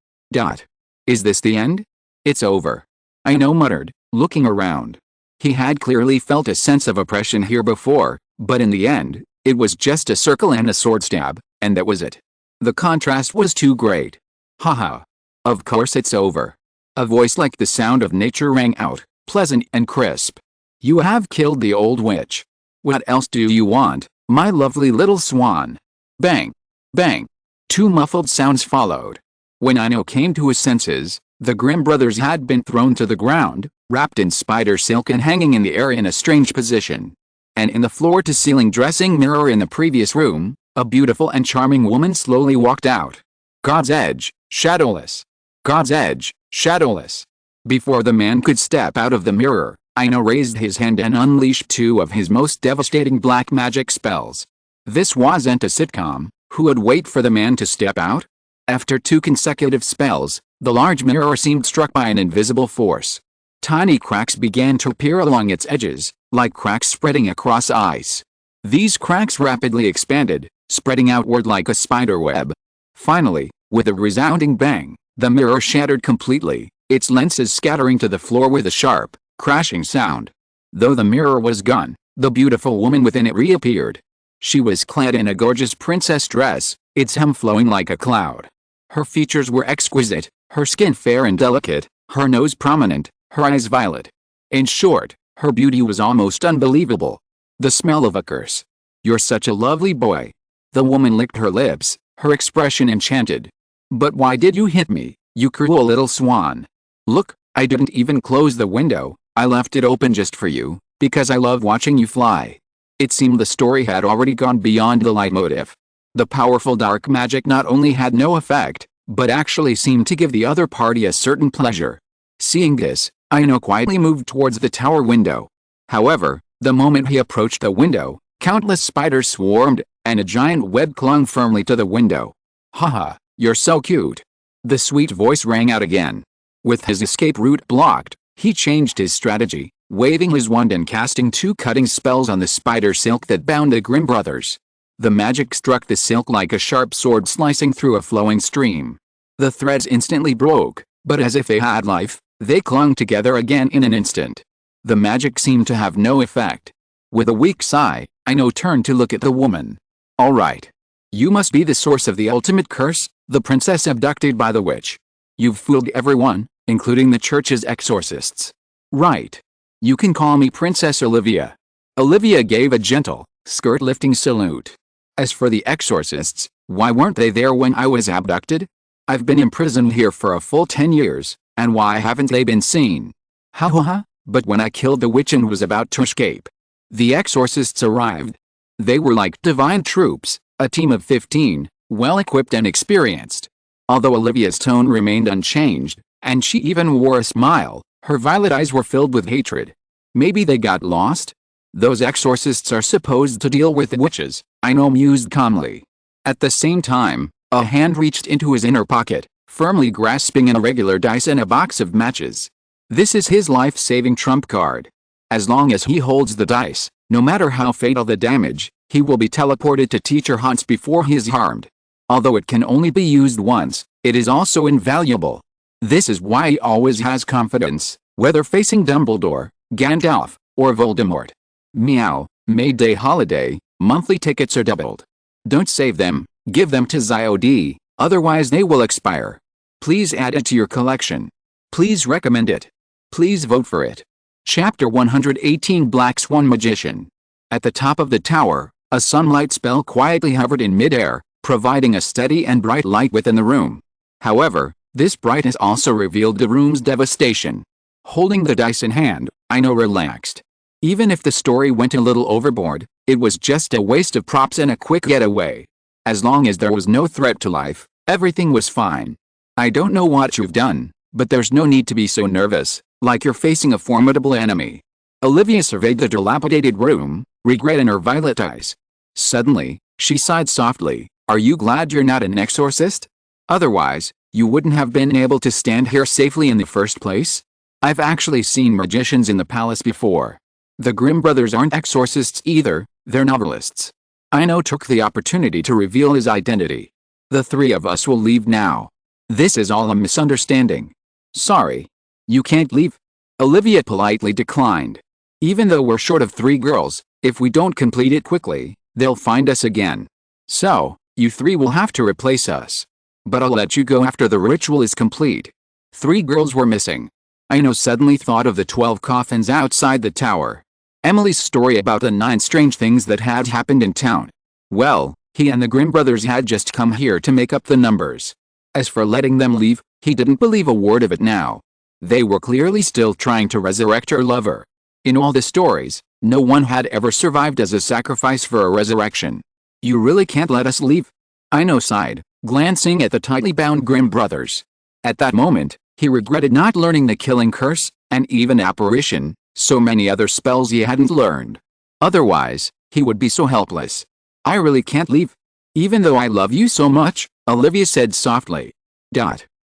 Is this the end? It's over. Ino muttered, looking around. He had clearly felt a sense of oppression here before, but in the end, it was just a circle and a sword stab, and that was it. The contrast was too great. Haha. Of course it's over. A voice like the sound of nature rang out, pleasant and crisp. You have killed the old witch. What else do you want, my lovely little swan? Bang! Bang! Two muffled sounds followed. When Ino came to his senses, the Grimm brothers had been thrown to the ground, wrapped in spider silk and hanging in the air in a strange position. And in the floor-to-ceiling dressing mirror in the previous room, a beautiful and charming woman slowly walked out. God's edge, shadowless. God's edge, shadowless. Before the man could step out of the mirror, Ino raised his hand and unleashed two of his most devastating black magic spells. This wasn't a sitcom. Who would wait for the man to step out? After two consecutive spells, the large mirror seemed struck by an invisible force. Tiny cracks began to appear along its edges, like cracks spreading across ice. These cracks rapidly expanded, spreading outward like a spider web. Finally, with a resounding bang, the mirror shattered completely, its lenses scattering to the floor with a sharp, crashing sound. Though the mirror was gone, the beautiful woman within it reappeared. She was clad in a gorgeous princess dress, its hem flowing like a cloud. Her features were exquisite, her skin fair and delicate, her nose prominent, her eyes violet. In short, her beauty was almost unbelievable. The smell of a curse. You're such a lovely boy. The woman licked her lips, her expression enchanted. But why did you hit me, you cruel little swan? Look, I didn't even close the window, I left it open just for you, because I love watching you fly. It seemed the story had already gone beyond the leitmotif. The powerful dark magic not only had no effect, but actually seemed to give the other party a certain pleasure. Seeing this, Ino quietly moved towards the tower window. However, the moment he approached the window, countless spiders swarmed, and a giant web clung firmly to the window. Haha, you're so cute. The sweet voice rang out again. With his escape route blocked, he changed his strategy, waving his wand and casting 2 cutting spells on the spider silk that bound the Grimm brothers. The magic struck the silk like a sharp sword slicing through a flowing stream. The threads instantly broke, but as if they had life, they clung together again in an instant. The magic seemed to have no effect. With a weak sigh, Ino turned to look at the woman. All right. You must be the source of the ultimate curse, the princess abducted by the witch. You've fooled everyone, including the church's exorcists. Right. You can call me Princess Olivia. Olivia gave a gentle, skirt-lifting salute. As for the exorcists, why weren't they there when I was abducted? I've been imprisoned here for a full 10 years, and why haven't they been seen? Ha ha ha, but when I killed the witch and was about to escape, the exorcists arrived. They were like divine troops, a team of 15, well-equipped and experienced. Although Olivia's tone remained unchanged, and she even wore a smile, her violet eyes were filled with hatred. Maybe they got lost? Those exorcists are supposed to deal with witches, Ino mused calmly. At the same time, a hand reached into his inner pocket, firmly grasping an irregular dice and a box of matches. This is his life-saving trump card. As long as he holds the dice, no matter how fatal the damage, he will be teleported to teacher haunts before he is harmed. Although it can only be used once, it is also invaluable. This is why he always has confidence, whether facing Dumbledore, Gandalf, or Voldemort. Meow, May Day holiday, monthly tickets are doubled. Don't save them, give them to ZIOD, otherwise they will expire. Please add it to your collection. Please recommend it. Please vote for it. Chapter 118 Black Swan Magician. At the top of the tower, a sunlight spell quietly hovered in midair, providing a steady and bright light within the room. However, this brightness also revealed the room's devastation. Holding the dice in hand, Ino relaxed. Even if the story went a little overboard, it was just a waste of props and a quick getaway. As long as there was no threat to life, everything was fine. I don't know what you've done, but there's no need to be so nervous, like you're facing a formidable enemy. Olivia surveyed the dilapidated room, regret in her violet eyes. Suddenly, she sighed softly. Are you glad you're not an exorcist? Otherwise, you wouldn't have been able to stand here safely in the first place? I've actually seen magicians in the palace before. The Grimm brothers aren't exorcists either, they're novelists. Ino took the opportunity to reveal his identity. The 3 of us will leave now. This is all a misunderstanding. Sorry. You can't leave. Olivia politely declined. Even though we're short of 3 girls, if we don't complete it quickly, they'll find us again. So, you 3 will have to replace us. But I'll let you go after the ritual is complete. 3 girls were missing. Ino suddenly thought of the 12 coffins outside the tower. Emily's story about the 9 strange things that had happened in town. Well, he and the Grimm brothers had just come here to make up the numbers. As for letting them leave, he didn't believe a word of it now. They were clearly still trying to resurrect her lover. In all the stories, no one had ever survived as a sacrifice for a resurrection. You really can't let us leave? Ino sighed, glancing at the tightly bound Grimm brothers. At that moment, he regretted not learning the killing curse, and even apparition, so many other spells he hadn't learned. Otherwise, he would be so helpless. I really can't leave. Even though I love you so much, Olivia said softly.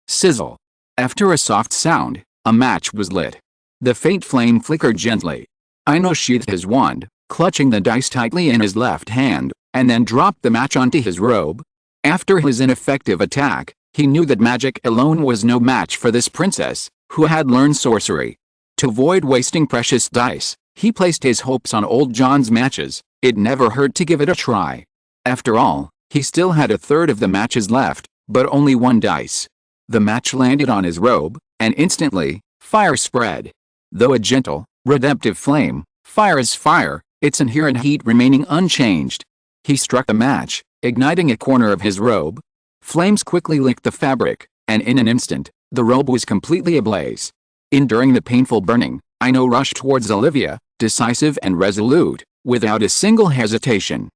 Sizzle. After a soft sound, a match was lit. The faint flame flickered gently. Ino sheathed his wand, clutching the dice tightly in his left hand, and then dropped the match onto his robe. After his ineffective attack, he knew that magic alone was no match for this princess, who had learned sorcery. To avoid wasting precious dice, he placed his hopes on old John's matches. It never hurt to give it a try. After all, he still had a third of the matches left, but only 1 dice. The match landed on his robe, and instantly, fire spread. Though a gentle, redemptive flame, fire is fire, its inherent heat remaining unchanged. He struck a match, igniting a corner of his robe. Flames quickly licked the fabric, and in an instant, the robe was completely ablaze. Enduring the painful burning, Ino rushed towards Olivia, decisive and resolute, without a single hesitation.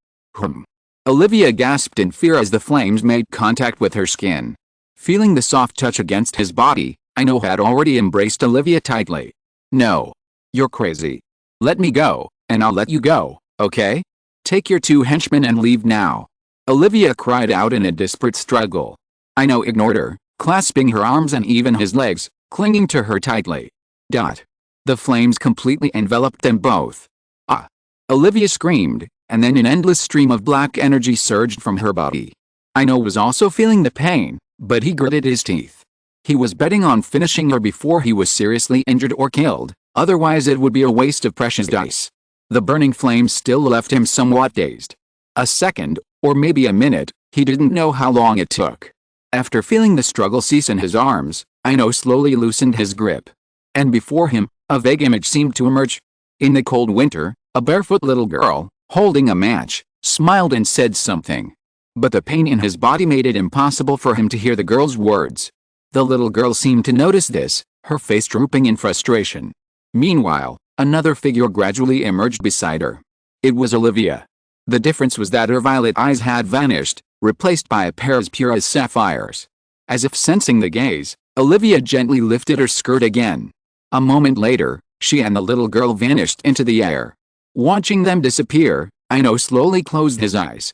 Olivia gasped in fear as the flames made contact with her skin. Feeling the soft touch against his body, Ino had already embraced Olivia tightly. "No. You're crazy. Let me go, and I'll let you go, okay? Take your 2 henchmen and leave now." Olivia cried out in a desperate struggle. Ino ignored her, clasping her arms and even his legs, clinging to her tightly. The flames completely enveloped them both. "Ah!" Olivia screamed, and then an endless stream of black energy surged from her body. Ino was also feeling the pain, but he gritted his teeth. He was betting on finishing her before he was seriously injured or killed, otherwise it would be a waste of precious dice. The burning flames still left him somewhat dazed. A second, or maybe a minute, he didn't know how long it took. After feeling the struggle cease in his arms, Ino slowly loosened his grip. And before him, a vague image seemed to emerge. In the cold winter, a barefoot little girl, holding a match, smiled and said something. But the pain in his body made it impossible for him to hear the girl's words. The little girl seemed to notice this, her face drooping in frustration. Meanwhile, another figure gradually emerged beside her. It was Olivia. The difference was that her violet eyes had vanished, replaced by a pair as pure as sapphires. As if sensing the gaze, Olivia gently lifted her skirt again. A moment later, she and the little girl vanished into the air. Watching them disappear, Ino slowly closed his eyes.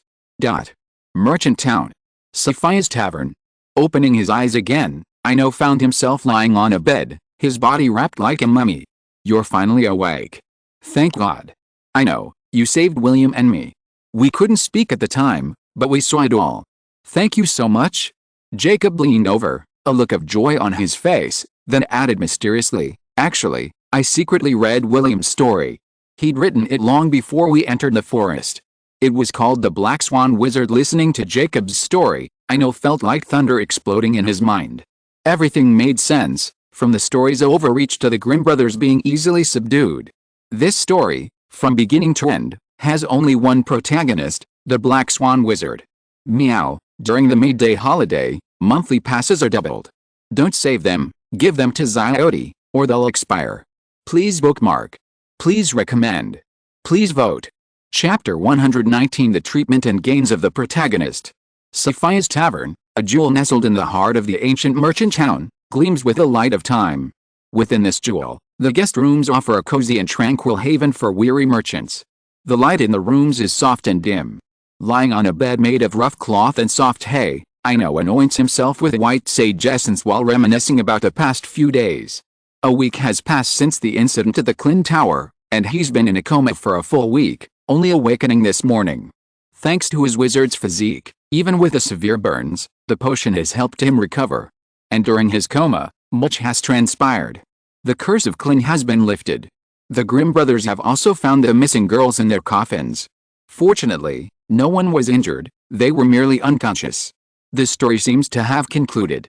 Merchant Town. Sophia's Tavern. Opening his eyes again, Ino found himself lying on a bed, his body wrapped like a mummy. "You're finally awake. Thank God. Ino, you saved William and me. We couldn't speak at the time, but we saw it all. Thank you so much." Jacob leaned over, a look of joy on his face, then added mysteriously, "Actually, I secretly read William's story. He'd written it long before we entered the forest. It was called The Black Swan Wizard." Listening to Jacob's story, Ino felt like thunder exploding in his mind. Everything made sense, from the story's overreach to the Grimm brothers being easily subdued. This story, from beginning to end, has only one protagonist, the Black Swan Wizard. Meow. During the May-Day holiday, monthly passes are doubled. Don't save them, give them to Ziote, or they'll expire. Please bookmark. Please recommend. Please vote. Chapter 119 The Treatment and Gains of the Protagonist. Sophia's Tavern, a jewel nestled in the heart of the ancient merchant town, gleams with the light of time. Within this jewel, the guest rooms offer a cozy and tranquil haven for weary merchants. The light in the rooms is soft and dim. Lying on a bed made of rough cloth and soft hay, Ino anoints himself with white sage essence while reminiscing about the past few days. A week has passed since the incident at the Klin Tower, and he's been in a coma for a full week, only awakening this morning. Thanks to his wizard's physique, even with the severe burns, the potion has helped him recover. And during his coma, much has transpired. The curse of Klin has been lifted. The Grimm brothers have also found the missing girls in their coffins. Fortunately, no one was injured, they were merely unconscious. This story seems to have concluded.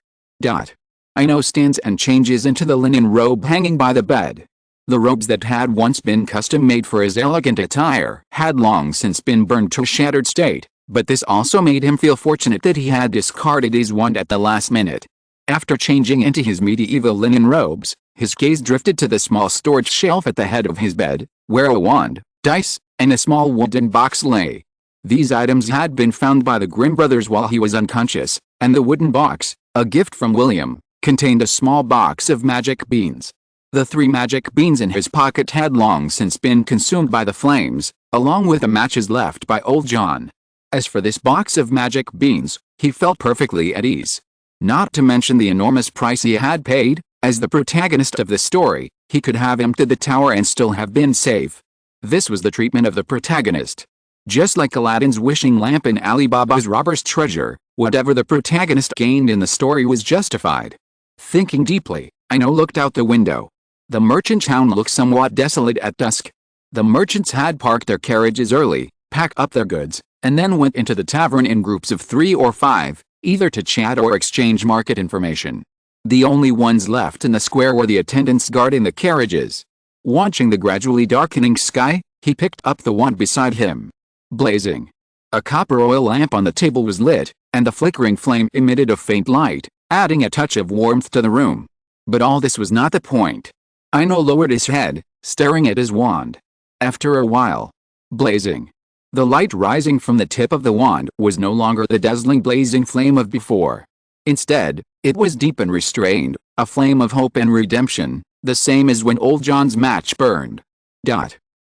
Ino stands and changes into the linen robe hanging by the bed. The robes that had once been custom-made for his elegant attire had long since been burned to a shattered state, but this also made him feel fortunate that he had discarded his wand at the last minute. After changing into his medieval linen robes, his gaze drifted to the small storage shelf at the head of his bed, where a wand, dice, and a small wooden box lay. These items had been found by the Grimm brothers while he was unconscious, and the wooden box, a gift from William, contained a small box of magic beans. The 3 magic beans in his pocket had long since been consumed by the flames, along with the matches left by old John. As for this box of magic beans, he felt perfectly at ease. Not to mention the enormous price he had paid, as the protagonist of the story, he could have emptied the tower and still have been safe. This was the treatment of the protagonist. Just like Aladdin's wishing lamp in Ali Baba's robber's treasure, whatever the protagonist gained in the story was justified. Thinking deeply, Ino looked out the window. The merchant town looked somewhat desolate at dusk. The merchants had parked their carriages early, packed up their goods, and then went into the tavern in groups of 3 or 5, either to chat or exchange market information. The only ones left in the square were the attendants guarding the carriages. Watching the gradually darkening sky, he picked up the wand beside him. Blazing. A copper oil lamp on the table was lit, and the flickering flame emitted a faint light, adding a touch of warmth to the room. But all this was not the point. Ino lowered his head, staring at his wand. After a while, blazing. The light rising from the tip of the wand was no longer the dazzling blazing flame of before. Instead, it was deep and restrained, a flame of hope and redemption, the same as when old John's match burned.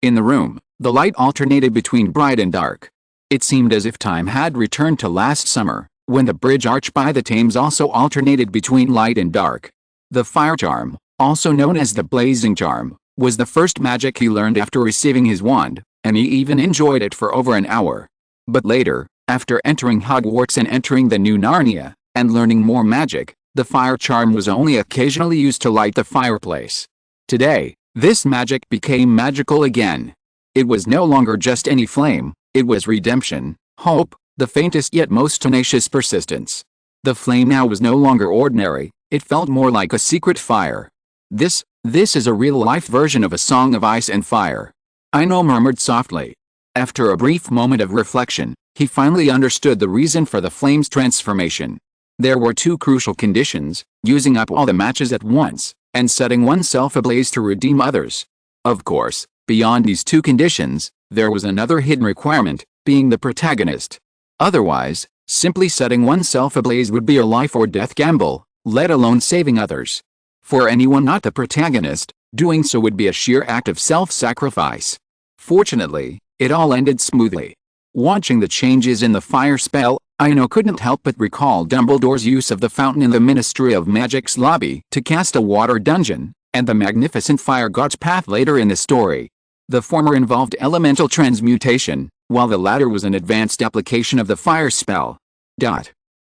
In the room, the light alternated between bright and dark. It seemed as if time had returned to last summer, when the bridge arch by the Thames also alternated between light and dark. The fire charm, also known as the blazing charm, was the first magic he learned after receiving his wand, and he even enjoyed it for over an hour. But later, after entering Hogwarts and entering the new Narnia, and learning more magic, the fire charm was only occasionally used to light the fireplace. Today, this magic became magical again. It was no longer just any flame, it was redemption, hope, the faintest yet most tenacious persistence. The flame now was no longer ordinary, it felt more like a secret fire. This is a real-life version of a song of ice and fire. Ino murmured softly. After a brief moment of reflection, he finally understood the reason for the flame's transformation. There were two crucial conditions: using up all the matches at once, and setting oneself ablaze to redeem others. Of course, beyond these two conditions, there was another hidden requirement, being the protagonist. Otherwise, simply setting oneself ablaze would be a life or death gamble, let alone saving others. For anyone not the protagonist, doing so would be a sheer act of self-sacrifice. Fortunately, it all ended smoothly. Watching the changes in the fire spell, Ino couldn't help but recall Dumbledore's use of the fountain in the Ministry of Magic's lobby to cast a water dungeon, and the magnificent fire god's path later in the story. The former involved elemental transmutation, while the latter was an advanced application of the fire spell.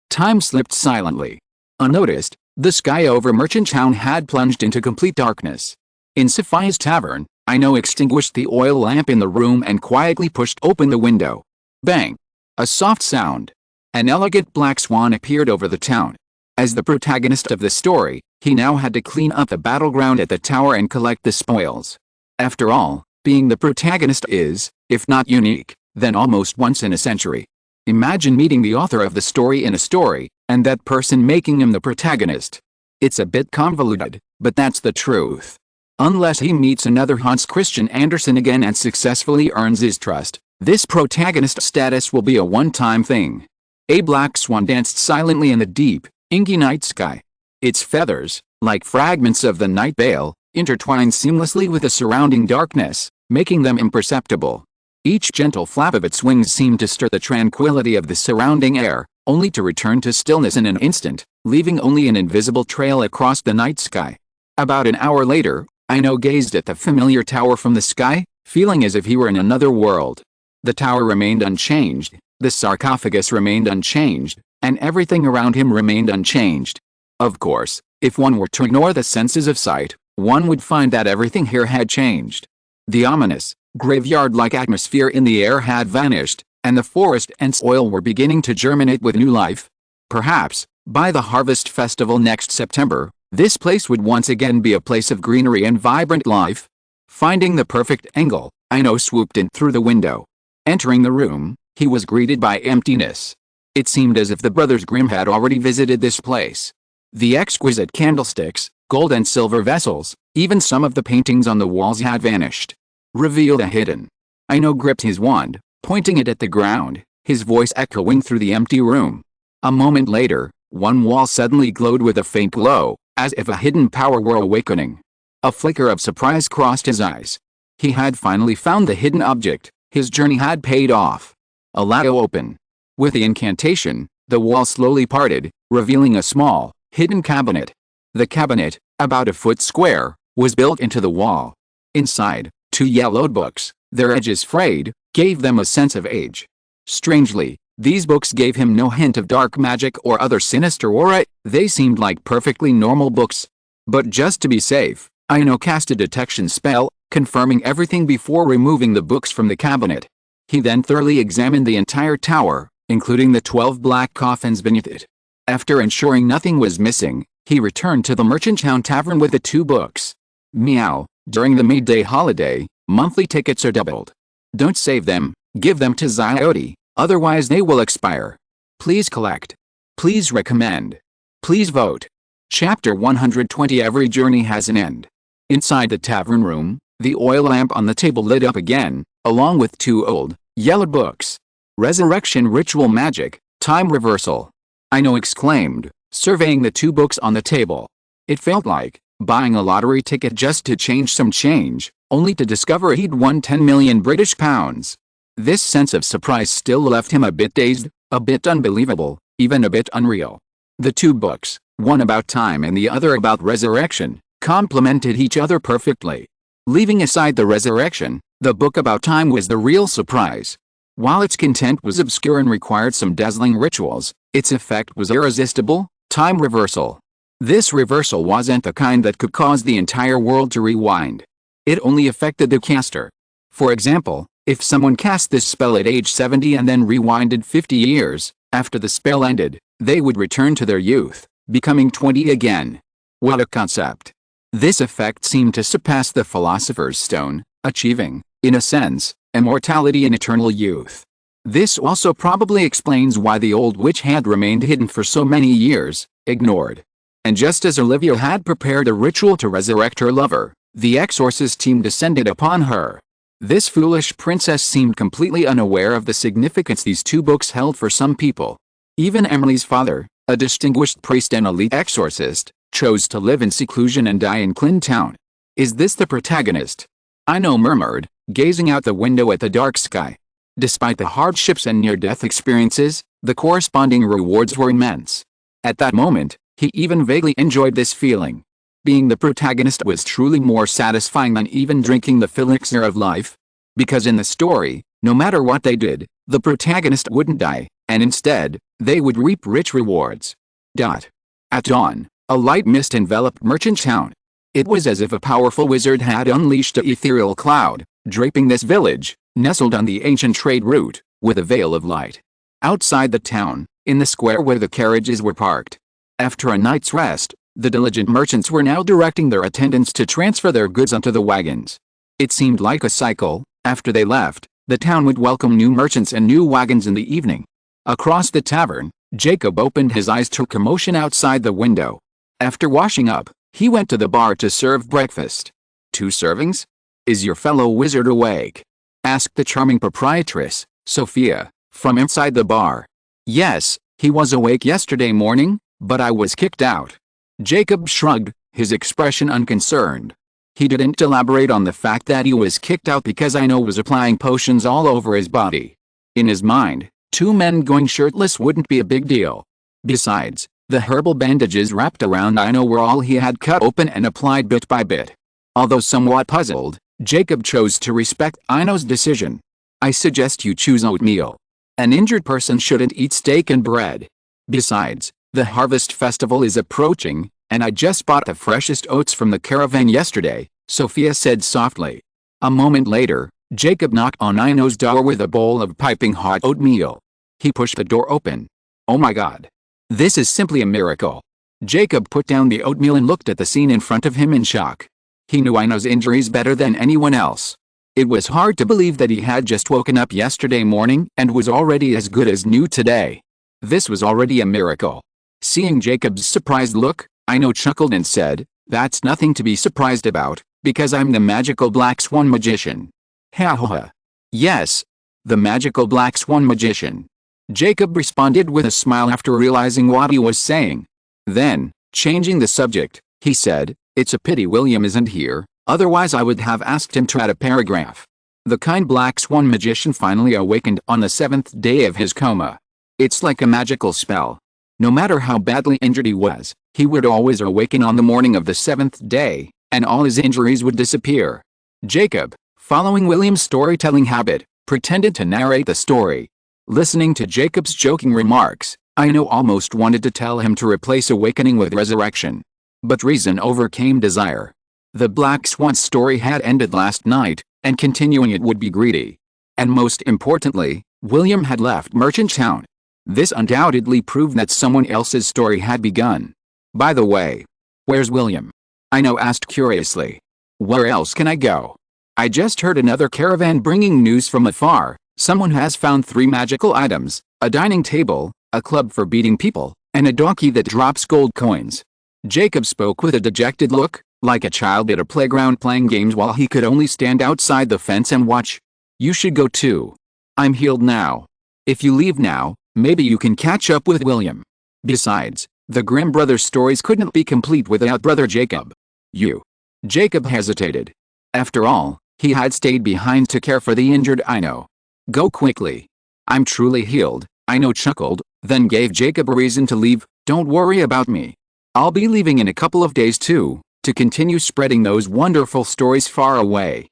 Time slipped silently. Unnoticed, the sky over Merchant Town had plunged into complete darkness. In Sophia's tavern, Ino extinguished the oil lamp in the room and quietly pushed open the window. Bang! A soft sound. An elegant black swan appeared over the town. As the protagonist of the story, he now had to clean up the battleground at the tower and collect the spoils. After all, being the protagonist is, if not unique, then almost once in a century. Imagine meeting the author of the story in a story, and that person making him the protagonist. It's a bit convoluted, but that's the truth. Unless he meets another Hans Christian Andersen again and successfully earns his trust, this protagonist status will be a one-time thing. A black swan danced silently in the deep, inky night sky. Its feathers, like fragments of the night veil, intertwined seamlessly with the surrounding darkness, making them imperceptible. Each gentle flap of its wings seemed to stir the tranquility of the surrounding air, only to return to stillness in an instant, leaving only an invisible trail across the night sky. About an hour later, Ino gazed at the familiar tower from the sky, feeling as if he were in another world. The tower remained unchanged, the sarcophagus remained unchanged, and everything around him remained unchanged. Of course, if one were to ignore the senses of sight, one would find that everything here had changed. The ominous, graveyard-like atmosphere in the air had vanished, and the forest and soil were beginning to germinate with new life. Perhaps, by the harvest festival next September, this place would once again be a place of greenery and vibrant life. Finding the perfect angle, Ino swooped in through the window. Entering the room, he was greeted by emptiness. It seemed as if the Brothers Grimm had already visited this place. The exquisite candlesticks, gold and silver vessels, even some of the paintings on the walls had vanished. Revealed and hidden. Ino gripped his wand, pointing it at the ground, his voice echoing through the empty room. A moment later, one wall suddenly glowed with a faint glow, as if a hidden power were awakening. A flicker of surprise crossed his eyes. He had finally found the hidden object, his journey had paid off. A lattice open. With the incantation, the wall slowly parted, revealing a small, hidden cabinet. The cabinet, about a foot square, was built into the wall. Inside, two yellowed books, their edges frayed, gave them a sense of age. Strangely, these books gave him no hint of dark magic or other sinister aura, they seemed like perfectly normal books. But just to be safe, Ino cast a detection spell, confirming everything before removing the books from the cabinet. He then thoroughly examined the entire tower, including the 12 black coffins beneath it. After ensuring nothing was missing, He returned to the Merchanttown Tavern with the 2 books. Meow. During the midday holiday, monthly tickets are doubled. Don't save them, give them to Ziote, otherwise they will expire. Please collect. Please recommend. Please vote. Chapter 120. Every journey has an end. Inside the tavern room, the oil lamp on the table lit up again, along with 2 old, yellowed books. Resurrection Ritual Magic, Time Reversal. Ino exclaimed, surveying the 2 books on the table. It felt like buying a lottery ticket just to change some change, only to discover he'd won 10 million British pounds. This sense of surprise still left him a bit dazed, a bit unbelievable, even a bit unreal. The 2 books, one about time and the other about resurrection, complemented each other perfectly. Leaving aside the resurrection, the book about time was the real surprise. While its content was obscure and required some dazzling rituals, its effect was irresistible: time reversal. This reversal wasn't the kind that could cause the entire world to rewind. It only affected the caster. For example, if someone cast this spell at age 70 and then rewinded 50 years, after the spell ended, they would return to their youth, becoming 20 again. What a concept. This effect seemed to surpass the Philosopher's Stone, achieving, in a sense, immortality and eternal youth. This also probably explains why the old witch had remained hidden for so many years, ignored. And just as Olivia had prepared a ritual to resurrect her lover, the exorcist team descended upon her. This foolish princess seemed completely unaware of the significance these 2 books held for some people. Even Emily's father, a distinguished priest and elite exorcist, chose to live in seclusion and die in Clyn Town. Is this the protagonist? Ino murmured, gazing out the window at the dark sky. Despite the hardships and near-death experiences, the corresponding rewards were immense. At that moment, he even vaguely enjoyed this feeling. Being the protagonist was truly more satisfying than even drinking the elixir of life. Because in the story, no matter what they did, the protagonist wouldn't die, and instead, they would reap rich rewards. At dawn, a light mist enveloped Merchanttown. It was as if a powerful wizard had unleashed an ethereal cloud, draping this village, nestled on the ancient trade route, with a veil of light. Outside the town, in the square where the carriages were parked. After a night's rest, the diligent merchants were now directing their attendants to transfer their goods onto the wagons. It seemed like a cycle. After they left, the town would welcome new merchants and new wagons in the evening. Across the tavern, Jacob opened his eyes to commotion outside the window. After washing up, he went to the bar to serve breakfast. 2 servings? Is your fellow wizard awake? Asked the charming proprietress, Sophia, from inside the bar. Yes, he was awake yesterday morning, but I was kicked out. Jacob shrugged, his expression unconcerned. He didn't elaborate on the fact that he was kicked out because Ino was applying potions all over his body. In his mind, 2 men going shirtless wouldn't be a big deal. Besides, the herbal bandages wrapped around Ino were all he had cut open and applied bit by bit. Although somewhat puzzled, Jacob chose to respect Ino's decision. I suggest you choose oatmeal. An injured person shouldn't eat steak and bread. Besides, the harvest festival is approaching, and I just bought the freshest oats from the caravan yesterday, Sophia said softly. A moment later, Jacob knocked on Ino's door with a bowl of piping hot oatmeal. He pushed the door open. Oh my God. This is simply a miracle. Jacob put down the oatmeal and looked at the scene in front of him in shock. He knew Ino's injuries better than anyone else. It was hard to believe that he had just woken up yesterday morning and was already as good as new today. This was already a miracle. Seeing Jacob's surprised look, Ino chuckled and said, "That's nothing to be surprised about, because I'm the magical black swan magician." Ha ha ha. Yes. The magical black swan magician. Jacob responded with a smile after realizing what he was saying. Then, changing the subject, he said, "It's a pity William isn't here, otherwise I would have asked him to add a paragraph." The kind black swan magician finally awakened on the 7th day of his coma. It's like a magical spell. No matter how badly injured he would always awaken on the morning of the 7th day, and all his injuries would disappear. Jacob, following William's storytelling habit, pretended to narrate the story. Listening to Jacob's joking remarks, Ino almost wanted to tell him to replace awakening with resurrection. But reason overcame desire. The Black Swan story had ended last night, and continuing it would be greedy. And most importantly, William had left Merchanttown. This undoubtedly proved that someone else's story had begun. By the way, where's William? Ino asked curiously. Where else can I go? I just heard another caravan bringing news from afar. Someone has found 3 magical items, a dining table, a club for beating people, and a donkey that drops gold coins. Jacob spoke with a dejected look, like a child at a playground playing games while he could only stand outside the fence and watch. You should go too. I'm healed now. If you leave now, maybe you can catch up with William. Besides, the Grimm brothers' stories couldn't be complete without brother Jacob. You. Jacob hesitated. After all, he had stayed behind to care for the injured Ino. Go quickly. I'm truly healed, Ino chuckled, then gave Jacob a reason to leave. Don't worry about me. I'll be leaving in a couple of days too, to continue spreading those wonderful stories far away.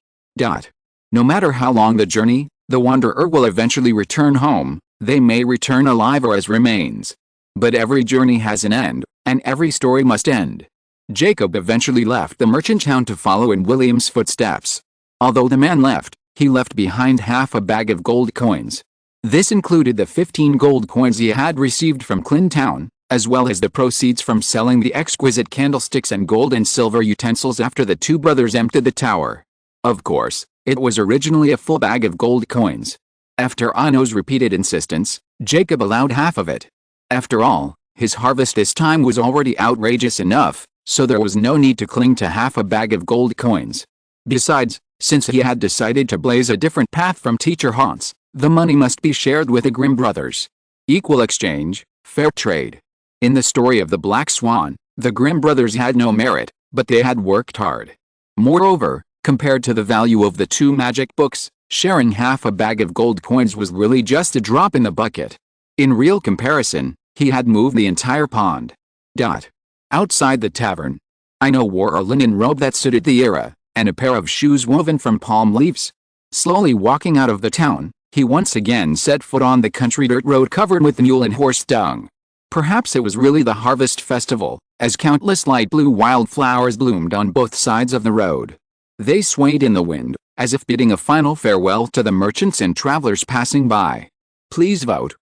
No matter how long the journey, the wanderer will eventually return home. They may return alive or as remains. But every journey has an end, and every story must end. Jacob eventually left the merchant town to follow in William's footsteps. Although the man left, he left behind half a bag of gold coins. This included the 15 gold coins he had received from Clyn Town, as well as the proceeds from selling the exquisite candlesticks and gold and silver utensils after the 2 brothers emptied the tower. Of course, it was originally a full bag of gold coins. After Ino's repeated insistence, Jacob allowed half of it. After all, his harvest this time was already outrageous enough, so there was no need to cling to half a bag of gold coins. Besides, since he had decided to blaze a different path from teacher haunts, the money must be shared with the Grimm brothers. Equal exchange, fair trade. In the story of the Black Swan, the Grimm brothers had no merit, but they had worked hard. Moreover, compared to the value of the 2 magic books, sharing half a bag of gold coins was really just a drop in the bucket. In real comparison, he had moved the entire pond. Outside the tavern, Ino wore a linen robe that suited the era, and a pair of shoes woven from palm leaves. Slowly walking out of the town, he once again set foot on the country dirt road covered with mule and horse dung. Perhaps it was really the harvest festival, as countless light blue wildflowers bloomed on both sides of the road. They swayed in the wind, as if bidding a final farewell to the merchants and travelers passing by. Please vote,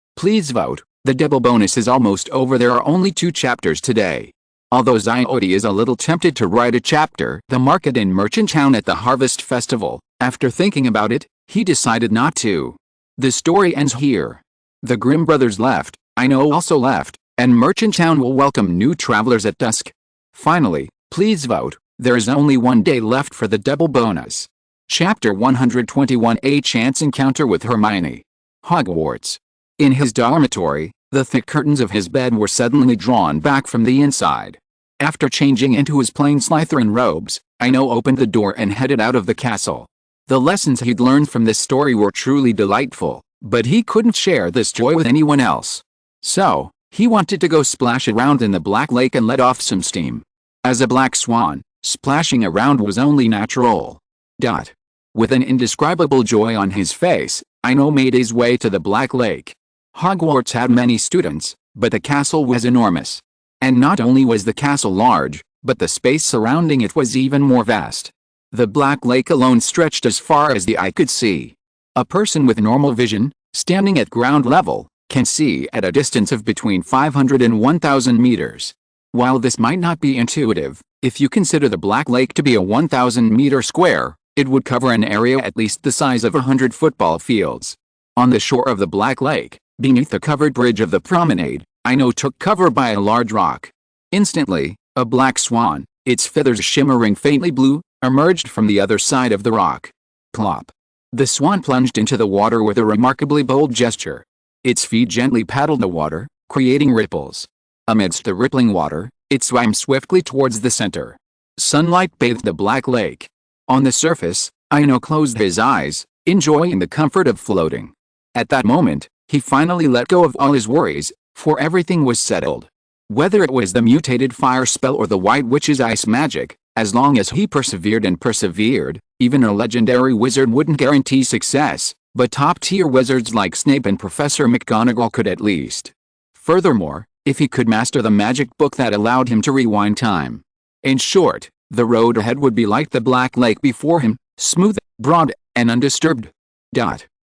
the double bonus is almost over. There are only 2 chapters today. Although Zyodi is a little tempted to write a chapter, the market in Merchant Town at the Harvest Festival, after thinking about it, he decided not to. The story ends here. The Grimm brothers left, Ino also left, and Merchant Town will welcome new travelers at dusk. Finally, please vote, there is only 1 day left for the double bonus. Chapter 121, A Chance Encounter with Hermione. Hogwarts. In his dormitory, the thick curtains of his bed were suddenly drawn back from the inside. After changing into his plain Slytherin robes, Ino opened the door and headed out of the castle. The lessons he'd learned from this story were truly delightful, but he couldn't share this joy with anyone else. So, he wanted to go splash around in the Black Lake and let off some steam. As a black swan, splashing around was only natural. With an indescribable joy on his face, Ino made his way to the Black Lake. Hogwarts had many students, but the castle was enormous. And not only was the castle large, but the space surrounding it was even more vast. The Black Lake alone stretched as far as the eye could see. A person with normal vision, standing at ground level, can see at a distance of between 500 and 1,000 meters. While this might not be intuitive, if you consider the Black Lake to be a 1,000-meter square, it would cover an area at least the size of 100 football fields. On the shore of the Black Lake, beneath the covered bridge of the promenade, Ino took cover by a large rock. Instantly, a black swan, its feathers shimmering faintly blue, emerged from the other side of the rock. Plop. The swan plunged into the water with a remarkably bold gesture. Its feet gently paddled the water, creating ripples. Amidst the rippling water, it swam swiftly towards the center. Sunlight bathed the Black Lake. On the surface, Ino closed his eyes, enjoying the comfort of floating. At that moment, he finally let go of all his worries, for everything was settled. Whether it was the mutated fire spell or the White Witch's ice magic, as long as he persevered and persevered, even a legendary wizard wouldn't guarantee success, but top-tier wizards like Snape and Professor McGonagall could at least. Furthermore, if he could master the magic book that allowed him to rewind time. In short, the road ahead would be like the Black Lake before him, smooth, broad, and undisturbed.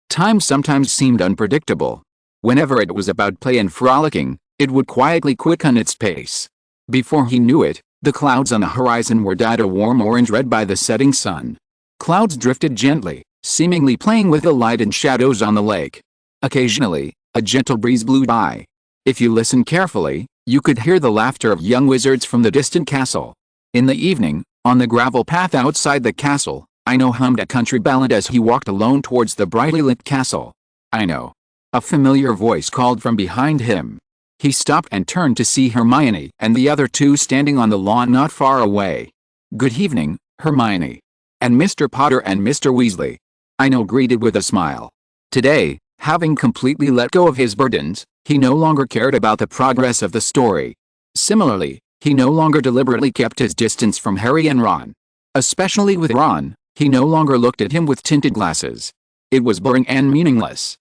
Time sometimes seemed unpredictable. Whenever it was about play and frolicking, it would quietly quicken its pace. Before he knew it, the clouds on the horizon were dyed a warm orange-red by the setting sun. Clouds drifted gently, seemingly playing with the light and shadows on the lake. Occasionally, a gentle breeze blew by. If you listened carefully, you could hear the laughter of young wizards from the distant castle. In the evening, on the gravel path outside the castle, Ino hummed a country ballad as he walked alone towards the brightly lit castle. Ino. A familiar voice called from behind him. He stopped and turned to see Hermione and the other two standing on the lawn not far away. "Good evening, Hermione. And Mr. Potter and Mr. Weasley." Ino greeted with a smile. Today, having completely let go of his burdens, he no longer cared about the progress of the story. Similarly, he no longer deliberately kept his distance from Harry and Ron. Especially with Ron, he no longer looked at him with tinted glasses. It was boring and meaningless.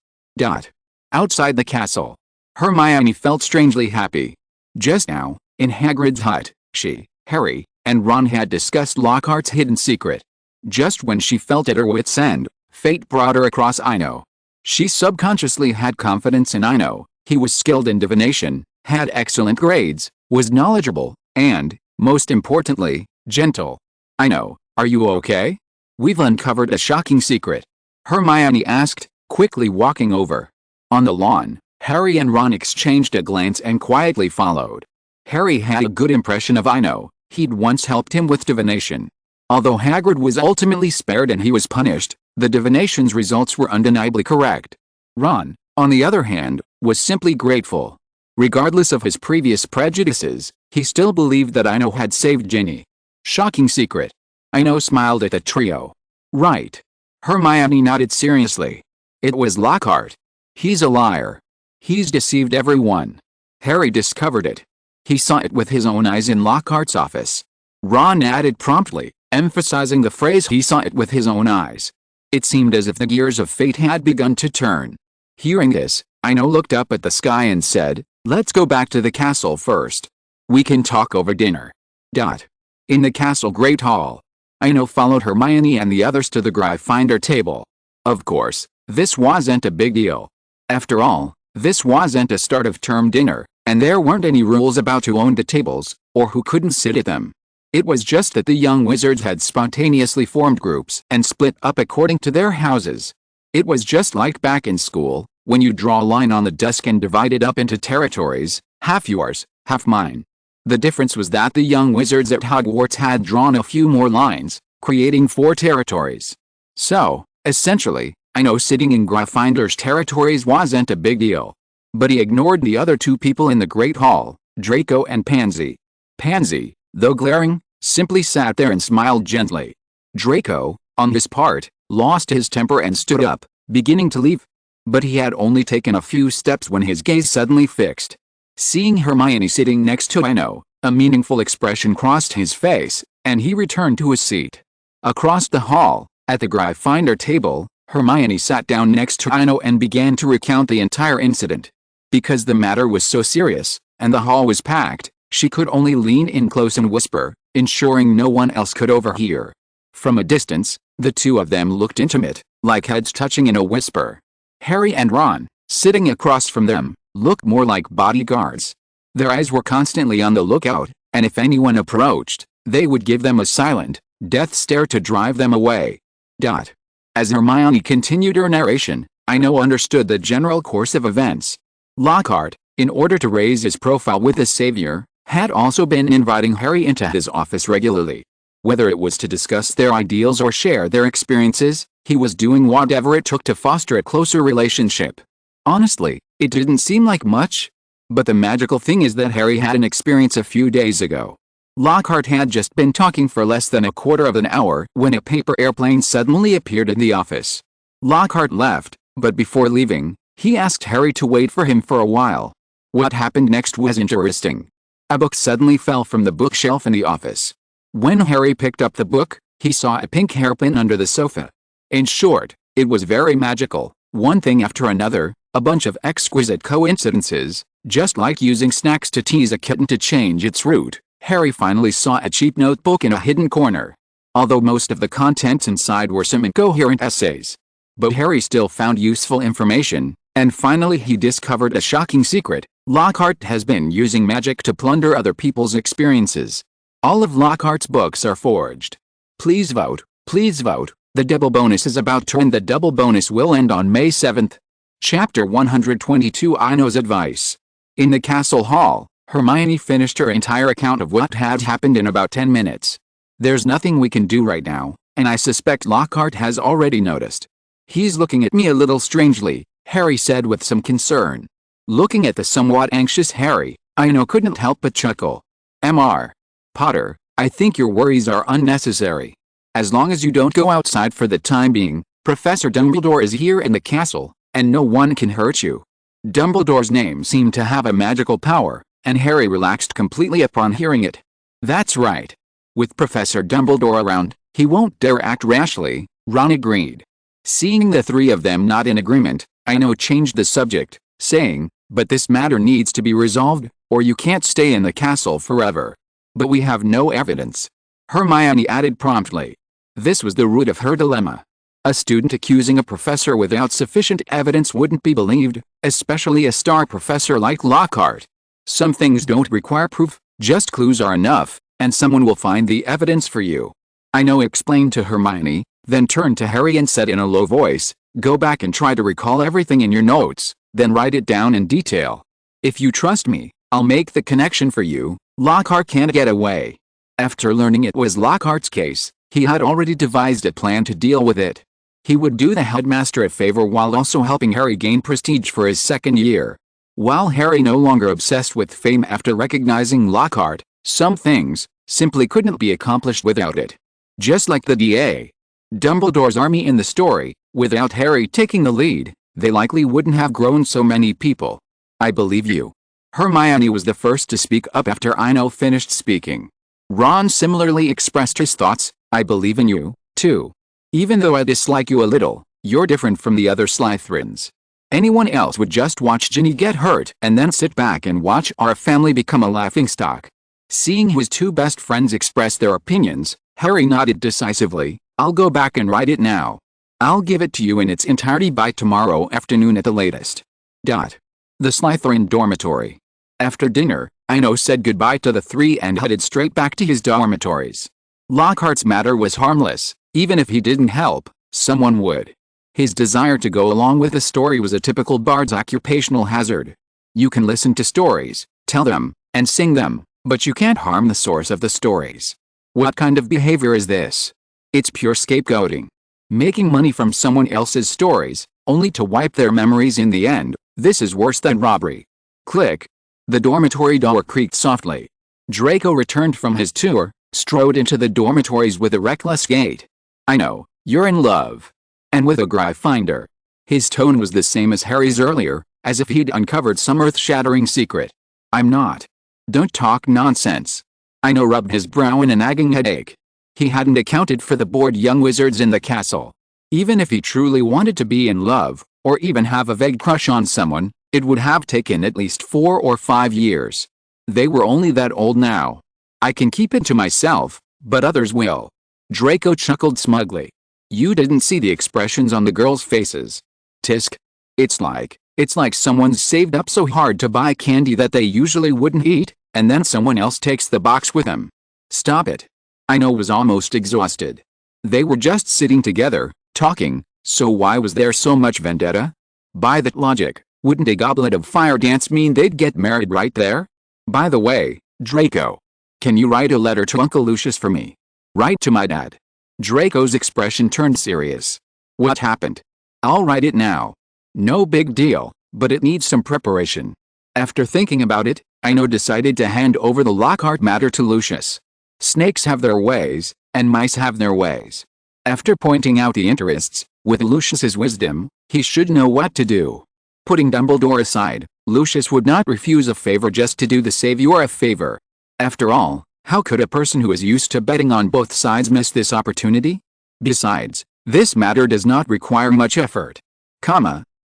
Outside the castle, Hermione felt strangely happy. Just now, in Hagrid's hut, she, Harry, and Ron had discussed Lockhart's hidden secret. Just when she felt at her wit's end, fate brought her across Ino. She subconsciously had confidence in Ino. He was skilled in divination, had excellent grades, was knowledgeable, and, most importantly, gentle. "Ino, are you okay? We've uncovered a shocking secret," Hermione asked, quickly walking over. On the lawn, Harry and Ron exchanged a glance and quietly followed. Harry had a good impression of Ino. He'd once helped him with divination. Although Hagrid was ultimately spared and he was punished, the divination's results were undeniably correct. Ron, on the other hand, was simply grateful. Regardless of his previous prejudices, he still believed that Ino had saved Ginny. Shocking secret. Ino smiled at the trio. Right. Hermione nodded seriously. It was Lockhart. He's a liar. He's deceived everyone. Harry discovered it. He saw it with his own eyes in Lockhart's office. Ron added promptly, emphasizing the phrase "he saw it with his own eyes." It seemed as if the gears of fate had begun to turn. Hearing this, Ino looked up at the sky and said, "Let's go back to the castle first. We can talk over dinner." In the castle Great Hall, Ino followed Hermione and the others to the Gryffindor table. Of course, this wasn't a big deal. After all, this wasn't a start-of-term dinner, and there weren't any rules about who owned the tables, or who couldn't sit at them. It was just that the young wizards had spontaneously formed groups and split up according to their houses. It was just like back in school, when you draw a line on the desk and divide it up into territories, half yours, half mine. The difference was that the young wizards at Hogwarts had drawn a few more lines, creating 4 territories. So, essentially, Ino sitting in Gryffindor's territories wasn't a big deal. But he ignored the other 2 people in the Great Hall, Draco and Pansy. Pansy, though glaring, simply sat there and smiled gently. Draco, on his part, lost his temper and stood up, beginning to leave. But he had only taken a few steps when his gaze suddenly fixed. Seeing Hermione sitting next to Ino, a meaningful expression crossed his face, and he returned to his seat. Across the hall, at the Gryffindor table, Hermione sat down next to Ino and began to recount the entire incident. Because the matter was so serious, and the hall was packed, she could only lean in close and whisper, ensuring no one else could overhear. From a distance, the 2 of them looked intimate, like heads touching in a whisper. Harry and Ron, sitting across from them, looked more like bodyguards. Their eyes were constantly on the lookout, and if anyone approached, they would give them a silent, death stare to drive them away. As Hermione continued her narration, Ino understood the general course of events. Lockhart, in order to raise his profile with the Savior, had also been inviting Harry into his office regularly. Whether it was to discuss their ideals or share their experiences, he was doing whatever it took to foster a closer relationship. Honestly, it didn't seem like much. But the magical thing is that Harry had an experience a few days ago. Lockhart had just been talking for less than a quarter of an hour when a paper airplane suddenly appeared in the office. Lockhart left, but before leaving, he asked Harry to wait for him for a while. What happened next was interesting. A book suddenly fell from the bookshelf in the office. When Harry picked up the book, he saw a pink hairpin under the sofa. In short, it was very magical, one thing after another, a bunch of exquisite coincidences, just like using snacks to tease a kitten to change its route. Harry finally saw a cheap notebook in a hidden corner. Although most of the contents inside were some incoherent essays. But Harry still found useful information, and finally he discovered a shocking secret. Lockhart has been using magic to plunder other people's experiences. All of Lockhart's books are forged. Please vote, please vote. The double bonus is about to end. The double bonus will end on May 7th. Chapter 122 Ino's Advice. In the castle hall, Hermione finished her entire account of what had happened in about 10 minutes. There's nothing we can do right now, and I suspect Lockhart has already noticed. He's looking at me a little strangely, Harry said with some concern. Looking at the somewhat anxious Harry, Ino couldn't help but chuckle. Mr. Potter, I think your worries are unnecessary. As long as you don't go outside for the time being, Professor Dumbledore is here in the castle, and no one can hurt you. Dumbledore's name seemed to have a magical power, and Harry relaxed completely upon hearing it. That's right. With Professor Dumbledore around, he won't dare act rashly, Ron agreed. Seeing the three of them not in agreement, Ino changed the subject, saying, but this matter needs to be resolved, or you can't stay in the castle forever. But we have no evidence. Hermione added promptly. This was the root of her dilemma. A student accusing a professor without sufficient evidence wouldn't be believed, especially a star professor like Lockhart. Some things don't require proof, just clues are enough, and someone will find the evidence for you. Ino explained to Hermione, then turned to Harry and said in a low voice, go back and try to recall everything in your notes, then write it down in detail. If you trust me, I'll make the connection for you. Lockhart can't get away. After learning it was Lockhart's case, he had already devised a plan to deal with it. He would do the headmaster a favor while also helping Harry gain prestige for his second year. While Harry no longer obsessed with fame after recognizing Lockhart, some things simply couldn't be accomplished without it. Just like the D.A. Dumbledore's army in the story, without Harry taking the lead, they likely wouldn't have grown so many people. I believe you. Hermione was the first to speak up after Ino finished speaking. Ron similarly expressed his thoughts, I believe in you, too. Even though I dislike you a little, you're different from the other Slytherins. Anyone else would just watch Ginny get hurt and then sit back and watch our family become a laughingstock. Seeing his two best friends express their opinions, Harry nodded decisively. I'll go back and write it now. I'll give it to you in its entirety by tomorrow afternoon at the latest. The Slytherin dormitory. After dinner, Ino said goodbye to the three and headed straight back to his dormitories. Lockhart's matter was harmless. Even if he didn't help, someone would. His desire to go along with the story was a typical bard's occupational hazard. You can listen to stories, tell them, and sing them, but you can't harm the source of the stories. What kind of behavior is this? It's pure scapegoating. Making money from someone else's stories, only to wipe their memories in the end. This is worse than robbery. Click. The dormitory door creaked softly. Draco returned from his tour, strode into the dormitories with a reckless gait. I know, you're in love. And with a Gryffindor. His tone was the same as Harry's earlier, as if he'd uncovered some earth-shattering secret. I'm not. Don't talk nonsense. Ino rubbed his brow in a nagging headache. He hadn't accounted for the bored young wizards in the castle. Even if he truly wanted to be in love, or even have a vague crush on someone, it would have taken at least 4 or 5 years. They were only that old now. I can keep it to myself, but others will. Draco chuckled smugly. You didn't see the expressions on the girls' faces. Tisk. It's like someone's saved up so hard to buy candy that they usually wouldn't eat, and then someone else takes the box with them. Stop it. Ino was almost exhausted. They were just sitting together, talking, so why was there so much vendetta? By that logic, wouldn't a goblet of fire dance mean they'd get married right there? By the way, Draco. Can you write a letter to Uncle Lucius for me? Write to my dad. Draco's expression turned serious. What happened? I'll write it now. No big deal, but it needs some preparation. After thinking about it, Ino decided to hand over the Lockhart matter to Lucius. Snakes have their ways, and mice have their ways. After pointing out the interests, with Lucius's wisdom, he should know what to do. Putting Dumbledore aside, Lucius would not refuse a favor just to do the savior a favor. After all, how could a person who is used to betting on both sides miss this opportunity? Besides, this matter does not require much effort.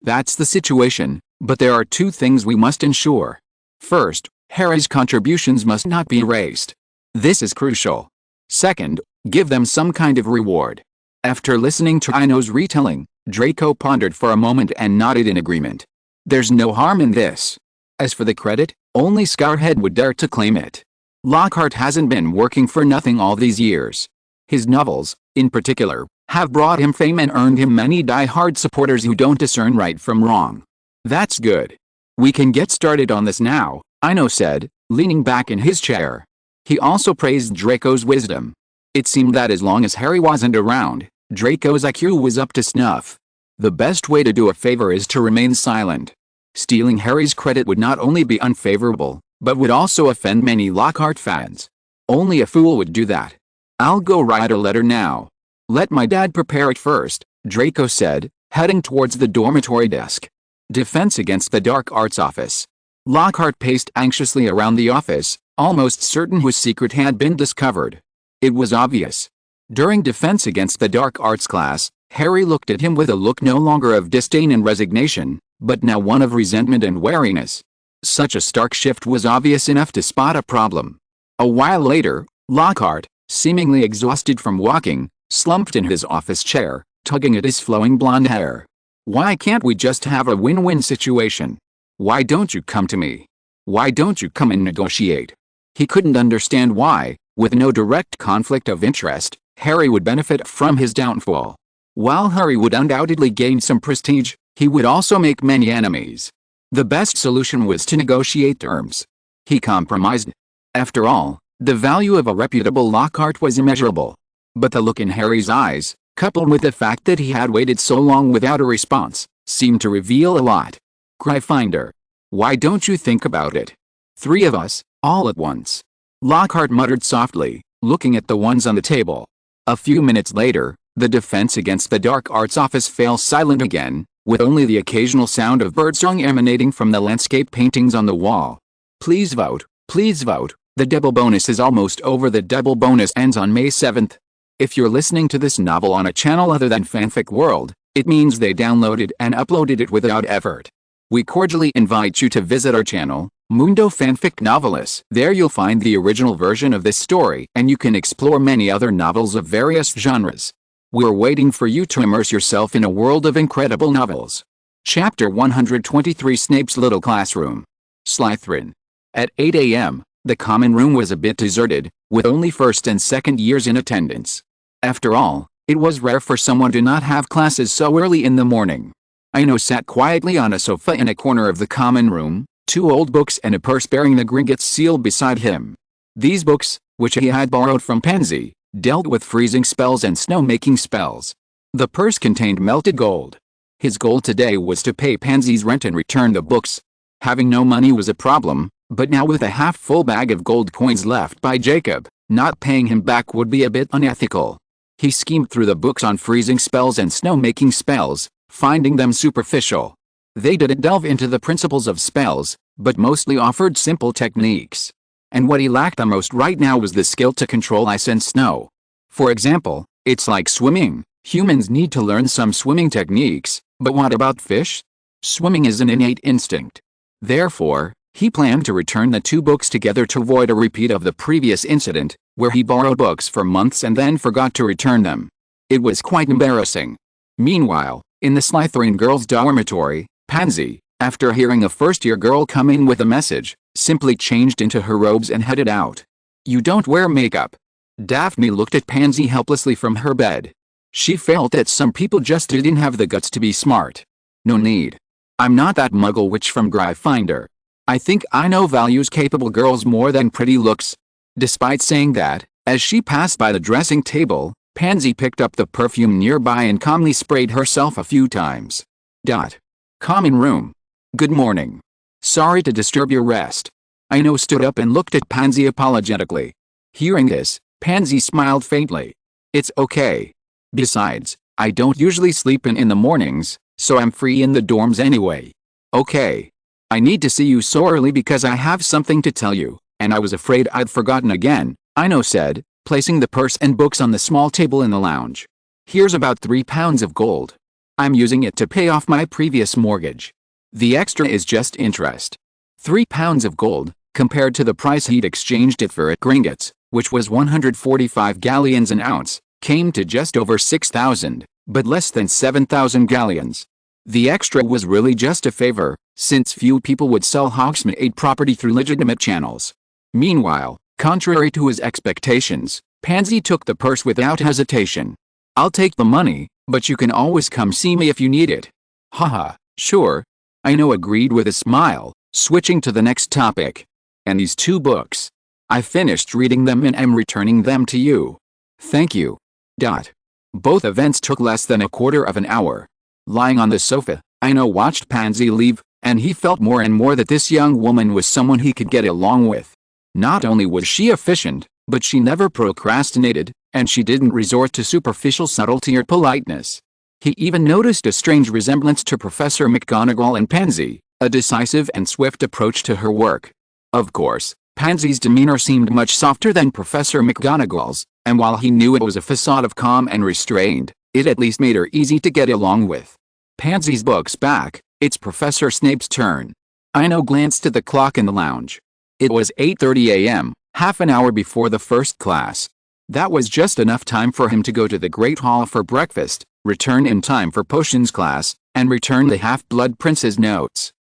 That's the situation, but there are 2 things we must ensure. First, Harry's contributions must not be erased. This is crucial. Second, give them some kind of reward. After listening to Ino's retelling, Draco pondered for a moment and nodded in agreement. There's no harm in this. As for the credit, only Scarhead would dare to claim it. Lockhart hasn't been working for nothing all these years. His novels, in particular, have brought him fame and earned him many die-hard supporters who don't discern right from wrong. That's good. We can get started on this now, Ino said, leaning back in his chair. He also praised Draco's wisdom. It seemed that as long as Harry wasn't around, Draco's IQ was up to snuff. The best way to do a favor is to remain silent. Stealing Harry's credit would not only be unfavorable, but would also offend many Lockhart fans. Only a fool would do that. I'll go write a letter now. Let my dad prepare it first, Draco said, heading towards the dormitory desk. Defense Against the Dark Arts office. Lockhart paced anxiously around the office, almost certain whose secret had been discovered. It was obvious. During Defense Against the Dark Arts class, Harry looked at him with a look no longer of disdain and resignation, but now one of resentment and wariness. Such a stark shift was obvious enough to spot a problem. A while later, Lockhart, seemingly exhausted from walking, slumped in his office chair, tugging at his flowing blonde hair. Why can't we just have a win-win situation? Why don't you come to me? Why don't you come and negotiate? He couldn't understand why, with no direct conflict of interest, Harry would benefit from his downfall. While Harry would undoubtedly gain some prestige, he would also make many enemies. The best solution was to negotiate terms. He compromised. After all, the value of a reputable Lockhart was immeasurable. But the look in Harry's eyes, coupled with the fact that he had waited so long without a response, seemed to reveal a lot. Gryffindor. Why don't you think about it? 3 of us, all at once. Lockhart muttered softly, looking at the ones on the table. A few minutes later, the Defense Against the Dark Arts office fell silent again, with only the occasional sound of birdsong emanating from the landscape paintings on the wall. Please vote, please vote. The double bonus is almost over. The double bonus ends on May 7th. If you're listening to this novel on a channel other than Fanfic World, it means they downloaded and uploaded it without effort. We cordially invite you to visit our channel, Mundo Fanfic Novelis. There you'll find the original version of this story, and you can explore many other novels of various genres. We're waiting for you to immerse yourself in a world of incredible novels. Chapter 123, Snape's Little Classroom. Slytherin. At 8 a.m., the common room was a bit deserted, with only first and second years in attendance. After all, it was rare for someone to not have classes so early in the morning. Ino sat quietly on a sofa in a corner of the common room, 2 old books and a purse bearing the Gringotts seal beside him. These books, which he had borrowed from Pansy, dealt with freezing spells and snow-making spells. The purse contained melted gold. His goal today was to pay Pansy's rent and return the books. Having no money was a problem, but now with a half-full bag of gold coins left by Jacob, not paying him back would be a bit unethical. He schemed through the books on freezing spells and snow-making spells, finding them superficial. They didn't delve into the principles of spells, but mostly offered simple techniques. And what he lacked the most right now was the skill to control ice and snow. For example, it's like swimming. Humans need to learn some swimming techniques, but what about fish? Swimming is an innate instinct. Therefore, he planned to return the 2 books together to avoid a repeat of the previous incident, where he borrowed books for months and then forgot to return them. It was quite embarrassing. Meanwhile, in the Slytherin girls' dormitory, Pansy, after hearing a first-year girl come in with a message, simply changed into her robes and headed out. You don't wear makeup. Daphne looked at Pansy helplessly from her bed. She felt that some people just didn't have the guts to be smart. No need. I'm not that muggle witch from Gryffindor. I think Ino values capable girls more than pretty looks. Despite saying that, as she passed by the dressing table, Pansy picked up the perfume nearby and calmly sprayed herself a few times. Common room. Good morning. Sorry to disturb your rest. Ino stood up and looked at Pansy apologetically. Hearing this, Pansy smiled faintly. It's okay. Besides, I don't usually sleep in the mornings, so I'm free in the dorms anyway. Okay. I need to see you so early because I have something to tell you, and I was afraid I'd forgotten again, Ino said, placing the purse and books on the small table in the lounge. Here's about 3 pounds of gold. I'm using it to pay off my previous mortgage. The extra is just interest. 3 pounds of gold, compared to the price he'd exchanged it for at Gringotts, which was 145 galleons an ounce, came to just over 6,000, but less than 7,000 galleons. The extra was really just a favor, since few people would sell Hogsmeade property through legitimate channels. Meanwhile, contrary to his expectations, Pansy took the purse without hesitation. "I'll take the money, but you can always come see me if you need it." "Haha, sure." Ino agreed with a smile, switching to the next topic. "And these 2 books. I finished reading them and am returning them to you." "Thank you." Both events took less than a quarter of an hour. Lying on the sofa, Ino watched Pansy leave, and he felt more and more that this young woman was someone he could get along with. Not only was she efficient, but she never procrastinated, and she didn't resort to superficial subtlety or politeness. He even noticed a strange resemblance to Professor McGonagall and Pansy, a decisive and swift approach to her work. Of course, Pansy's demeanor seemed much softer than Professor McGonagall's, and while he knew it was a facade of calm and restraint, it at least made her easy to get along with. Pansy's books back, it's Professor Snape's turn. Ino glanced at the clock in the lounge. It was 8:30 a.m., half an hour before the first class. That was just enough time for him to go to the Great Hall for breakfast, return in time for potions class, and return the Half-Blood Prince's notes.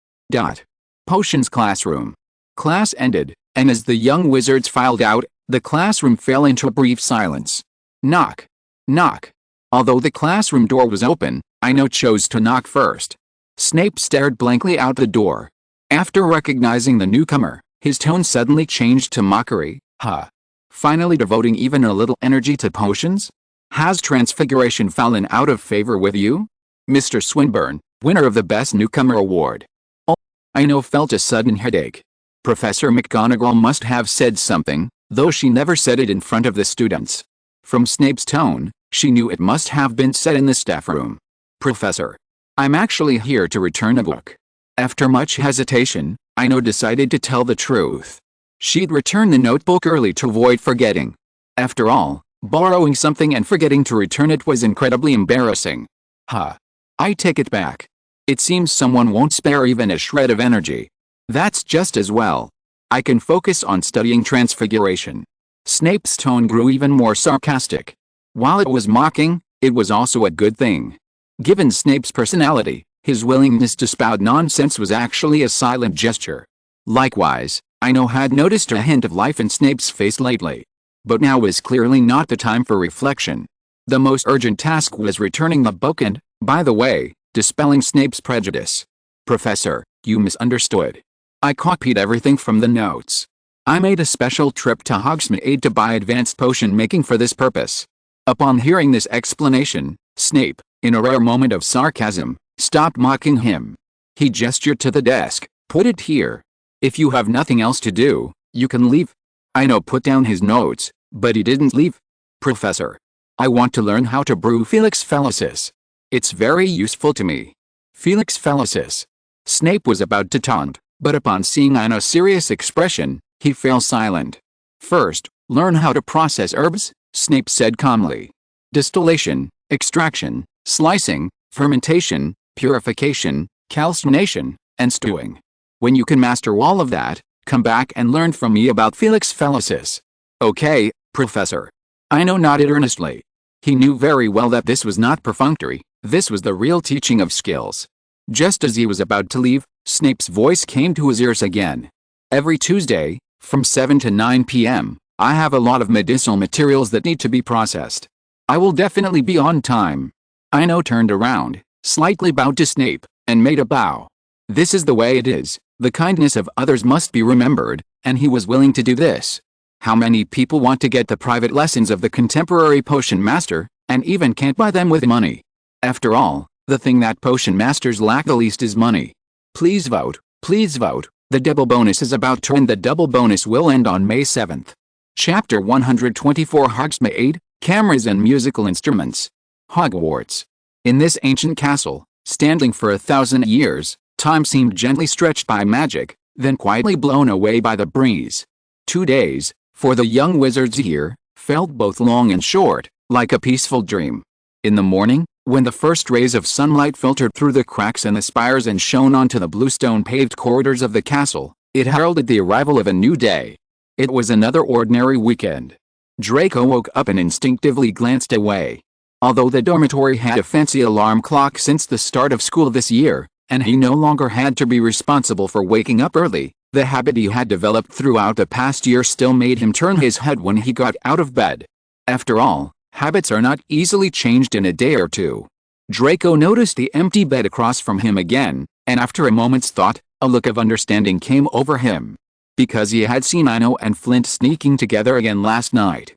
Potions classroom. Class ended, and as the young wizards filed out, the classroom fell into a brief silence. Knock. Knock. Although the classroom door was open, Ino chose to knock first. Snape stared blankly out the door. After recognizing the newcomer, his tone suddenly changed to mockery. "Huh. Finally devoting even a little energy to potions? Has Transfiguration fallen out of favor with you? Mr. Swinburne, winner of the Best Newcomer Award." Oh, Ino felt a sudden headache. Professor McGonagall must have said something, though she never said it in front of the students. From Snape's tone, she knew it must have been said in the staff room. "Professor, I'm actually here to return a book." After much hesitation, Ino decided to tell the truth. She'd return the notebook early to avoid forgetting. After all, borrowing something and forgetting to return it was incredibly embarrassing. I take it back. It seems someone won't spare even a shred of energy. That's just as well. I can focus on studying Transfiguration. Snape's tone grew even more sarcastic. While it was mocking, it was also a good thing. Given Snape's personality, his willingness to spout nonsense was actually a silent gesture. Likewise, Ino had noticed a hint of life in Snape's face lately. But now was clearly not the time for reflection. The most urgent task was returning the book and, by the way, dispelling Snape's prejudice. "Professor, you misunderstood. I copied everything from the notes. I made a special trip to Hogsmeade to buy advanced potion making for this purpose." Upon hearing this explanation, Snape, in a rare moment of sarcasm, stopped mocking him. He gestured to the desk. "Put it here. If you have nothing else to do, you can leave." Ino put down his notes, but he didn't leave. "Professor, I want to learn how to brew Felix Felicis. It's very useful to me." Felix Felicis. Snape was about to taunt, but upon seeing Ino's serious expression, he fell silent. "First, learn how to process herbs," Snape said calmly. "Distillation, extraction, slicing, fermentation, purification, calcination, and stewing. When you can master all of that, come back and learn from me about Felix Felicis." "Okay, Professor." Ino nodded earnestly. He knew very well that this was not perfunctory, this was the real teaching of skills. Just as he was about to leave, Snape's voice came to his ears again. "Every Tuesday, from 7 to 9 p.m., I have a lot of medicinal materials that need to be processed. I will definitely be on time." Ino turned around, slightly bowed to Snape, and made a bow. This is the way it is, the kindness of others must be remembered, and he was willing to do this. How many people want to get the private lessons of the contemporary potion master, and even can't buy them with money? After all, the thing that potion masters lack the least is money. Please vote, please vote. The double bonus is about to end. The double bonus will end on May 7th. Chapter 124 Hogsmeade, Cameras and Musical Instruments. Hogwarts. In this ancient castle, standing for 1,000 years, time seemed gently stretched by magic, then quietly blown away by the breeze. 2 days, for the young wizard's year, felt both long and short, like a peaceful dream. In the morning, when the first rays of sunlight filtered through the cracks in the spires and shone onto the bluestone-paved corridors of the castle, it heralded the arrival of a new day. It was another ordinary weekend. Draco woke up and instinctively glanced away. Although the dormitory had a fancy alarm clock since the start of school this year, and he no longer had to be responsible for waking up early. The habit he had developed throughout the past year still made him turn his head when he got out of bed. After all, habits are not easily changed in a day or two. Draco noticed the empty bed across from him again, and after a moment's thought, a look of understanding came over him. Because he had seen Ino and Flint sneaking together again last night.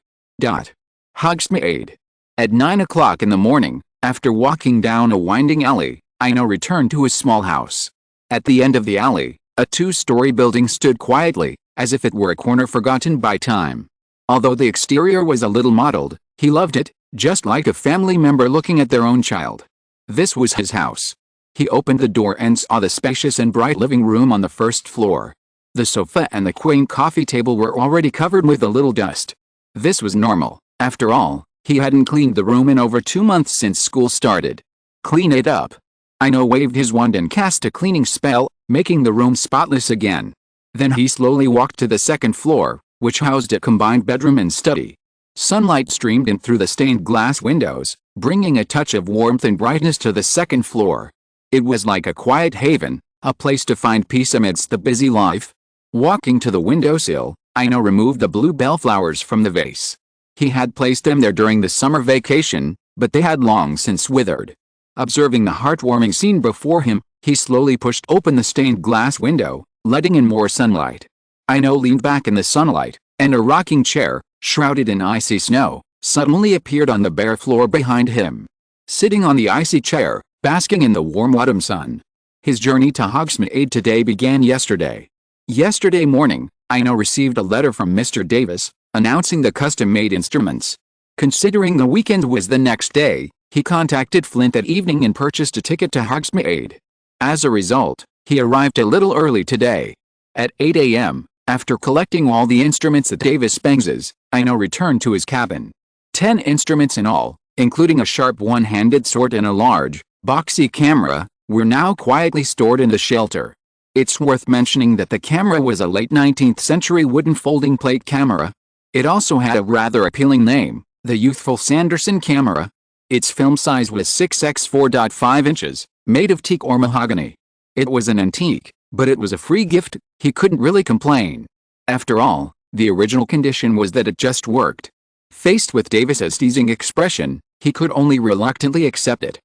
Hogsmeade. At 9 o'clock in the morning, after walking down a winding alley, Ino returned to his small house. At the end of the alley, a two-story building stood quietly, as if it were a corner forgotten by time. Although the exterior was a little mottled, he loved it, just like a family member looking at their own child. This was his house. He opened the door and saw the spacious and bright living room on the first floor. The sofa and the quaint coffee table were already covered with a little dust. This was normal. After all, he hadn't cleaned the room in over 2 months since school started. Clean it up. Ino waved his wand and cast a cleaning spell, making the room spotless again. Then he slowly walked to the second floor, which housed a combined bedroom and study. Sunlight streamed in through the stained glass windows, bringing a touch of warmth and brightness to the second floor. It was like a quiet haven, a place to find peace amidst the busy life. Walking to the windowsill, Ino removed the blue bellflowers from the vase. He had placed them there during the summer vacation, but they had long since withered. Observing the heartwarming scene before him, he slowly pushed open the stained glass window, letting in more sunlight. Ino leaned back in the sunlight, and a rocking chair, shrouded in icy snow, suddenly appeared on the bare floor behind him. Sitting on the icy chair, basking in the warm autumn sun. His journey to Hogsmeade today began yesterday. Yesterday morning, Ino received a letter from Mr. Davis, announcing the custom-made instruments. Considering the weekend was the next day, he contacted Flint that evening and purchased a ticket to Hogsmeade. As a result, he arrived a little early today. At 8 a.m., after collecting all the instruments at Davis Spence's, Ino returned to his cabin. 10 instruments in all, including a sharp one-handed sword and a large, boxy camera, were now quietly stored in the shelter. It's worth mentioning that the camera was a late 19th century wooden folding plate camera. It also had a rather appealing name, the youthful Sanderson camera. Its film size was 6x 4.5 inches, made of teak or mahogany. It was an antique, but it was a free gift. He couldn't really complain. After all, the original condition was that it just worked. Faced with Davis's teasing expression, he could only reluctantly accept it.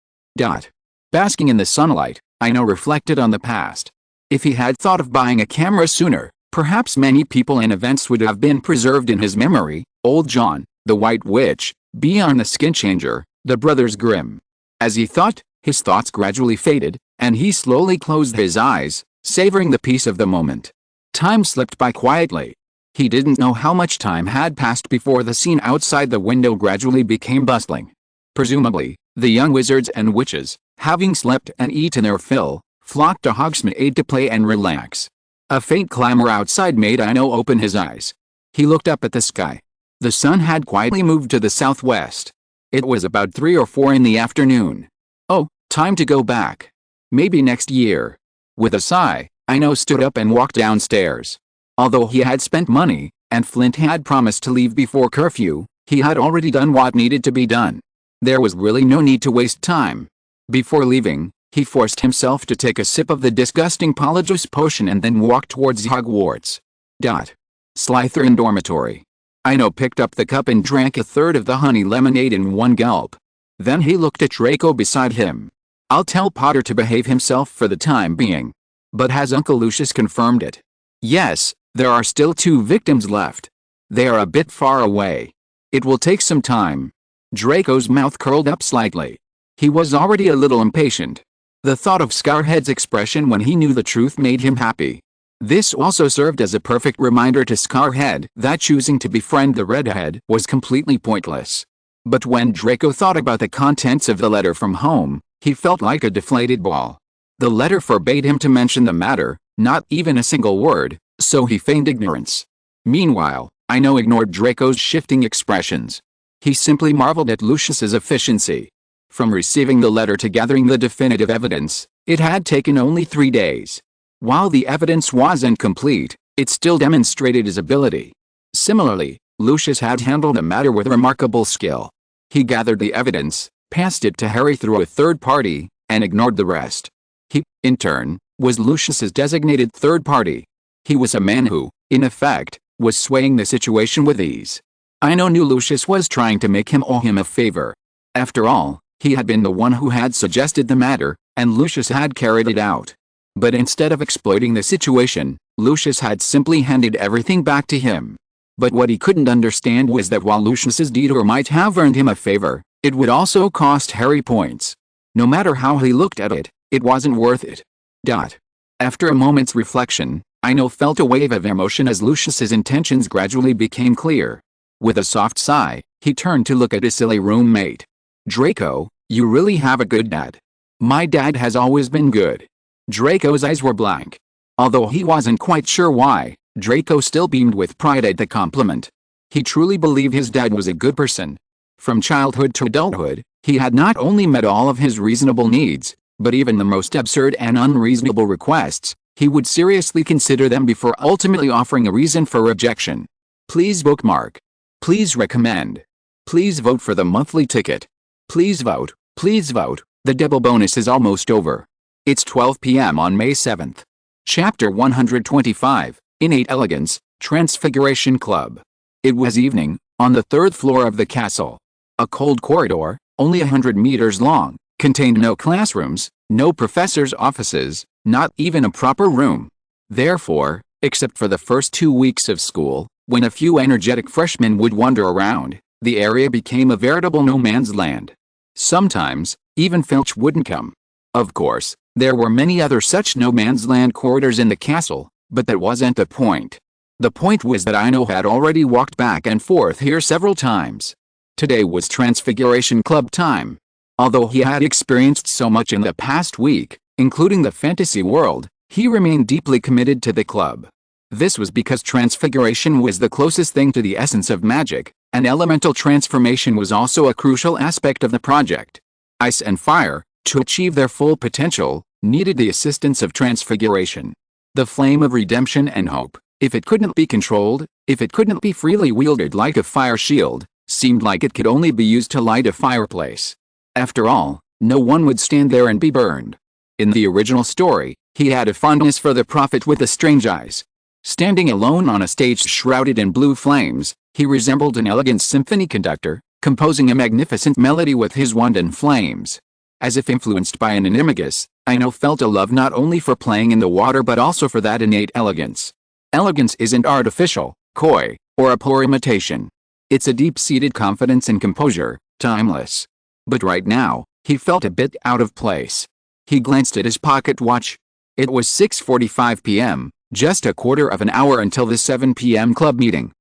Basking in the sunlight, Ino reflected on the past. If he had thought of buying a camera sooner, perhaps many people and events would have been preserved in his memory: Old John, the White Witch, Beyond the Skin Changer, the Brothers Grimm. As he thought, his thoughts gradually faded, and he slowly closed his eyes, savoring the peace of the moment. Time slipped by quietly. He didn't know how much time had passed before the scene outside the window gradually became bustling. Presumably, the young wizards and witches, having slept and eaten their fill, flocked to Hogsmeade to play and relax. A faint clamor outside made Ino open his eyes. He looked up at the sky. The sun had quietly moved to the southwest. It was about 3 or 4 in the afternoon. Oh, time to go back. Maybe next year. With a sigh, Ino stood up and walked downstairs. Although he had spent money, and Flint had promised to leave before curfew, he had already done what needed to be done. There was really no need to waste time. Before leaving, he forced himself to take a sip of the disgusting polyjuice potion and then walked towards Hogwarts. Slytherin dormitory. Ino picked up the cup and drank a third of the honey lemonade in one gulp. Then he looked at Draco beside him. I'll tell Potter to behave himself for the time being. But has Uncle Lucius confirmed it? Yes, there are still 2 victims left. They are a bit far away. It will take some time. Draco's mouth curled up slightly. He was already a little impatient. The thought of Scarhead's expression when he knew the truth made him happy. This also served as a perfect reminder to Scarhead that choosing to befriend the redhead was completely pointless. But when Draco thought about the contents of the letter from home, he felt like a deflated ball. The letter forbade him to mention the matter, not even a single word, so he feigned ignorance. Meanwhile, Ino ignored Draco's shifting expressions. He simply marveled at Lucius's efficiency. From receiving the letter to gathering the definitive evidence, it had taken only 3 days. While the evidence wasn't complete, it still demonstrated his ability. Similarly, Lucius had handled the matter with remarkable skill. He gathered the evidence, passed it to Harry through a third party, and ignored the rest. He, in turn, was Lucius's designated third party. He was a man who, in effect, was swaying the situation with ease. Ino knew Lucius was trying to make him owe him a favor. After all, he had been the one who had suggested the matter, and Lucius had carried it out. But instead of exploiting the situation, Lucius had simply handed everything back to him. But what he couldn't understand was that while Lucius's detour might have earned him a favor, it would also cost Harry points. No matter how he looked at it, it wasn't worth it. After a moment's reflection, Ino felt a wave of emotion as Lucius's intentions gradually became clear. With a soft sigh, he turned to look at his silly roommate. Draco, you really have a good dad. My dad has always been good. Draco's eyes were blank. Although he wasn't quite sure why, Draco still beamed with pride at the compliment. He truly believed his dad was a good person. From childhood to adulthood, he had not only met all of his reasonable needs, but even the most absurd and unreasonable requests, he would seriously consider them before ultimately offering a reason for rejection. Please bookmark. Please recommend. Please vote for the monthly ticket. Please vote, the double bonus is almost over. It's 12 p.m. on May 7th. Chapter 125, Innate Elegance, Transfiguration Club. It was evening, on the third floor of the castle. A cold corridor, only 100 meters long, contained no classrooms, no professors' offices, not even a proper room. Therefore, except for the first 2 weeks of school, when a few energetic freshmen would wander around, the area became a veritable no-man's land. Sometimes, even Filch wouldn't come. Of course, there were many other such no-man's land corridors in the castle, but that wasn't the point. The point was that Ino had already walked back and forth here several times. Today was Transfiguration Club time. Although he had experienced so much in the past week, including the fantasy world, he remained deeply committed to the club. This was because transfiguration was the closest thing to the essence of magic, and elemental transformation was also a crucial aspect of the project. Ice and fire, to achieve their full potential, needed the assistance of transfiguration. The flame of redemption and hope, if it couldn't be controlled, if it couldn't be freely wielded like a fire shield, seemed like it could only be used to light a fireplace. After all, no one would stand there and be burned. In the original story, he had a fondness for the prophet with the strange eyes. Standing alone on a stage shrouded in blue flames, he resembled an elegant symphony conductor, composing a magnificent melody with his wand and flames. As if influenced by an animagus, Ino felt a love not only for playing in the water but also for that innate elegance. Elegance isn't artificial, coy, or a poor imitation. It's a deep-seated confidence and composure, timeless. But right now, he felt a bit out of place. He glanced at his pocket watch. It was 6:45 p.m., just a quarter of an hour until the 7 p.m. club meeting.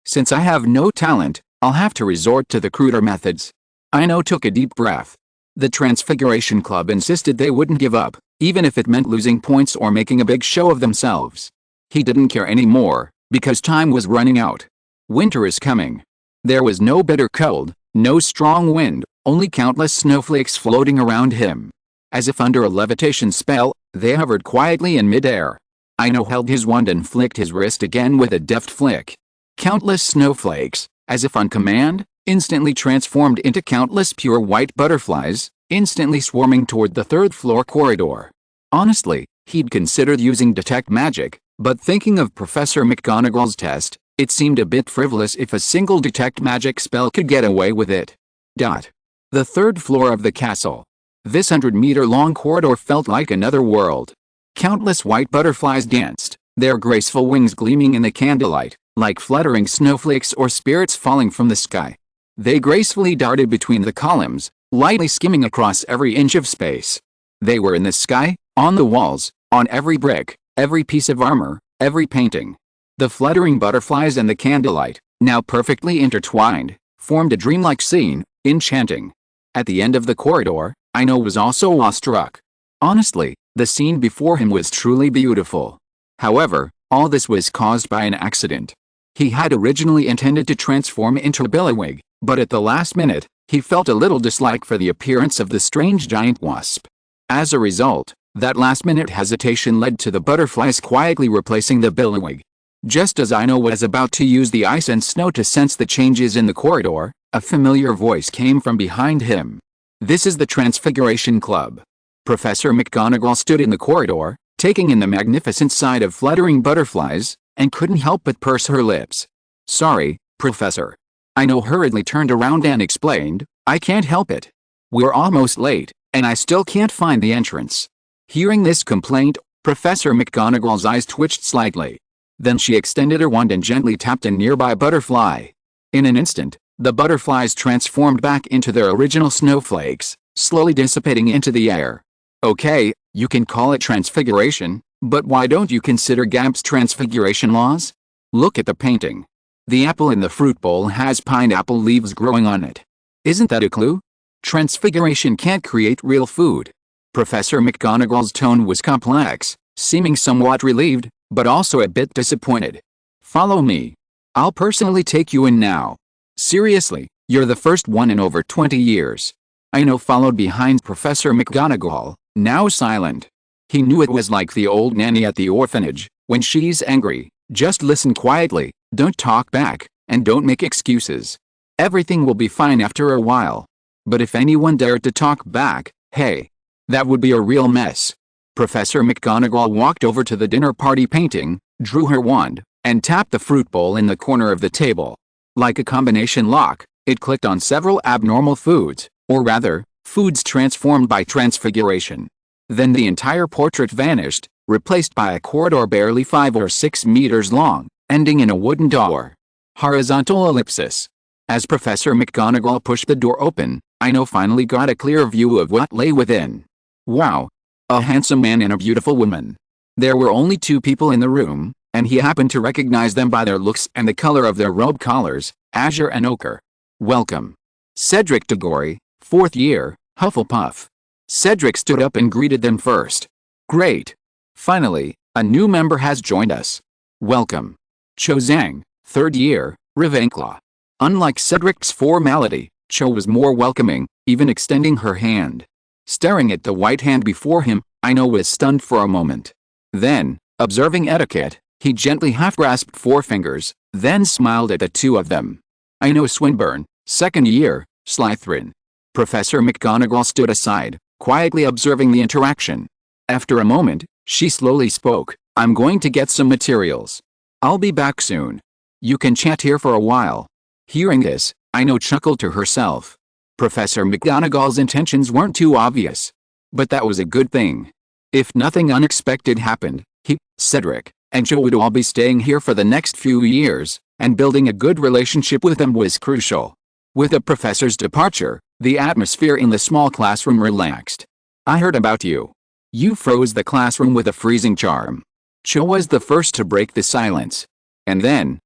Since I have no talent, I'll have to resort to the cruder methods. Ino took a deep breath. The Transfiguration Club insisted they wouldn't give up, even if it meant losing points or making a big show of themselves. He didn't care anymore, because time was running out. Winter is coming. There was no bitter cold, no strong wind, only countless snowflakes floating around him. As if under a levitation spell, they hovered quietly in midair. Ino held his wand and flicked his wrist again with a deft flick. Countless snowflakes, as if on command, instantly transformed into countless pure white butterflies, instantly swarming toward the third-floor corridor. Honestly, he'd considered using detect magic, but thinking of Professor McGonagall's test, it seemed a bit frivolous if a single detect magic spell could get away with it. The third floor of the castle. This 100-meter-long corridor felt like another world. Countless white butterflies danced, their graceful wings gleaming in the candlelight, like fluttering snowflakes or spirits falling from the sky. They gracefully darted between the columns, lightly skimming across every inch of space. They were in the sky, on the walls, on every brick, every piece of armor, every painting. The fluttering butterflies and the candlelight, now perfectly intertwined, formed a dreamlike scene, enchanting. At the end of the corridor, Ino was also awestruck. Honestly, the scene before him was truly beautiful. However, all this was caused by an accident. He had originally intended to transform into a billywig, but at the last minute, he felt a little dislike for the appearance of the strange giant wasp. As a result, that last-minute hesitation led to the butterflies quietly replacing the billywig. Just as Ino was about to use the ice and snow to sense the changes in the corridor, a familiar voice came from behind him. "This is the Transfiguration Club. Professor McGonagall stood in the corridor, taking in the magnificent sight of fluttering butterflies, and couldn't help but purse her lips. "Sorry, Professor." Ino hurriedly turned around and explained, "I can't help it. We're almost late, and I still can't find the entrance." Hearing this complaint, Professor McGonagall's eyes twitched slightly. Then she extended her wand and gently tapped a nearby butterfly. In an instant, the butterflies transformed back into their original snowflakes, slowly dissipating into the air. "Okay, you can call it transfiguration, but why don't you consider Gamp's transfiguration laws? Look at the painting. The apple in the fruit bowl has pineapple leaves growing on it. Isn't that a clue? Transfiguration can't create real food." Professor McGonagall's tone was complex, seeming somewhat relieved, but also a bit disappointed. "Follow me. I'll personally take you in now. Seriously, you're the first one in over 20 years. Ino followed behind Professor McGonagall, now silent. He knew it was like the old nanny at the orphanage. When she's angry, just listen quietly, don't talk back, and don't make excuses. Everything will be fine after a while. But if anyone dared to talk back, hey, that would be a real mess." Professor McGonagall walked over to the dinner party painting, drew her wand, and tapped the fruit bowl in the corner of the table. Like a combination lock, it clicked on several abnormal foods, or rather, foods transformed by transfiguration. Then the entire portrait vanished, replaced by a corridor barely 5 or 6 meters long, ending in a wooden door. Horizontal ellipsis. As Professor McGonagall pushed the door open, Ino finally got a clear view of what lay within. Wow! A handsome man and a beautiful woman. There were only 2 people in the room, and he happened to recognize them by their looks and the color of their robe collars, azure and ochre. "Welcome. Cedric Diggory, 4th year, Hufflepuff." Cedric stood up and greeted them first. "Great. Finally, a new member has joined us. Welcome. Cho Zhang, 3rd year, Ravenclaw." Unlike Cedric's formality, Cho was more welcoming, even extending her hand. Staring at the white hand before him, Ino was stunned for a moment. Then, observing etiquette, he gently half-grasped 4 fingers, then smiled at the 2 of them. "Ino Swinburne, 2nd year, Slytherin." Professor McGonagall stood aside, quietly observing the interaction. After a moment, she slowly spoke, "I'm going to get some materials. I'll be back soon. You can chat here for a while." Hearing this, Ino chuckled to herself. Professor McGonagall's intentions weren't too obvious. But that was a good thing. If nothing unexpected happened, he, Cedric, and Cho would all be staying here for the next few years, and building a good relationship with them was crucial. With the professor's departure, the atmosphere in the small classroom relaxed. "I heard about you. You froze the classroom with a freezing charm." Cho was the first to break the silence. And then,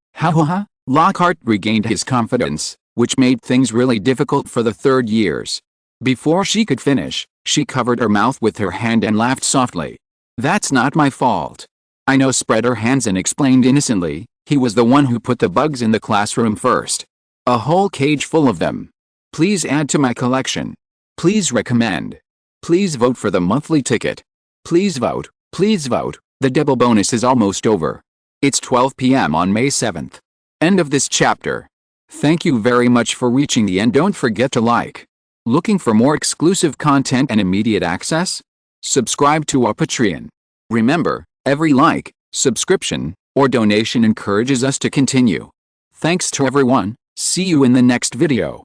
Lockhart regained his confidence, which made things really difficult for the 3rd years. Before she could finish, she covered her mouth with her hand and laughed softly. "That's not my fault." Ino spread her hands and explained innocently, "He was the one who put the bugs in the classroom first. A whole cage full of them. Please add to my collection. Please recommend. Please vote for the monthly ticket. Please vote, please vote." The double bonus is almost over. It's 12 p.m. on May 7th. End of this chapter. Thank you very much for reaching the end. Don't forget to like. Looking for more exclusive content and immediate access? Subscribe to our Patreon. Remember, every like, subscription, or donation encourages us to continue. Thanks to everyone. See you in the next video.